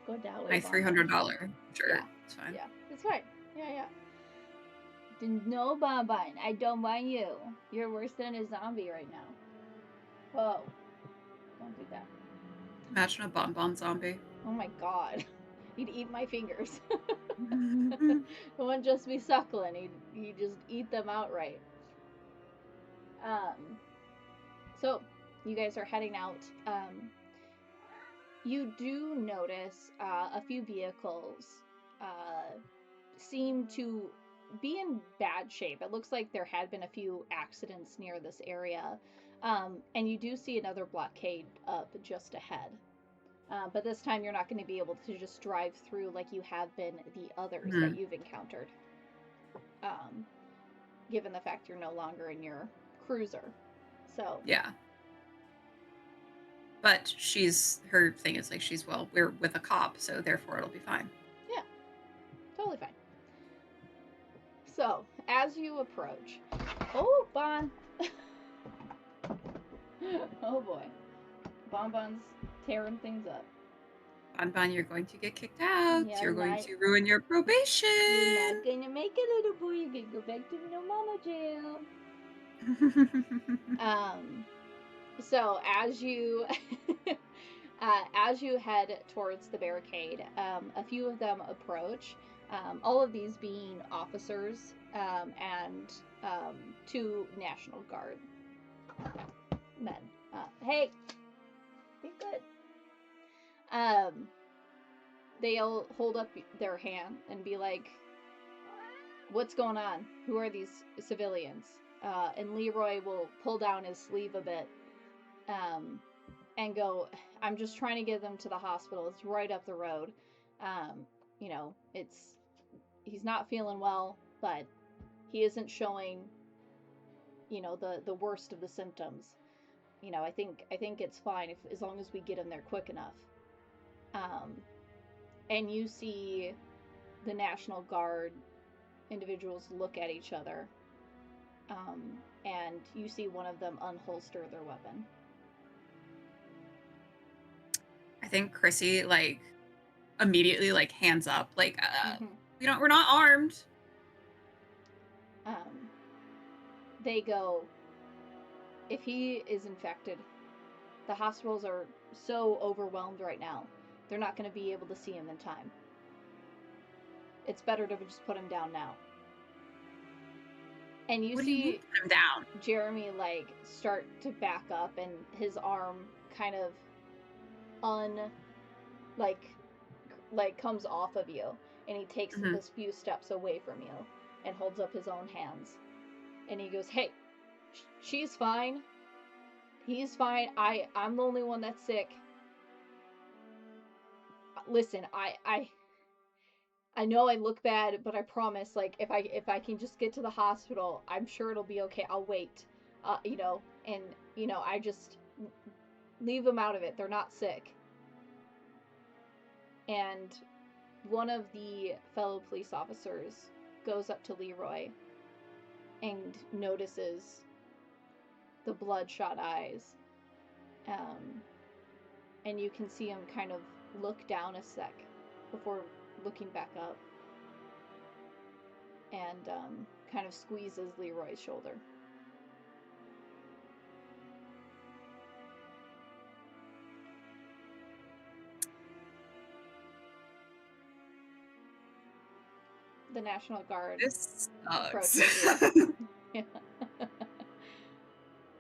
Go that way. My $300 shirt. Yeah. It's fine. Yeah, it's fine. Yeah. No, Bonbon, I don't want you. You're worse than a zombie right now. Whoa. Don't do that. Imagine a bonbon zombie. Oh my god. He'd eat my fingers. It wouldn't just be suckling. He'd just eat them outright. So, you guys are heading out. You do notice a few vehicles seem to be in bad shape. It looks like there had been a few accidents near this area. And you do see another blockade up just ahead. But this time you're not going to be able to just drive through like you have been the others that you've encountered. Given the fact you're no longer in your cruiser. So. Yeah. But her thing is like we're with a cop, so therefore it'll be fine. Yeah. Totally fine. So, as you approach. Oh, Bon! Oh boy. Bonbon's tearing things up. Bonbon, you're going to get kicked out. Yeah, you're going to ruin your probation. You're not gonna make it, little boy. You're gonna go back to no mama jail. So as you as you head towards the barricade, a few of them approach, All of these being officers and two National Guard men. Hey, be good. Um, they'll hold up their hand and be like, "What's going on? Who are these civilians?" And Leroy will pull down his sleeve a bit um, and go, "I'm just trying to get them to the hospital. It's right up the road. Um, it's he's not feeling well, but he isn't showing, the worst of the symptoms. I think it's fine if as long as we get him there quick enough." Um, and you see the National Guard individuals look at each other, and you see one of them unholster their weapon. I think Chrissy like immediately like hands up, like Mm-hmm. we're not armed. Um, they go, "If he is infected, the hospitals are so overwhelmed right now, they're not going to be able to see him in time. It's better to just put him down now." And you What do you mean see put him down? Jeremy like start to back up, and his arm kind of un like comes off of you, and he takes Hmm. a few steps away from you and holds up his own hands, and he goes, "Hey, she's fine. He's fine. I'm the only one that's sick. Listen, I know I look bad, but I promise, like, if I can just get to the hospital, I'm sure it'll be okay. I'll wait. And I just leave them out of it. They're not sick." And one of the fellow police officers goes up to Leroy and notices the bloodshot eyes. Um, and you can see him kind of look down a sec before looking back up, and kind of squeezes Leroy's shoulder. The National Guard This sucks. approaches you.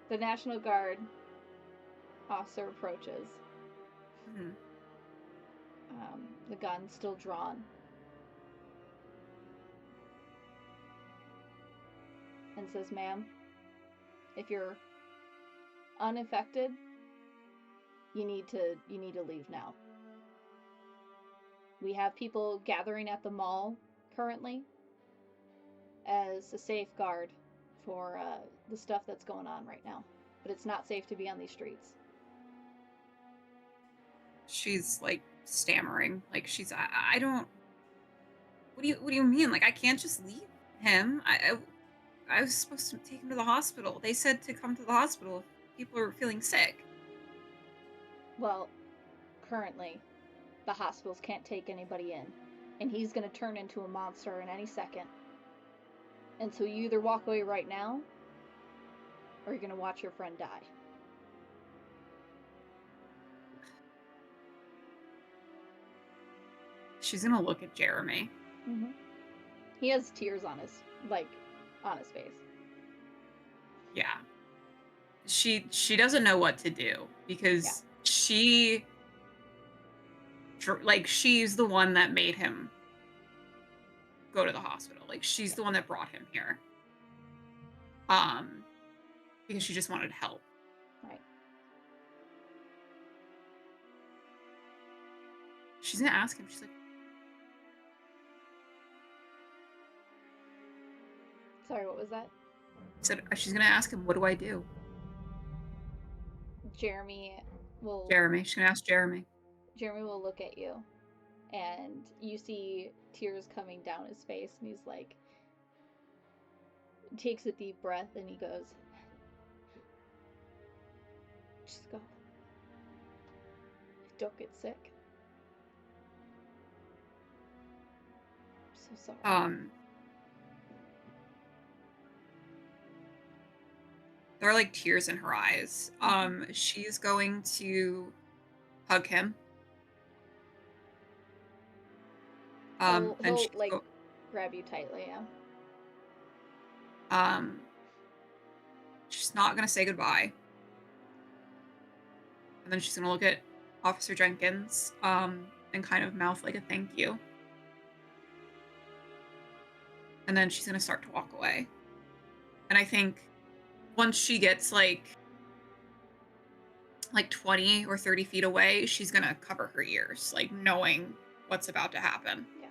The National Guard officer approaches, Mhm. the gun still drawn, and says, "Ma'am, if you're unaffected, you need to leave now. We have people gathering at the mall currently as a safeguard for the stuff that's going on right now, but it's not safe to be on these streets." She's like stammering, like I don't. What do you mean? Like I can't just leave him. I was supposed to take him to the hospital. They said to come to the hospital if people are feeling sick. Well, currently, the hospitals can't take anybody in, and he's going to turn into a monster in any second. And so you either walk away right now, or you're going to watch your friend die. She's gonna look at Jeremy. Mm-hmm. He has tears on his face. Yeah. She doesn't know what to do Yeah. because she's the one that made him go to the hospital. Like she's Yeah. the one that brought him here. Um because she just wanted help. Right. She's gonna ask him. She's like, Sorry, what was that? said she's gonna ask him, what do I do? Jeremy will Jeremy. She's gonna ask Jeremy. Jeremy will look at you, and you see tears coming down his face, and he's like, takes a deep breath, and he goes, "Just go. Don't get sick. I'm so sorry." Um there are like tears in her eyes. She's going to hug him. And He'll she's like grab you tightly, yeah. um, she's not gonna say goodbye, and then she's gonna look at Officer Jenkins, and kind of mouth like a thank you, and then she's gonna start to walk away. And I think once she gets like 20 or 30 feet away, she's gonna cover her ears, like knowing what's about to happen. Yeah.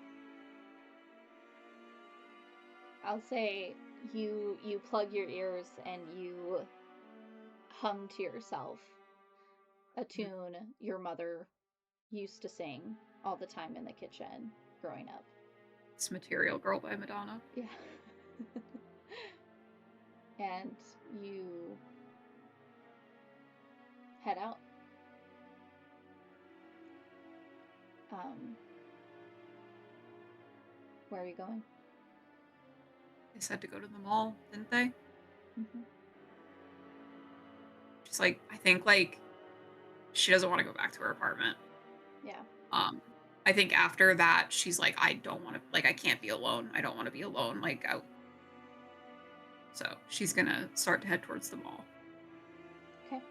I'll say you plug your ears and you hum to yourself a Mhm. tune your mother used to sing all the time in the kitchen growing up. It's Material Girl by Madonna. Yeah. And you head out. Um, where are you going? They said to go to the mall, didn't they? Mm-hmm. She's like, I think like she doesn't want to go back to her apartment. Yeah. Um, I think after that, she's like, I don't want to, like, I can't be alone. I don't want to be alone. Like, out. So she's gonna start to head towards the mall. Okay.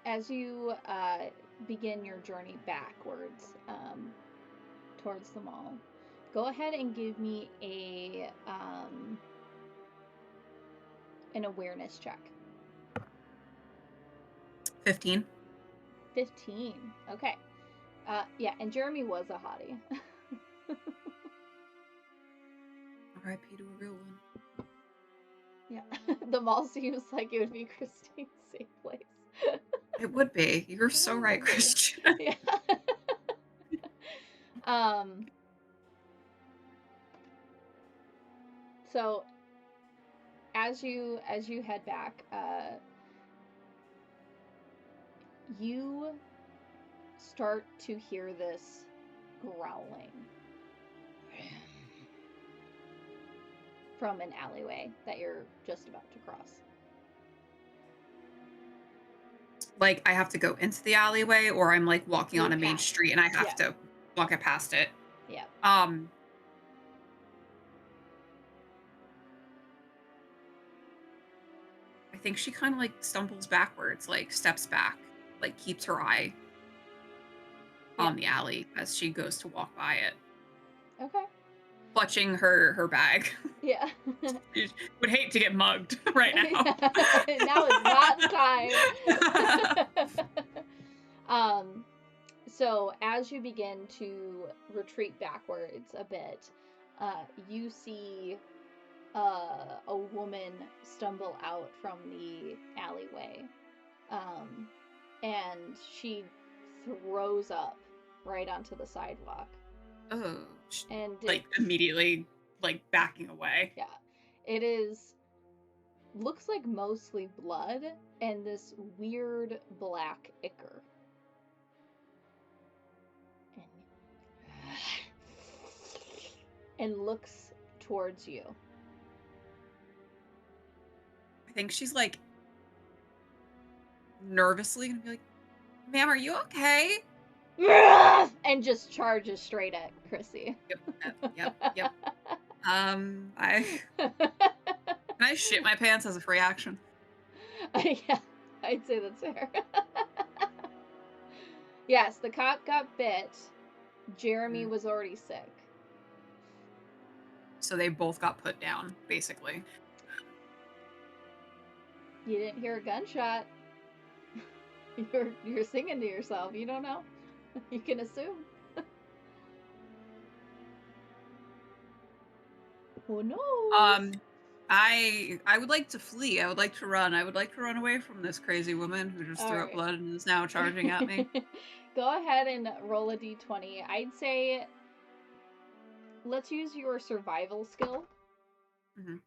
As you begin your journey backwards towards the mall, go ahead and give me an awareness check. 15. 15. Okay. Yeah, and Jeremy was a hottie. R.I.P. to a real one. Yeah. The mall seems like it would be Christine's safe place. It would be. You're so It right, would be. Christian. Yeah. um so as you head back, you start to hear this growling from an alleyway that you're just about to cross. Like, I have to go into the alleyway, or I'm like walking on You're a main past. street and I have Yeah. to walk it past it. Yeah. Um, I think she kind of like stumbles backwards, like steps back, like keeps her eye Yeah. on the alley as she goes to walk by it, Okay. clutching her bag. Yeah. She would hate to get mugged right now. Now is not the time. um so as you begin to retreat backwards a bit, you see a woman stumble out from the alleyway, um, and she throws up right onto the sidewalk. Oh, And like it's, immediately like backing away. yeah, it is, looks like mostly blood and this weird black ichor. And looks towards you. I think she's like nervously gonna be like, "Ma'am, are you okay?" And just charges straight at Chrissy. Yep, yep. I can I shit my pants as a free action? Yeah, I'd say that's fair. Yes, the cop got bit. Jeremy Mhm. was already sick. So they both got put down, basically. You didn't hear a gunshot. You're singing to yourself. You don't know. You can assume. Who knows? Um, I would like to flee. I would like to run. I would like to run away from this crazy woman who just All threw up right. blood and is now charging at me. Go ahead and roll a d20. I'd say let's use your survival skill. Mhm.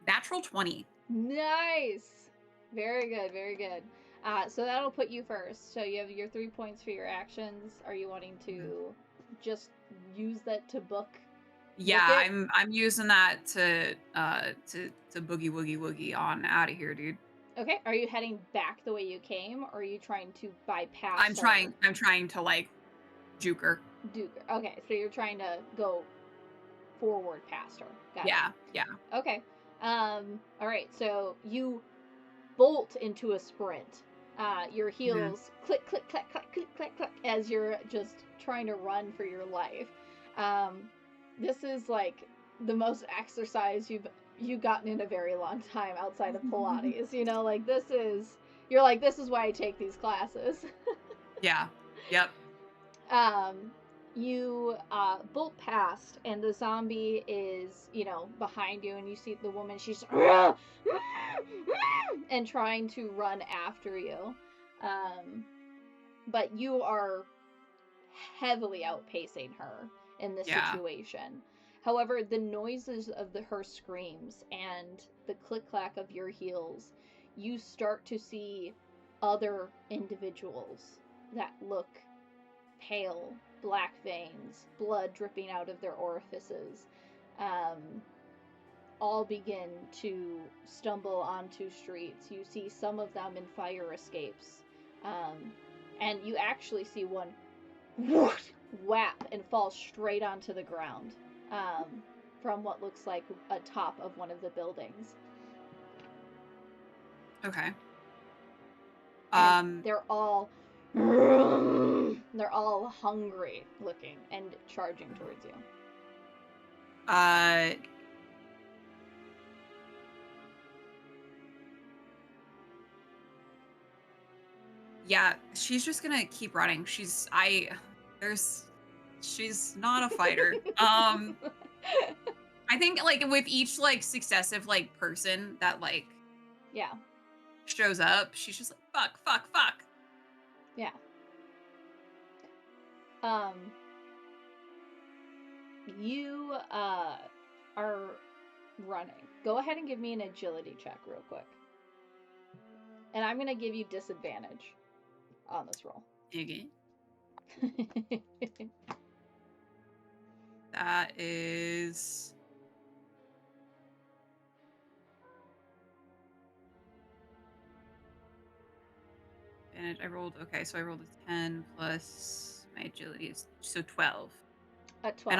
Natural 20. Nice. Very good, very good. So that'll put you first. So you have your 3 points for your actions. Are you wanting Mhm. to just use that to book Yeah, it? I'm using that to boogie woogie woogie on out of here, dude. Okay, are you heading back the way you came, or are you trying to I'm bypass her? trying to like juke her. Okay, so you're trying to go forward past her. Got it. Yeah, yeah. Okay. All right. So you bolt into a sprint. Your Mhm. heels click, click, click, click, click, click, click as you're just trying to run for your life. This is like the most exercise you've gotten in a very long time outside of Pilates. You know, like this is you're like this is why I take these classes. Yeah. Yep. um, you bolt past, and the zombie is, behind you, and you see the woman. She's and trying to run after you, um, but you are heavily outpacing her in this Yeah. situation. However, the noises of her screams and the click clack of your heels, you start to see other individuals that look pale, black veins, blood dripping out of their orifices, um, all begin to stumble onto streets. You see some of them in fire escapes, um, and you actually see one whap and fall straight onto the ground, um, from what looks like a top of one of the buildings. Okay. And Um they're all hungry looking and charging towards you. uh yeah, she's just gonna keep running. There's she's not a fighter. I think like with each like successive like person that like Yeah, shows up, she's just like fuck, fuck, fuck. yeah. Um, you are running. Go ahead and give me an agility check real quick. And I'm gonna give you disadvantage on this roll. Okay. That is and I rolled okay, so I rolled a 10 plus my agility is so 12. At And 12,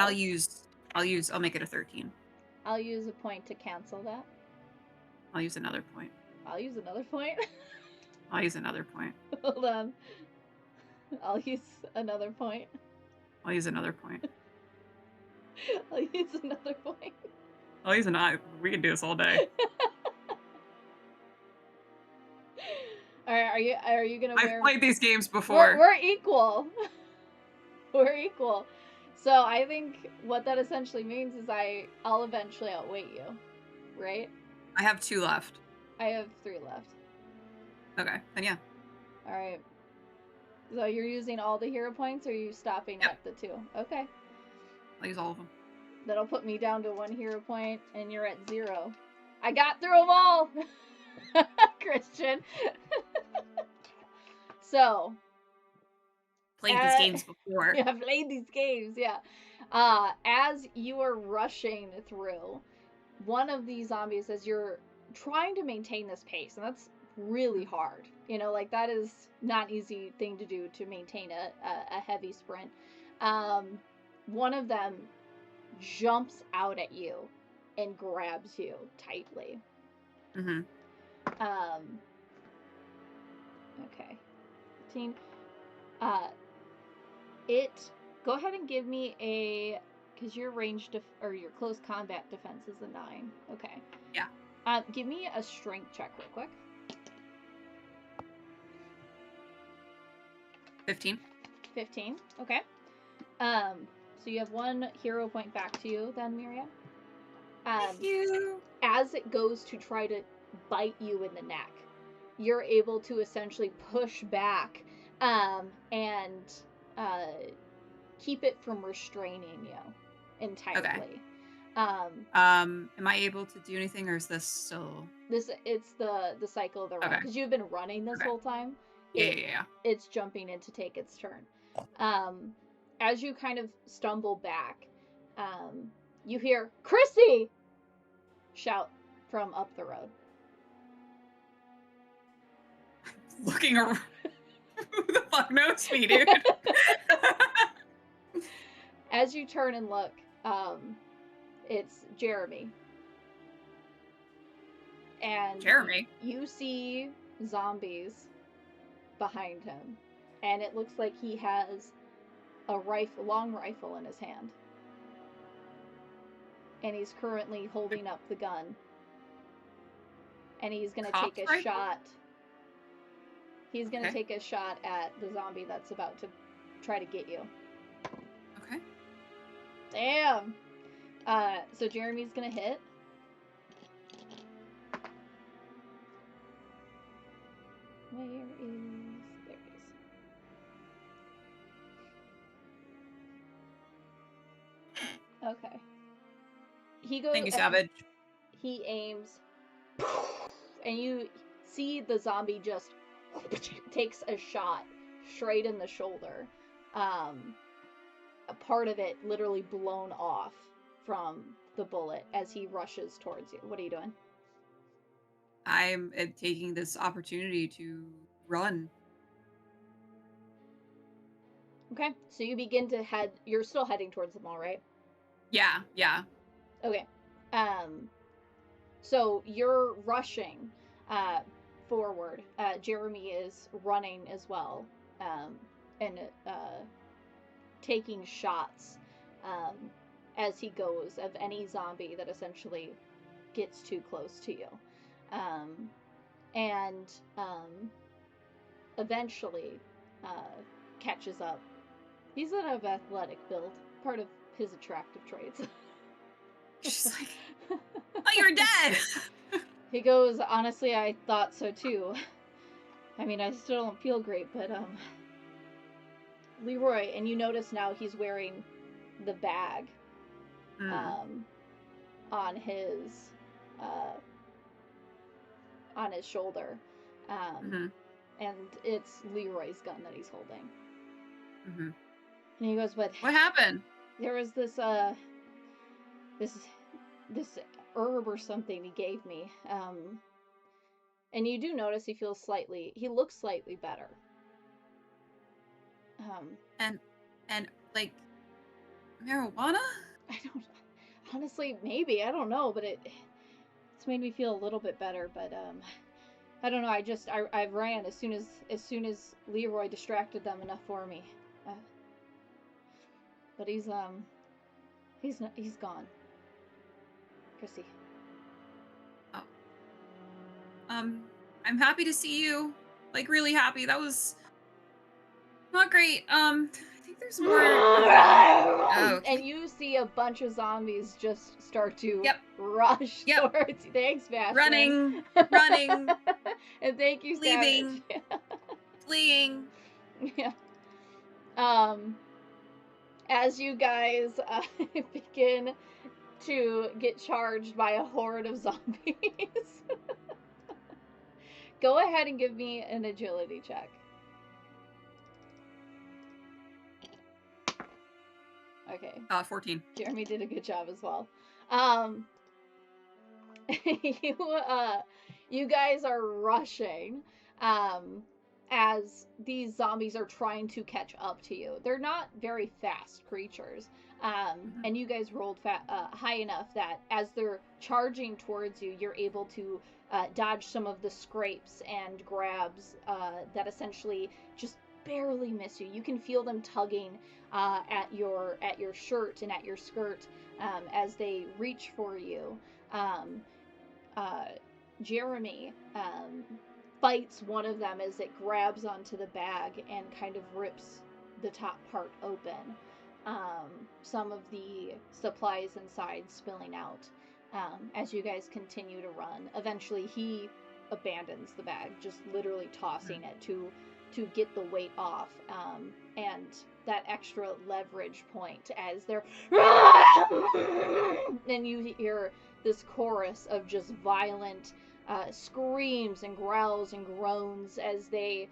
I'll make it a 13. I'll use a point to cancel that. I'll use another point. I'll use another point. I'll use another point. Hold on. I'll use another point. I'll use another point. I'll use another point. I'll use another. We can do this all day. All right, are you gonna I've wear? played these games before. We're equal. We're equal. So I think what that essentially means is I'll eventually outweigh you, right? I have 2 left. I have 3 left. Okay, then yeah. All right. So you're using all the hero points, or are you stopping Yep. at the 2? Okay. I'll use all of them. That'll put me down to 1 hero point, and you're at 0. I got through them all, Christian. So Played these games before. yeah, I've played these games. Yeah. As you are rushing through, one of these zombies, as you're trying to maintain this pace, and that's really hard. Like that is not an easy thing to do, to maintain a heavy sprint. One of them jumps out at you and grabs you tightly. Mm-hmm. Okay. 15. Go ahead and give me because your or your close combat defense is a 9. Okay. Yeah. Give me a strength check real quick. 15. 15. Okay. So you have 1 hero point back to you then, Miria. Thank you. As it goes to try to bite you in the neck, you're able to essentially push back, and keep it from restraining you entirely. Okay. Um, Am I able to do anything, or is this still? It's the cycle of the run, Okay. because you've been running this Okay. whole time. Yeah. It's jumping in to take its turn. As you kind of stumble back, you hear Chrissy shout from up the road. looking around. Who the fuck knows me, dude? As you turn and look, it's Jeremy. And Jeremy. you see zombies behind him. And it looks like he has a long rifle in his hand. And he's currently holding up the gun. And he's going to take a Rifle? shot. He's going to Okay. take a shot at the zombie that's about to try to get you. Okay. Damn! So Jeremy's going to hit. Where is... There it is. Okay. He goes... Thank you, Savage. He aims, and you see the zombie just takes a shot straight in the shoulder. A part of it literally blown off from the bullet as he rushes towards you. What are you doing? I'm taking this opportunity to run. Okay, so you begin to head. You're still heading towards the mall, right? Yeah, yeah. Okay. So you're rushing forward. Jeremy is running as well, and taking shots as he goes of any zombie that essentially gets too close to you. And eventually catches up. He's of athletic build, part of his attractive traits. She's like, oh, you're dead! He goes, honestly, I thought so too. I mean, I still don't feel great, but, Leroy, and you notice now he's wearing the bag, on his shoulder. And it's Leroy's gun that he's holding. And he goes, but... What happened? There was this herb or something he gave me. And you do notice he looks slightly better. And like marijuana? I don't, honestly, maybe, I don't know, but it's made me feel a little bit better, but, I don't know, I ran as soon as Leroy distracted them enough for me. But he's gone. Chrissy. Oh. I'm happy to see you. Like, really happy. That was not great. I think there's more. Oh, okay. And you see a bunch of zombies just start to rush towards you. Thanks, Bastion. Running. And thank you, leaving, Savage. fleeing. Yeah. As you guys begin to get charged by a horde of zombies, go ahead and give me an agility check. Okay. 14. Jeremy did a good job as well. You guys are rushing as these zombies are trying to catch up to you. They're not very fast creatures. And you guys rolled high enough that as they're charging towards you, you're able to dodge some of the scrapes and grabs that essentially just barely miss you. You can feel them tugging at your shirt and at your skirt as they reach for you. Jeremy bites one of them as it grabs onto the bag and kind of rips the top part open. Some of the supplies inside spilling out as you guys continue to run. Eventually he abandons the bag, just literally tossing it to get the weight off, and that extra leverage point as they're and you hear this chorus of just violent screams and growls and groans as they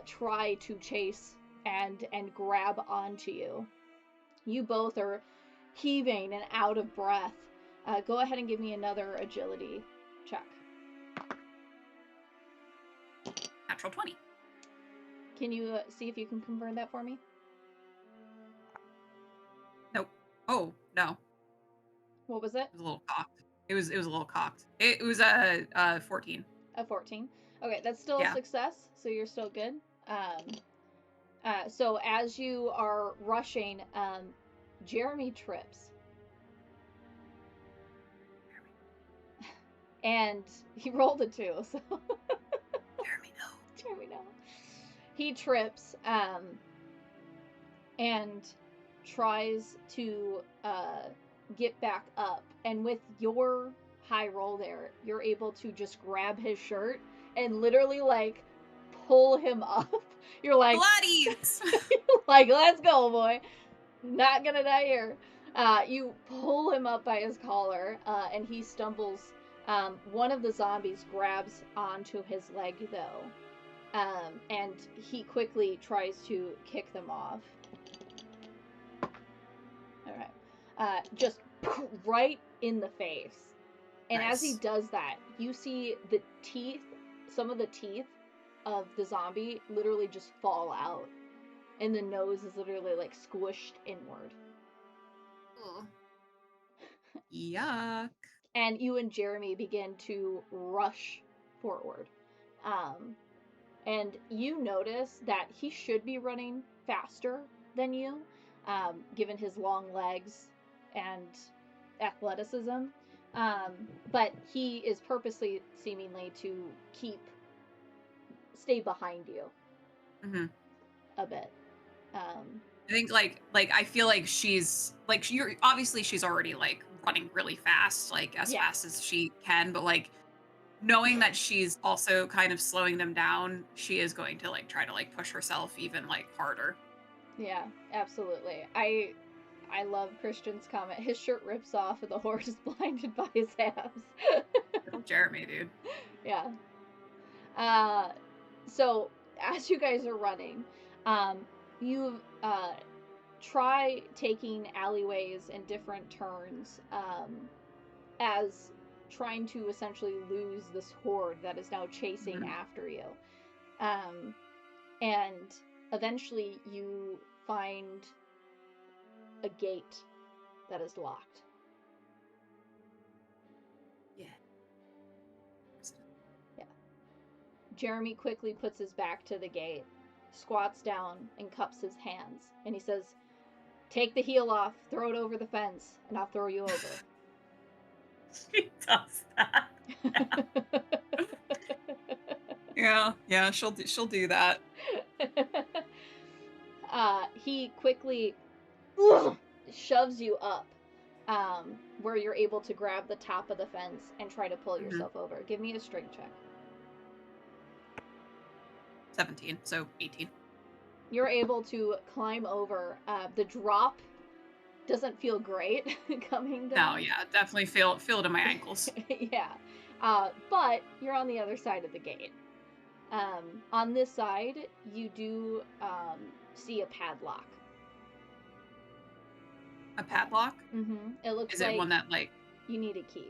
try to chase and grab onto you. You both are heaving and out of breath. Go ahead and give me another agility check. Natural 20. Can you see if you can confirm that for me? Nope. Oh, no. What was it? It was a little cocked. It was a little cocked. It was a 14. A 14. Okay, that's still a Yeah. success, so you're still good. So as you are rushing, Jeremy trips, and he rolled a 2, so Jeremy, no. Jeremy, no. He trips, and tries to get back up, and with your high roll there, you're able to just grab his shirt and literally like pull him up. You're like, Pilates! like, let's go, boy. Not gonna die here. You pull him up by his collar, and he stumbles. One of the zombies grabs onto his leg, though, and he quickly tries to kick them off. All right. Just right in the face. And as he Nice. does that, you see the teeth, some of the teeth of the zombie literally just fall out. And the nose is literally like squished inward. Ugh. Yuck. And you and Jeremy begin to rush forward. Um, and you notice that he should be running faster than you, given his long legs and athleticism. Um, but he is purposely, seemingly, to stay behind you Hmm. a bit. Um, I think like I feel like she's like you're obviously she's already like running really fast, like as yeah, fast as she can, but like knowing that she's also kind of slowing them down, she is going to like try to like push herself even like harder. yeah, absolutely. I love Christian's comment. His shirt rips off and the horse is blinded by his abs. Little Jeremy, dude. Yeah. Uh, so as you guys are running, um, you try taking alleyways and different turns, as trying to essentially lose this horde that is now chasing Mhm. after you. Um, and eventually you find a gate that is locked. Yeah. Yeah. Jeremy quickly puts his back to the gate, squats down, and cups his hands. And he says, "Take the heel off, throw it over the fence, and I'll throw you over." She does that. Yeah, yeah, she'll do that. He quickly shoves you up, where you're able to grab the top of the fence and try to pull Mhm. yourself over. Give me a strength check. 17, so 18. You're able to climb over. The drop doesn't feel great coming No, down. yeah, definitely feel it in my ankles. Yeah. But you're on the other side of the gate. On this side, you do see a padlock. A padlock? It looks Is it like one that like you need a key.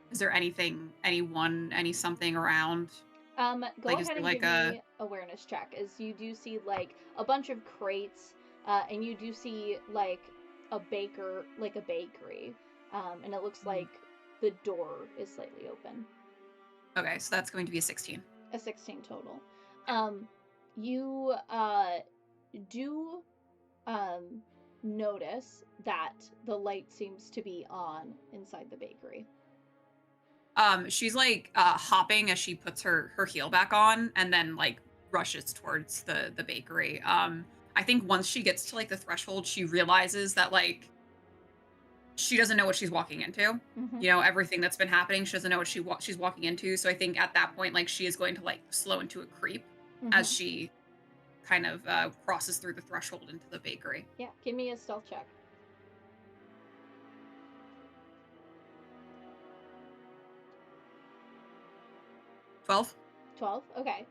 is there anything, any something around? Go Like, is ahead there and like give a me awareness check, as you do see like a bunch of crates, and you do see like a bakery, and it looks Mhm. like the door is slightly open. Okay, so that's going to be a 16. A 16 total. You do um notice that the light seems to be on inside the bakery. She's like hopping as she puts her heel back on and then like rushes towards the bakery. I think once she gets to like the threshold, she realizes that like she doesn't know what she's walking into. Mm-hmm. You know, everything that's been happening, she doesn't know what she's walking into. So I think at that point, like she is going to like slow into a creep as Mm-hmm. she kind of crosses through the threshold into the bakery. Yeah, give me a stealth check. 12. 12? Okay.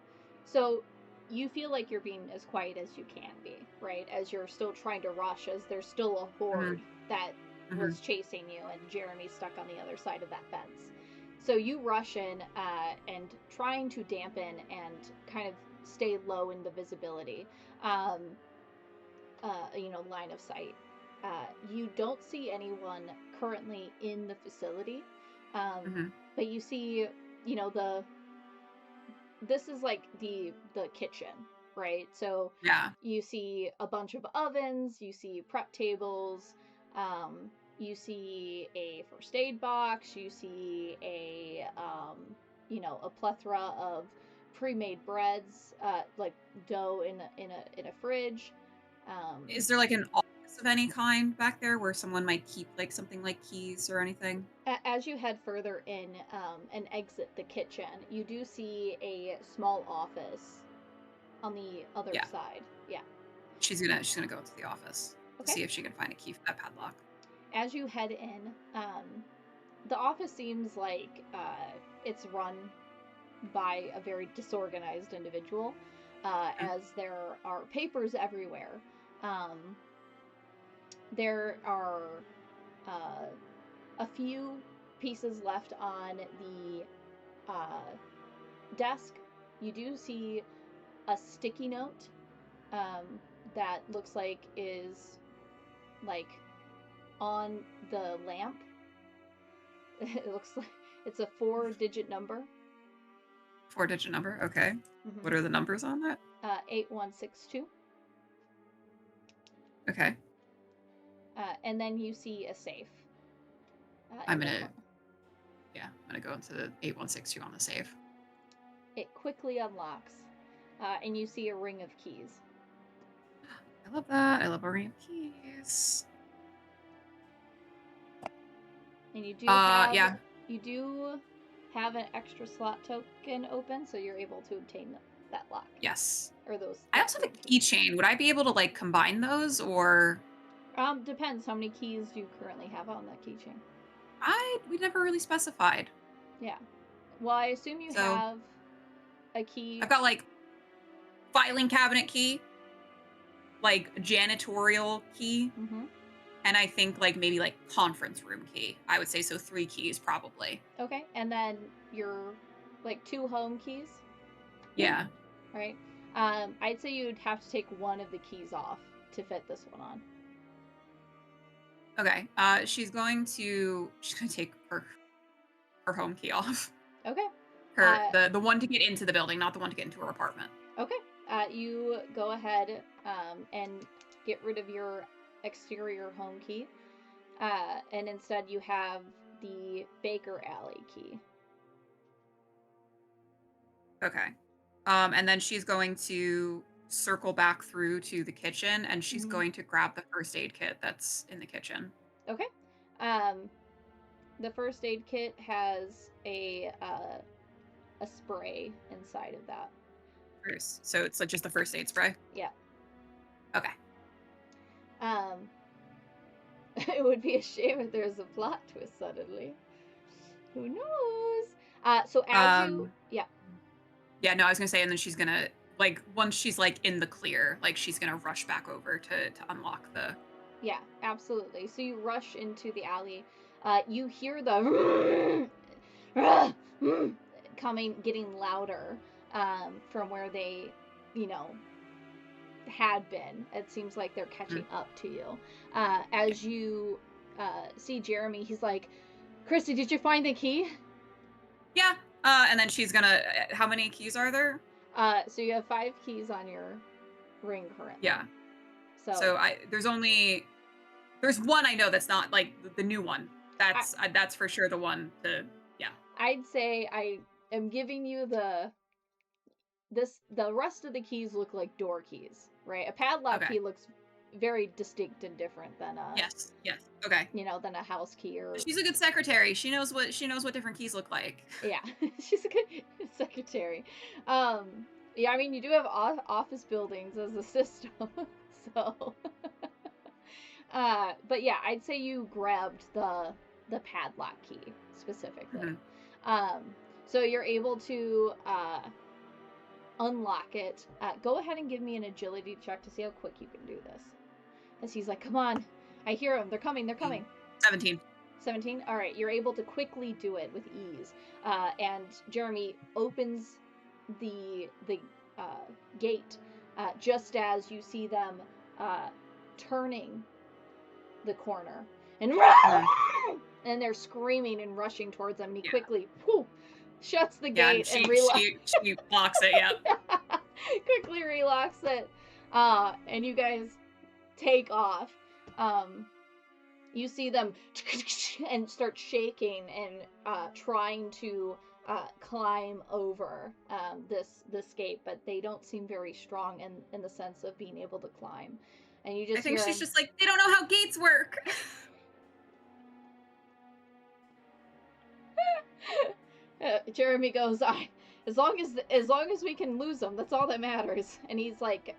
So you feel like you're being as quiet as you can be, right? As you're still trying to rush, as there's still a Hmm. horde that Hmm. was chasing you, and Jeremy's stuck on the other side of that fence. So you rush in and trying to dampen and kind of stay low in the visibility, um, line of sight. You don't see anyone currently in the facility, um, Mhm. but you see, the this is like the kitchen, right? So Yeah. you see a bunch of ovens, you see prep tables, um, you see a first aid box, you see a plethora of pre-made breads, like dough in a fridge. Um, Is there, like, an office of any kind back there where someone might keep, like, something like keys or anything? as you head further in and exit the kitchen, you do see a small office on the other Yeah. side. Yeah. She's gonna go into the office to Okay. see if she can find a key for that padlock. As you head in, the office seems like it's run by a very disorganized individual, Mm. as there are papers everywhere. Um, there are uh, a few pieces left on the desk. You do see a sticky note um, that looks like is like on the lamp. It looks like it's a 4-digit number. 4-digit number, okay. Mm-hmm. What are the numbers on that? 8162. Okay. And then you see a safe I'm in the gonna corner. yeah, I'm gonna go into the 8162 on the safe. It quickly unlocks, and you see a ring of keys. I love that. I love a ring of keys. And Yeah. you do have an extra slot token open, so you're able to obtain that lock Yes. or those I that also have ring a key. keychain. Would I be able to, like, combine those, or Depends how many keys do you currently have on that keychain. we never really specified. Yeah. Well, I assume you So, have a key. I've got, like, filing cabinet key, like, janitorial key, Mm-hmm. and I think, like, maybe, like, conference room key. I would say so 3 keys probably. Okay, and then your like 2 home keys, Yeah. right? I'd say you'd have to take one of the keys off to fit this one on. Okay. She's gonna take her home key off. Okay. Her Uh, the one to get into the building, not the one to get into her apartment. okay. You go ahead and get rid of your exterior home key, and instead you have the Baker Alley key. Okay. And then she's going to circle back through to the kitchen, and she's Mm-hmm. going to grab the first aid kit that's in the kitchen. Okay. Um, the first aid kit has a spray inside of that. First. So it's like just the first aid spray. Yeah. Okay. Um, it would be a shame if there's a plot twist suddenly. Who knows? So as you, Um yeah, yeah, no, I was gonna say, and then she's gonna, like, once she's like in the clear, like she's gonna rush back over to unlock the yeah, absolutely. So you rush into the alley. You hear the coming, getting louder from where they, you know, had been. It seems like they're mm, catching up to you. yeah. As you see Jeremy, he's like, Christy, did you find the key? Yeah. And then she's gonna how many keys are there? So you have 5 keys on your ring currently. Yeah. So So there's one I know that's not like the new one. I, That's for sure the one to yeah. I'd say I am giving you the rest of the keys look like door keys, right? A padlock Okay. key looks very distinct and different than a Yes. Yes. Okay. than a house key or She's a good secretary. She knows what different keys look like. yeah. She's a good secretary. Um yeah, I mean you do have office buildings as a system. So but yeah, I'd say you grabbed the padlock key specifically. Mhm. Um so you're able to unlock it. Go ahead and give me an agility check to see how quick you can do this. As he's like, come on, I hear them. They're coming. They're coming. 17. 17. All right, you're able to quickly do it with ease, and Jeremy opens the gate just as you see them uh, turning the corner and Mhm. and they're screaming and rushing towards them. And he Yeah. quickly whew, shuts the Yeah, and gate and she blocks it, yep. quickly relocks it, and you guys take off. Um, you see them and start shaking and trying to climb over this gate, but they don't seem very strong in the sense of being able to climb. And you I just think hear she's them. just like, "They don't know how gates work." Jeremy goes, as long as we can lose them, that's all that matters. And he's like,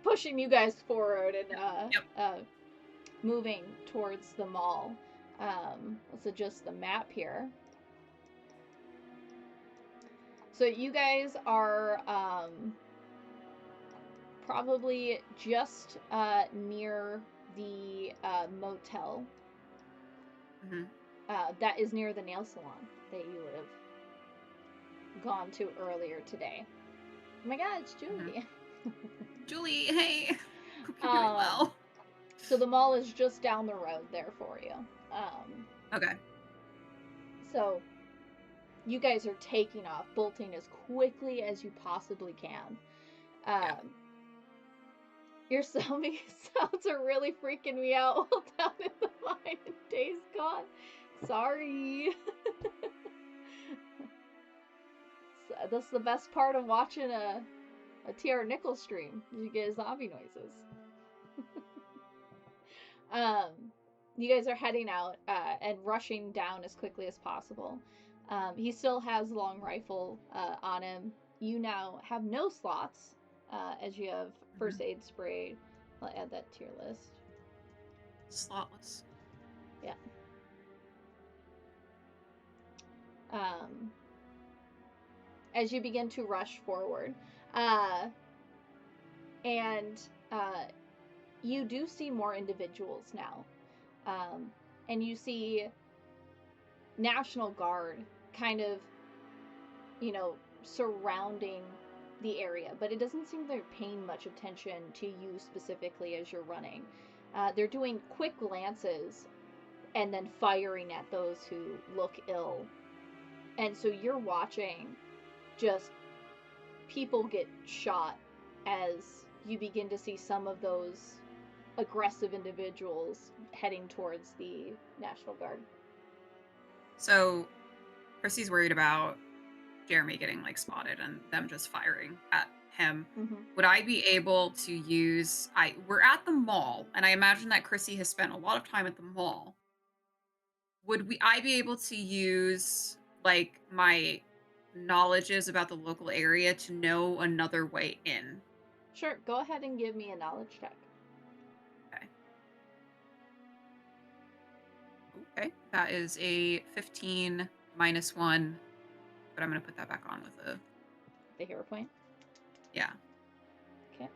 pushing you guys forward and Yep. moving towards the mall. Let's adjust the map here. So you guys are probably just near the motel Mhm. that is near the nail salon that you would have gone to earlier today. Oh my god, it's Mhm. Julie. "Julie, hey. Hope you're doing um, well." so the mall is just down the road there for you. Okay. So you guys are taking off, bolting as quickly as you possibly can. Yeah. Your zombie sounds are really freaking me out while down in the mine and Days Gone. Sorry. That's the best part of watching a TR Nickel stream. You get zombie noises. um, you guys are heading out and rushing down as quickly as possible. He still has the long rifle on him. You now have no slots as you have Mhm. first aid spray. I'll add that to your list. Slotless. Yeah. Um, as you begin to rush forward, uh, and you do see more individuals now, and you see National Guard kind of, surrounding the area, but it doesn't seem they're paying much attention to you specifically as you're running. They're doing quick glances and then firing at those who look ill. And so you're watching just people get shot as you begin to see some of those aggressive individuals heading towards the National Guard. So, Chrissy's worried about Jeremy getting, like, spotted and them just firing at him. Mm-hmm. Would I be able to use we're at the mall, and I imagine that Chrissy has spent a lot of time at the mall. Would I be able to use, like, my knowledges about the local area to know another way in? Sure, go ahead and give me a knowledge check. Okay. Okay. That is a 15 minus 1, but I'm gonna put that back on with a The hero point. yeah. Okay.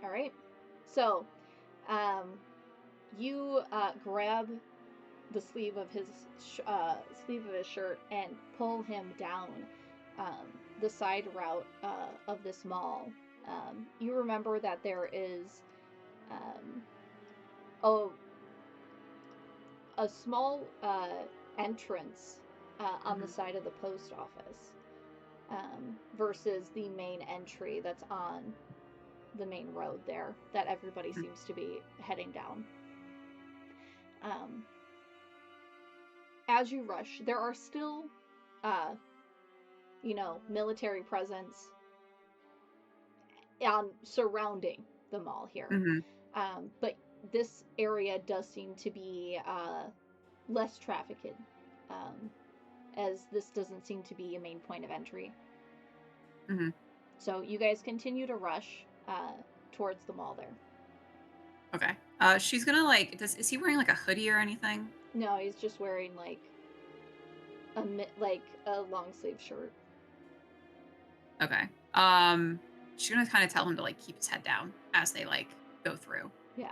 All right. So, um, you grab the sleeve of his shirt and pull him down um, the side route of this mall. You remember that there is um, a a small entrance on the Mhm. side of the post office versus the main entry that's on the main road there that everybody Mhm. seems to be heading down. Um, as you rush, there are still, uh, military presence on surrounding the mall here. Mhm. But this area does seem to be less trafficked, um, as this doesn't seem to be a main point of entry. Mhm. So you guys continue to rush towards the mall there. Okay. She's gonna like. Is he wearing like a hoodie or anything? No, he's just wearing like a long sleeve shirt. Okay. she's gonna kind of tell him to like keep his head down as they like go through. Yeah.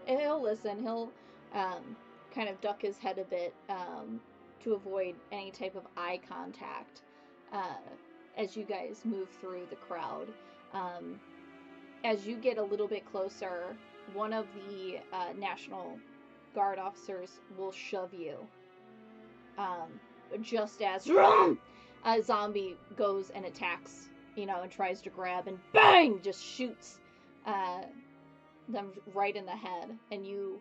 And he'll listen. He'll um, kind of duck his head a bit to avoid any type of eye contact uh, as you guys move through the crowd. Um, as you get a little bit closer, one of the National Guard officers will shove you. Um, just as a zombie goes and attacks, and tries to grab, and bang, just shoots uh, them right in the head, and you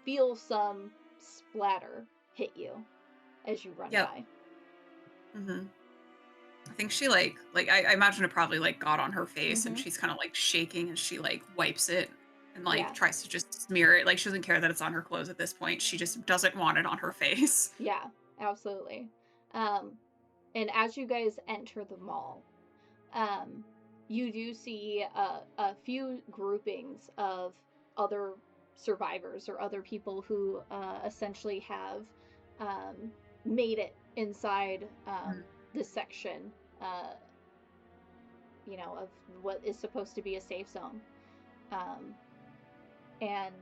feel some splatter hit you as you run Yep. by. hmm I think she I imagine it probably like got on her face and Mm-hmm. she's kind of like shaking and she like wipes it and like Yeah, tries to just smear it. Like she doesn't care that it's on her clothes at this point. She just doesn't want it on her face. yeah, absolutely. Um, and as you guys enter the mall, um, you do see a few groupings of other survivors or other people who essentially have um, made it inside Mhm. this section, uh, of what is supposed to be a safe zone. Um, and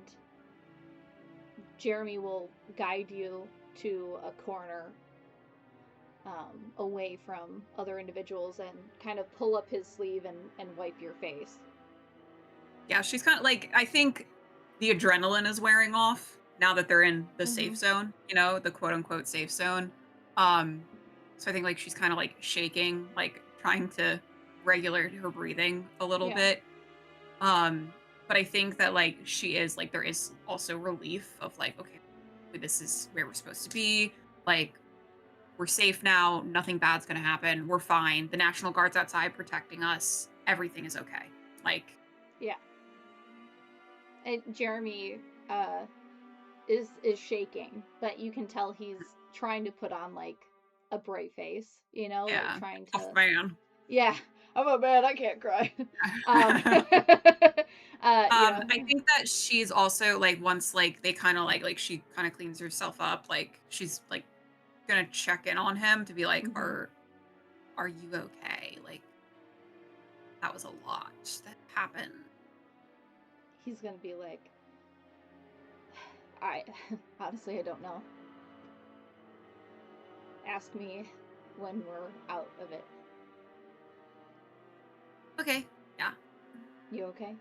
Jeremy will guide you to a corner away from other individuals and kind of pull up his sleeve and wipe your face. Yeah, she's kind of like I think the adrenaline is wearing off now that they're in the Mm-hmm. safe zone, you know, the quote unquote safe zone. Um so I think like she's kind of like shaking, like trying to regulate her breathing a little Yeah. bit. Um but I think that like she is like there is also relief of like okay, this is where we're supposed to be. Like we're safe now, nothing bad's going to happen. We're fine. The National Guard's outside protecting us. Everything is okay. Like Yeah. And Jeremy uh, is shaking, but you can tell he's trying to put on like a brave face, like yeah, trying tough to. man. Yeah, I'm a man. I can't cry. um, I think that she's also like once like they kind of like she kind of cleans herself up, like she's like gonna check in on him to be like, mhm. are you okay? Like that was a lot that happened. He's gonna be like, I honestly I don't know. Ask me when we're out of it. Okay. Yeah. You okay?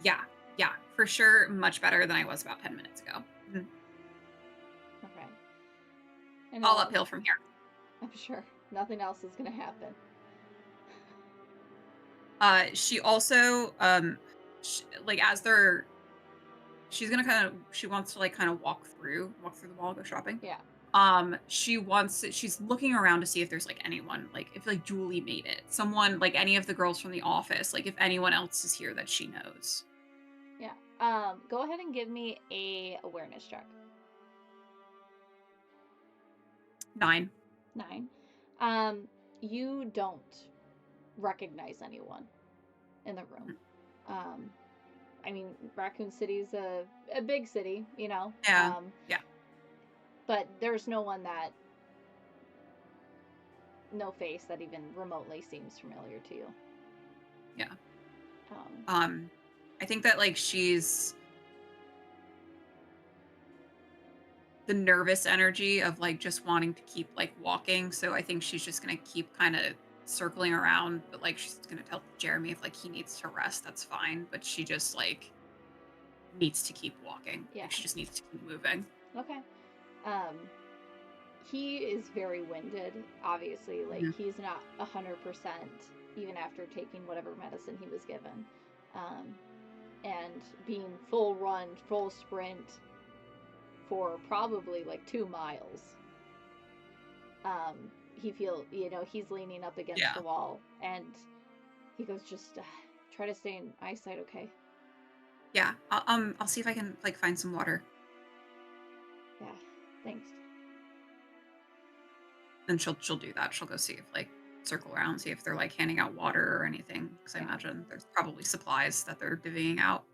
Yeah. Yeah. For sure. Much better than I was about 10 minutes ago. Mhm. Okay. And All uphill from here. I'm sure nothing else is gonna happen. She also, like as they're, she's gonna kind of, she wants to like kind of walk through the mall, go shopping. Yeah. She's looking around to see if there's like anyone, like if like Julie made it, someone like any of the girls from the office, like if anyone else is here that she knows. Yeah. Go ahead and give me a awareness check. 9. 9. Um, you don't recognize anyone in the room. Mhm. Um, I mean, Raccoon City's a big city, Yeah. Yeah. but there's no face that even remotely seems familiar to you. Yeah. Um, Um, I think that like she's the nervous energy of like just wanting to keep like walking. So I think she's just gonna keep kind of circling around, but like she's gonna tell Jeremy if like he needs to rest, that's fine. But she just like needs to keep walking. yeah. Like she just needs to keep moving. Okay. Um, he is very winded, obviously. Like, Mhm. he's not 100% even after taking whatever medicine he was given. Um, and being full run, full sprint for probably like 2 miles. He he's leaning up against the Yeah. wall, and he goes, just try to stay in eyesight, okay? Yeah. I'll see if I can like find some water. Yeah, thanks. And she'll do that. She'll go see if like circle around, see if they're like handing out water or anything. Because I Yeah. imagine there's probably supplies that they're divvying out.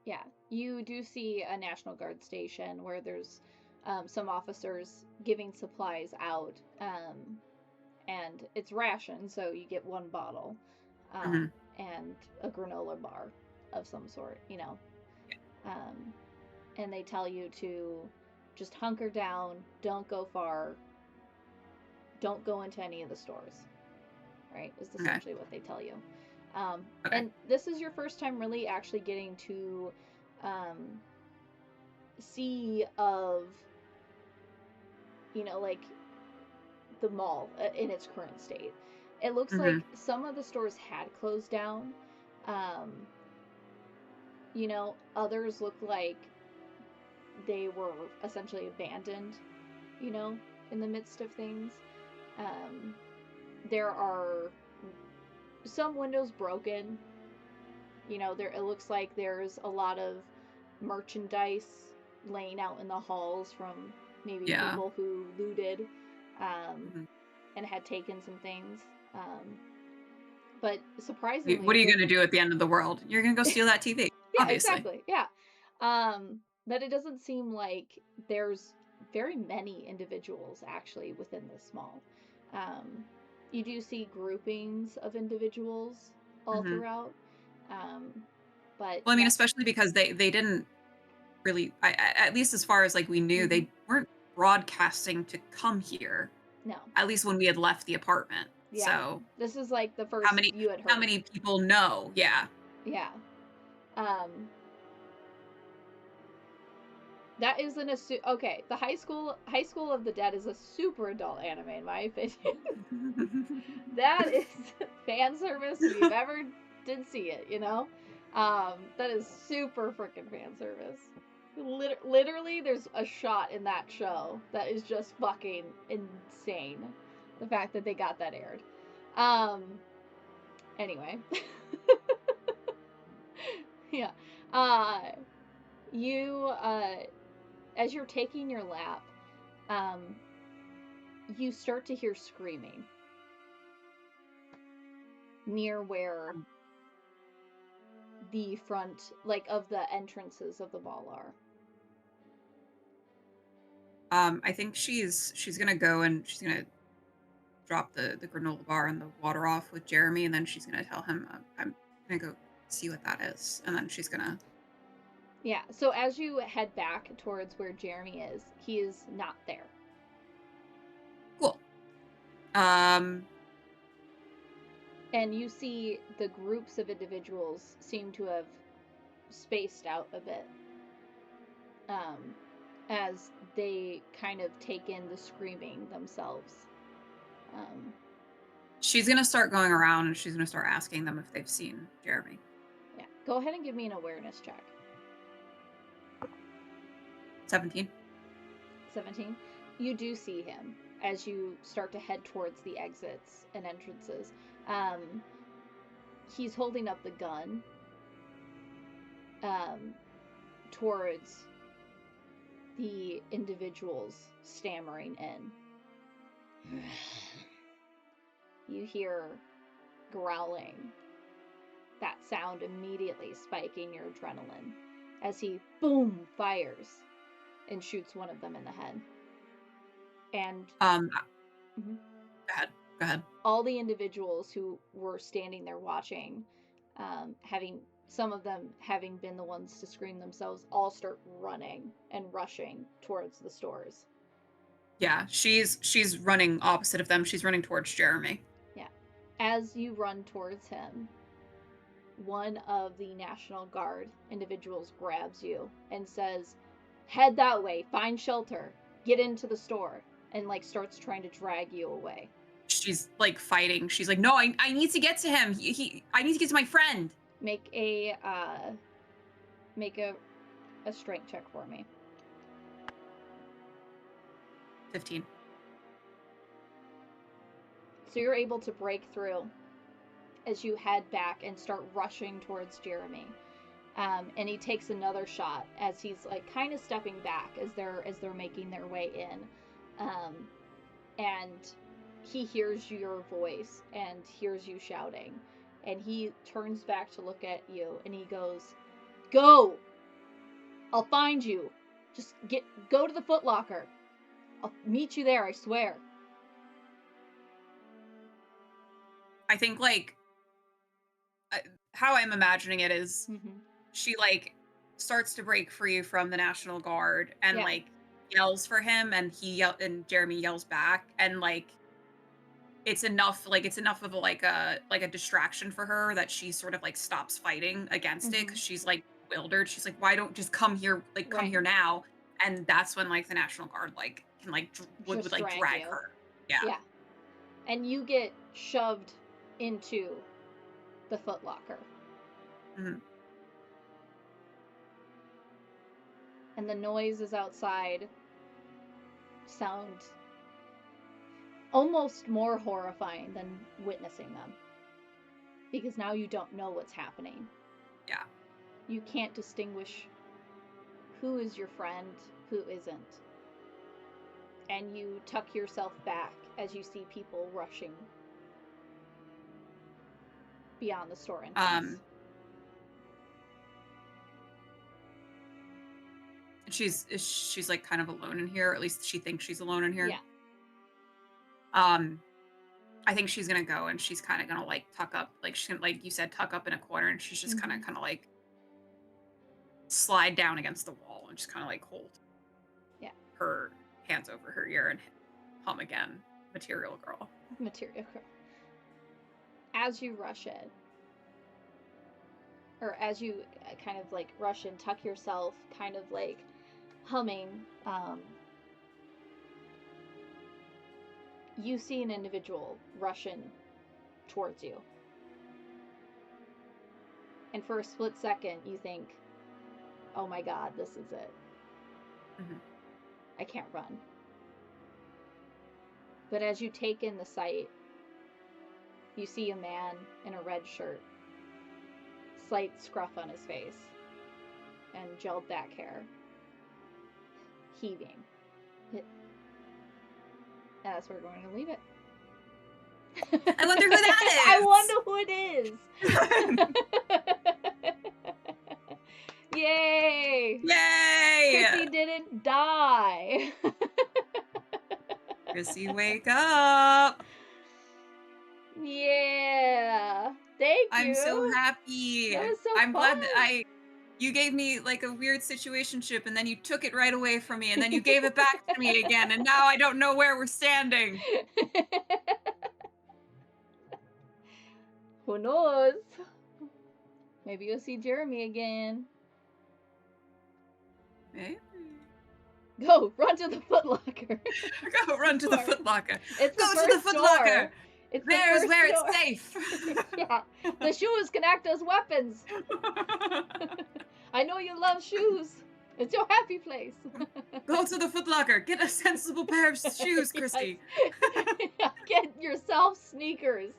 Yeah, you do see a National Guard station where there's some officers giving supplies out, and it's ration, so you get one bottle, Hmm. and a granola bar of some sort, you know. Um, and they tell you to just hunker down, don't go far, don't go into any of the stores, right? Is Okay. essentially what they tell you. Okay. And this is your first time really actually getting to um, see of, you know, like the mall in its current state. It looks like Hmm. some of the stores had closed down. Um, you know, others look like they were essentially abandoned, you know, in the midst of things. Um, there are some windows broken. You know, there it looks like there's a lot of merchandise laying out in the halls from maybe Yeah. people who looted, um, Hmm. and had taken some things. But surprisingly, What are you there. going to do at the end of the world? You're going to go steal that TV, Yeah, obviously. exactly. Yeah. But it doesn't seem like there's very many individuals actually within this mall. Um, you do see groupings of individuals all Hmm. throughout. Um, but Well, I mean, yeah. especially because they didn't really, at least as far as like we knew, Mm-hmm. they weren't broadcasting to come here. No. At least when we had left the apartment. Yeah. So This is like the how first many you had how heard. many people know? Yeah. Yeah. Um, that is okay. The High School of the Dead is a super adult anime in my opinion. That is fan service if you've ever did see it, you know? That is super freaking fan service. Literally, there's a shot in that show that is just fucking insane. The fact that they got that aired. Um, anyway. Yeah. Uh, you, as you're taking your lap, um, you start to hear screaming near where the front, like, of the entrances of the mall are. I think she's gonna go and she's gonna drop the granola bar and the water off with Jeremy, and then she's gonna tell him I'm gonna go see what that is, and then she's gonna. Yeah, so as you head back towards where Jeremy is, he is not there. Cool. Um. And you see the groups of individuals seem to have spaced out a bit, um, as they kind of take in the screaming themselves. Um, She's gonna start going around and she's gonna start asking them if they've seen Jeremy. yeah, go ahead and give me an awareness check. 17. 17. You do see him as you start to head towards the exits and entrances. Um, he's holding up the gun, um, towards the individuals stammering in. You hear growling. That sound immediately spiking your adrenaline as he, boom, fires and shoots one of them in the head. And Um. mhm, Go ahead. Go ahead. all the individuals who were standing there watching, having some of them having been the ones to scream themselves, all start running and rushing towards the stores. Yeah, she's running opposite of them. She's running towards Jeremy. Yeah. As you run towards him, one of the National Guard individuals grabs you and says, "Head that way, find shelter, get into the store," and like starts trying to drag you away. She's like fighting. She's like, no, I need to get to him. I need to get to my friend. Make a make a strength check for me. 15. So you're able to break through as you head back and start rushing towards Jeremy. And he takes another shot as he's like kind of stepping back as they're making their way in, and he hears your voice and hears you shouting, and he turns back to look at you and he goes, "Go! I'll find you. Just go to the Foot Locker. I'll meet you there, I swear." I think, like, I how I'm imagining it is Hmm. she, like, starts to break free from the National Guard and, Yeah, like, yells for him, and and Jeremy yells back, and, like, it's enough of a distraction for her that she sort of, like, stops fighting against it because hmm, she's, like, bewildered. She's like, "Why don't just come here, like, come right. here now?" And that's when, like, the National Guard, like, can, like, would, Just like, drag drag you. her. Yeah. Yeah, and you get shoved into the footlocker, Mhm. and the noises outside sound almost more horrifying than witnessing them, because now you don't know what's happening. Yeah. You can't distinguish who is your friend, who isn't. And you tuck yourself back as you see people rushing beyond the store entrance. Um, she's, like, kind of alone in here, or at least she thinks she's alone in here. Yeah. Um, I think she's gonna go and she's kinda gonna, like, tuck up, like, she like you said, tuck up in a corner, and she's just Hmm. like, slide down against the wall and just kinda, like, hold Yeah. her hands over her ear and hum again, "Material Girl." Material. As you rush in, or as you kind of like rush in, tuck yourself, kind of like humming, you see an individual rushing towards you. And for a split second, you think, oh my god, this is it. Mhm. I can't run. But as you take in the sight, you see a man in a red shirt, slight scruff on his face, and gelled back hair, heaving. And that's where we're going to leave it. I wonder who I that wonder who it is. is! Yay! Yay! Chrissy didn't die. Chrissy, wake up! Yeah. Thank I'm so you. happy. That was so I'm fun. glad that you gave me, like, a weird situationship, and then you took it right away from me, and then you gave it back to me again, and now I don't know where we're standing. Who knows? Maybe you'll see Jeremy again. Maybe. Go, run to the Footlocker. Go run to the Door. footlocker. It's the Go to the first door. footlocker. It's the There's first where it's door. safe. Yeah, the shoes can act as weapons. I know you love shoes. It's your happy place. Go to the footlocker. Get a sensible pair of shoes, Yes. Christy. Get yourself sneakers.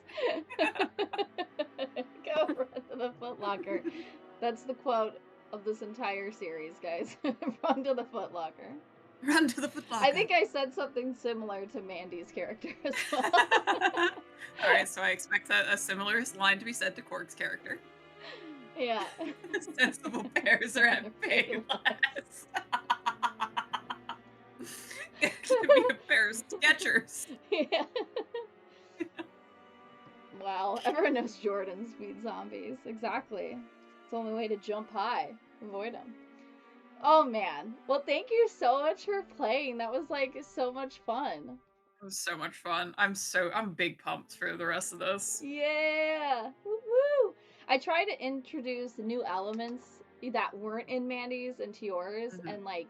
Go run to the Footlocker. That's the quote of this entire series, guys. Run to the Footlocker. Run to the I footlocker. think I said something similar to Mandy's character as well. All right, so I expect a similar line to be said to Cork's character. Yeah. Sensible pairs are at Payless. Give me a pair of Skechers. Yeah. Wow, everyone knows Jordans feed zombies. Exactly. It's the only way to jump high. Avoid them. Oh man. Well, thank you so much for playing. That was like so much fun. It was so much fun. I'm big pumped for the rest of this. Yeah. Woo-woo. I try to introduce new elements that weren't in Mandy's into yours, Mhm. and like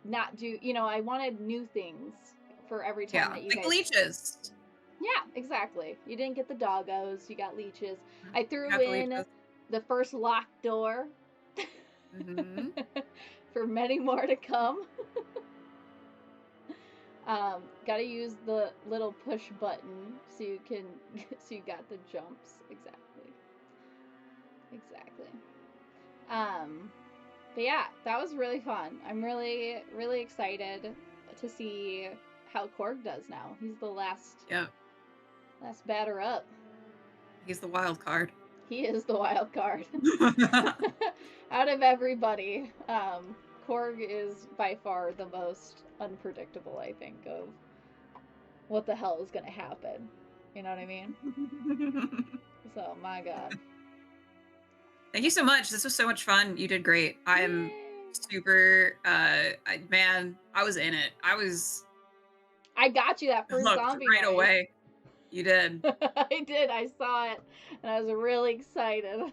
not do, I wanted new things for every time Yeah, that you like guys. leeches. Yeah, exactly. You didn't get the doggos, you got leeches. I You threw got the in leeches. the first locked door Mhm. for many more to come. Gotta use the little push button so you can, so you got the jumps. Exactly. Exactly. Um, but yeah, that was really fun. I'm really, really excited to see how Korg does now. He's the Yeah, last batter up. he's the wild card. He is the wild card. Out of everybody, Korg is by far the most unpredictable, I think, of what the hell is going to happen. You know what I mean? So, my God. Thank you so much. This was so much fun. You did great. I'm Yay! super man, I was in it. I was I got you that first hooked zombie right noise. away. You did. I did. I saw it, and I was really excited.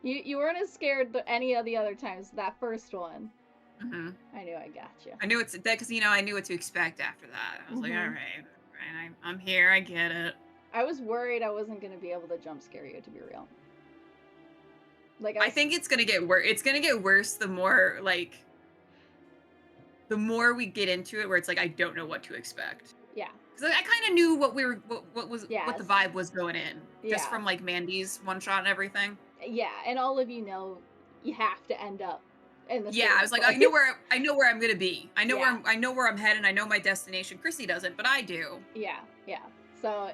You weren't as scared any of the other times. That first one, Mhm. I knew I got you. I knew it's that because I knew what to expect after that. I was like, all Hmm. right, I'm here. I get it. I was worried I wasn't gonna be able to jump scare you. To be real, like I I was. think it's gonna get worse. It's gonna get worse the more we get into it, where it's like I don't know what to expect. Yeah. Because I kind of knew what the Yes. vibe was going in just Yeah. from like Mandy's one shot and everything. Yeah. And all of you know, you have to end up in the Yeah, I same was like, place. I know where I'm gonna be. Yeah. I know where I'm headed. I know my destination. Chrissy doesn't, but I do. Yeah. Yeah. So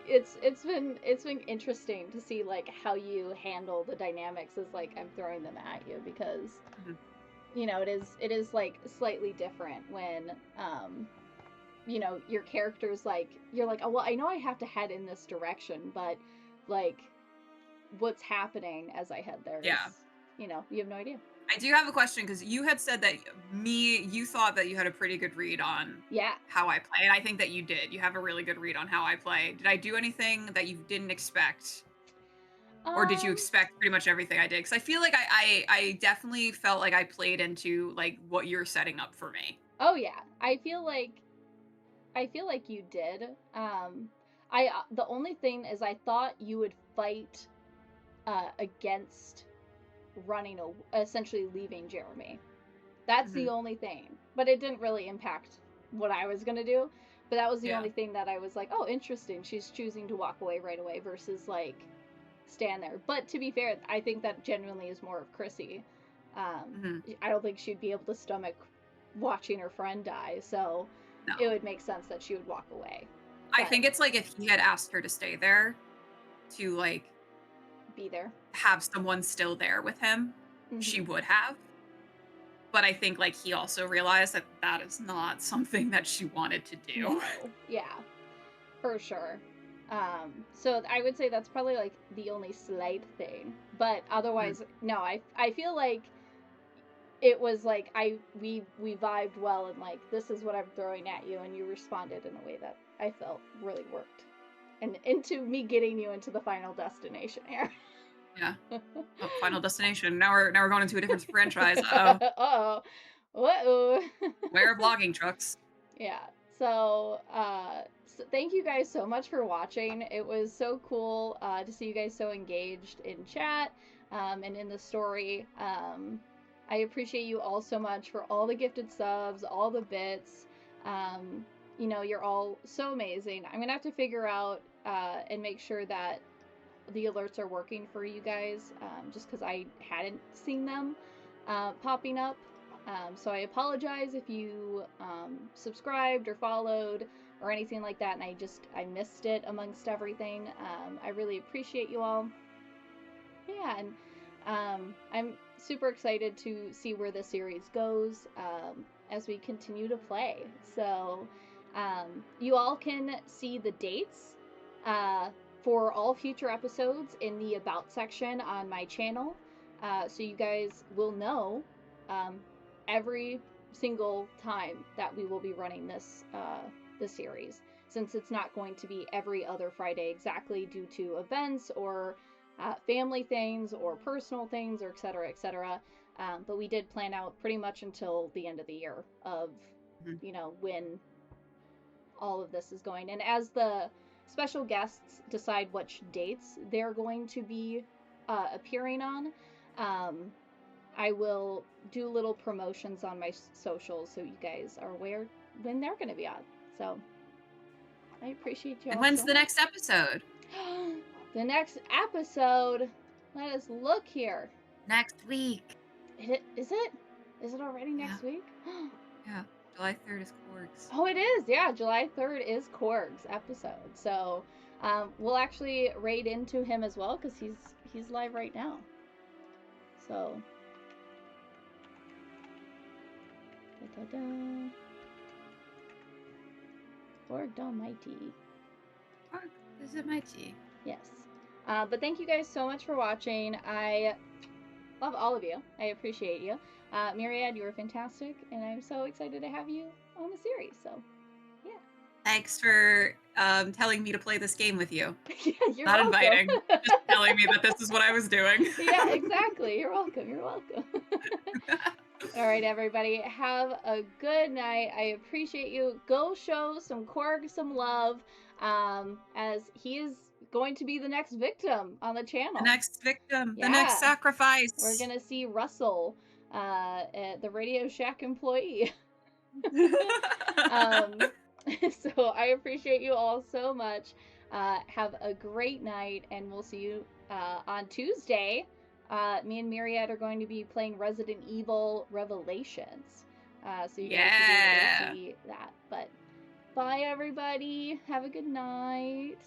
it's been interesting to see like how you handle the dynamics as like I'm throwing them at you because Mhm. it is like slightly different when your character's like you're like, oh well, I know I have to head in this direction, but like what's happening as I head there is Yeah. you have no idea. I do have a question because you had said that you thought that you had a pretty good read on Yeah. how I play, and I think that you did. You have a really good read on how I play. Did I do anything that you didn't expect, or did you Um. expect pretty much everything I did? Because I feel like I definitely felt like I played into like what you're setting up for me. Oh yeah. I feel like you did. I the only thing is I thought you would fight against essentially leaving Jeremy. That's the Hmm. only thing. But it didn't really impact what I was gonna do. But that was the Yeah. only thing that I was like, oh, interesting. She's choosing to walk away right away versus like stand there. But to be fair, I think that genuinely is more of Chrissy. Hmm. I don't think she'd be able to stomach watching her friend die, so it No, would make sense that she would walk away. I But think it's like if he had asked her to stay there to like be there. have someone still there with him, she Mm-hmm. would have. But I think, like, he also realized that that is not something that she wanted to do. No, yeah, for sure. So I would say that's probably like the only slight thing, but Mhm. otherwise, no. I feel like it was like we vibed well and like this is what I'm throwing at you, and you responded in a way that I felt really worked, and into me getting you into the final destination here. Yeah. Oh, Final Destination. Now we're going into a different franchise. Uh-oh. Uh-oh. Whoa. Where are vlogging trucks? Yeah. So thank you guys so much for watching. It was so cool to see you guys so engaged in chat and in the story. I appreciate you all so much for all the gifted subs, all the bits. Um, you're all so amazing. I'm gonna have to figure out and make sure that the alerts are working for you guys, just because I hadn't seen them popping up. So I apologize if you subscribed or followed or anything like that, and I missed it amongst everything. I really appreciate you all. Yeah, and I'm super excited to see where the series goes as we continue to play. So you all can see the dates uh, for all future episodes in the About section on my channel. So you guys will know um, every single time that we will be running this series, since it's not going to be every other Friday exactly due to events or family things or personal things or etc etc. But we did plan out pretty much until the end of the year of Mhm. when all of this is going. And as the special guests decide which dates they're going to be appearing on, um, I will do little promotions on my socials so you guys are aware when they're going to be on. So I appreciate you And all when's so the much. next episode? The next episode, let us look here. Next week. Is it? Is it already Yeah. next week? Yeah. July 3rd is Korg's. Oh, it is. Yeah, July 3rd is Korg's episode. So we'll actually raid into him as well because he's live right now. So, da-da-da. Lord Almighty. Korg is a mighty. Yes. But thank you guys so much for watching. I love all of you. I appreciate you. Myriad, you were fantastic, and I'm so excited to have you on the series. So, yeah. Thanks for telling me to play this game with you. Yeah, you're Not welcome. inviting, just telling me that this is what I was doing. Yeah, exactly. You're welcome. You're welcome. All right, everybody. Have a good night. I appreciate you. Go show some Korg some love, as he is going to be the next victim on the The channel. next victim, the next Yeah, we're sacrifice. gonna see Russell, the Radio Shack employee. um, so I appreciate you all so much. Have a great night, and we'll see you on Tuesday. Me and Myriad are going to be playing Resident Evil Revelations. So you guys should be able to Yeah. see that. But bye, everybody. Have a good night.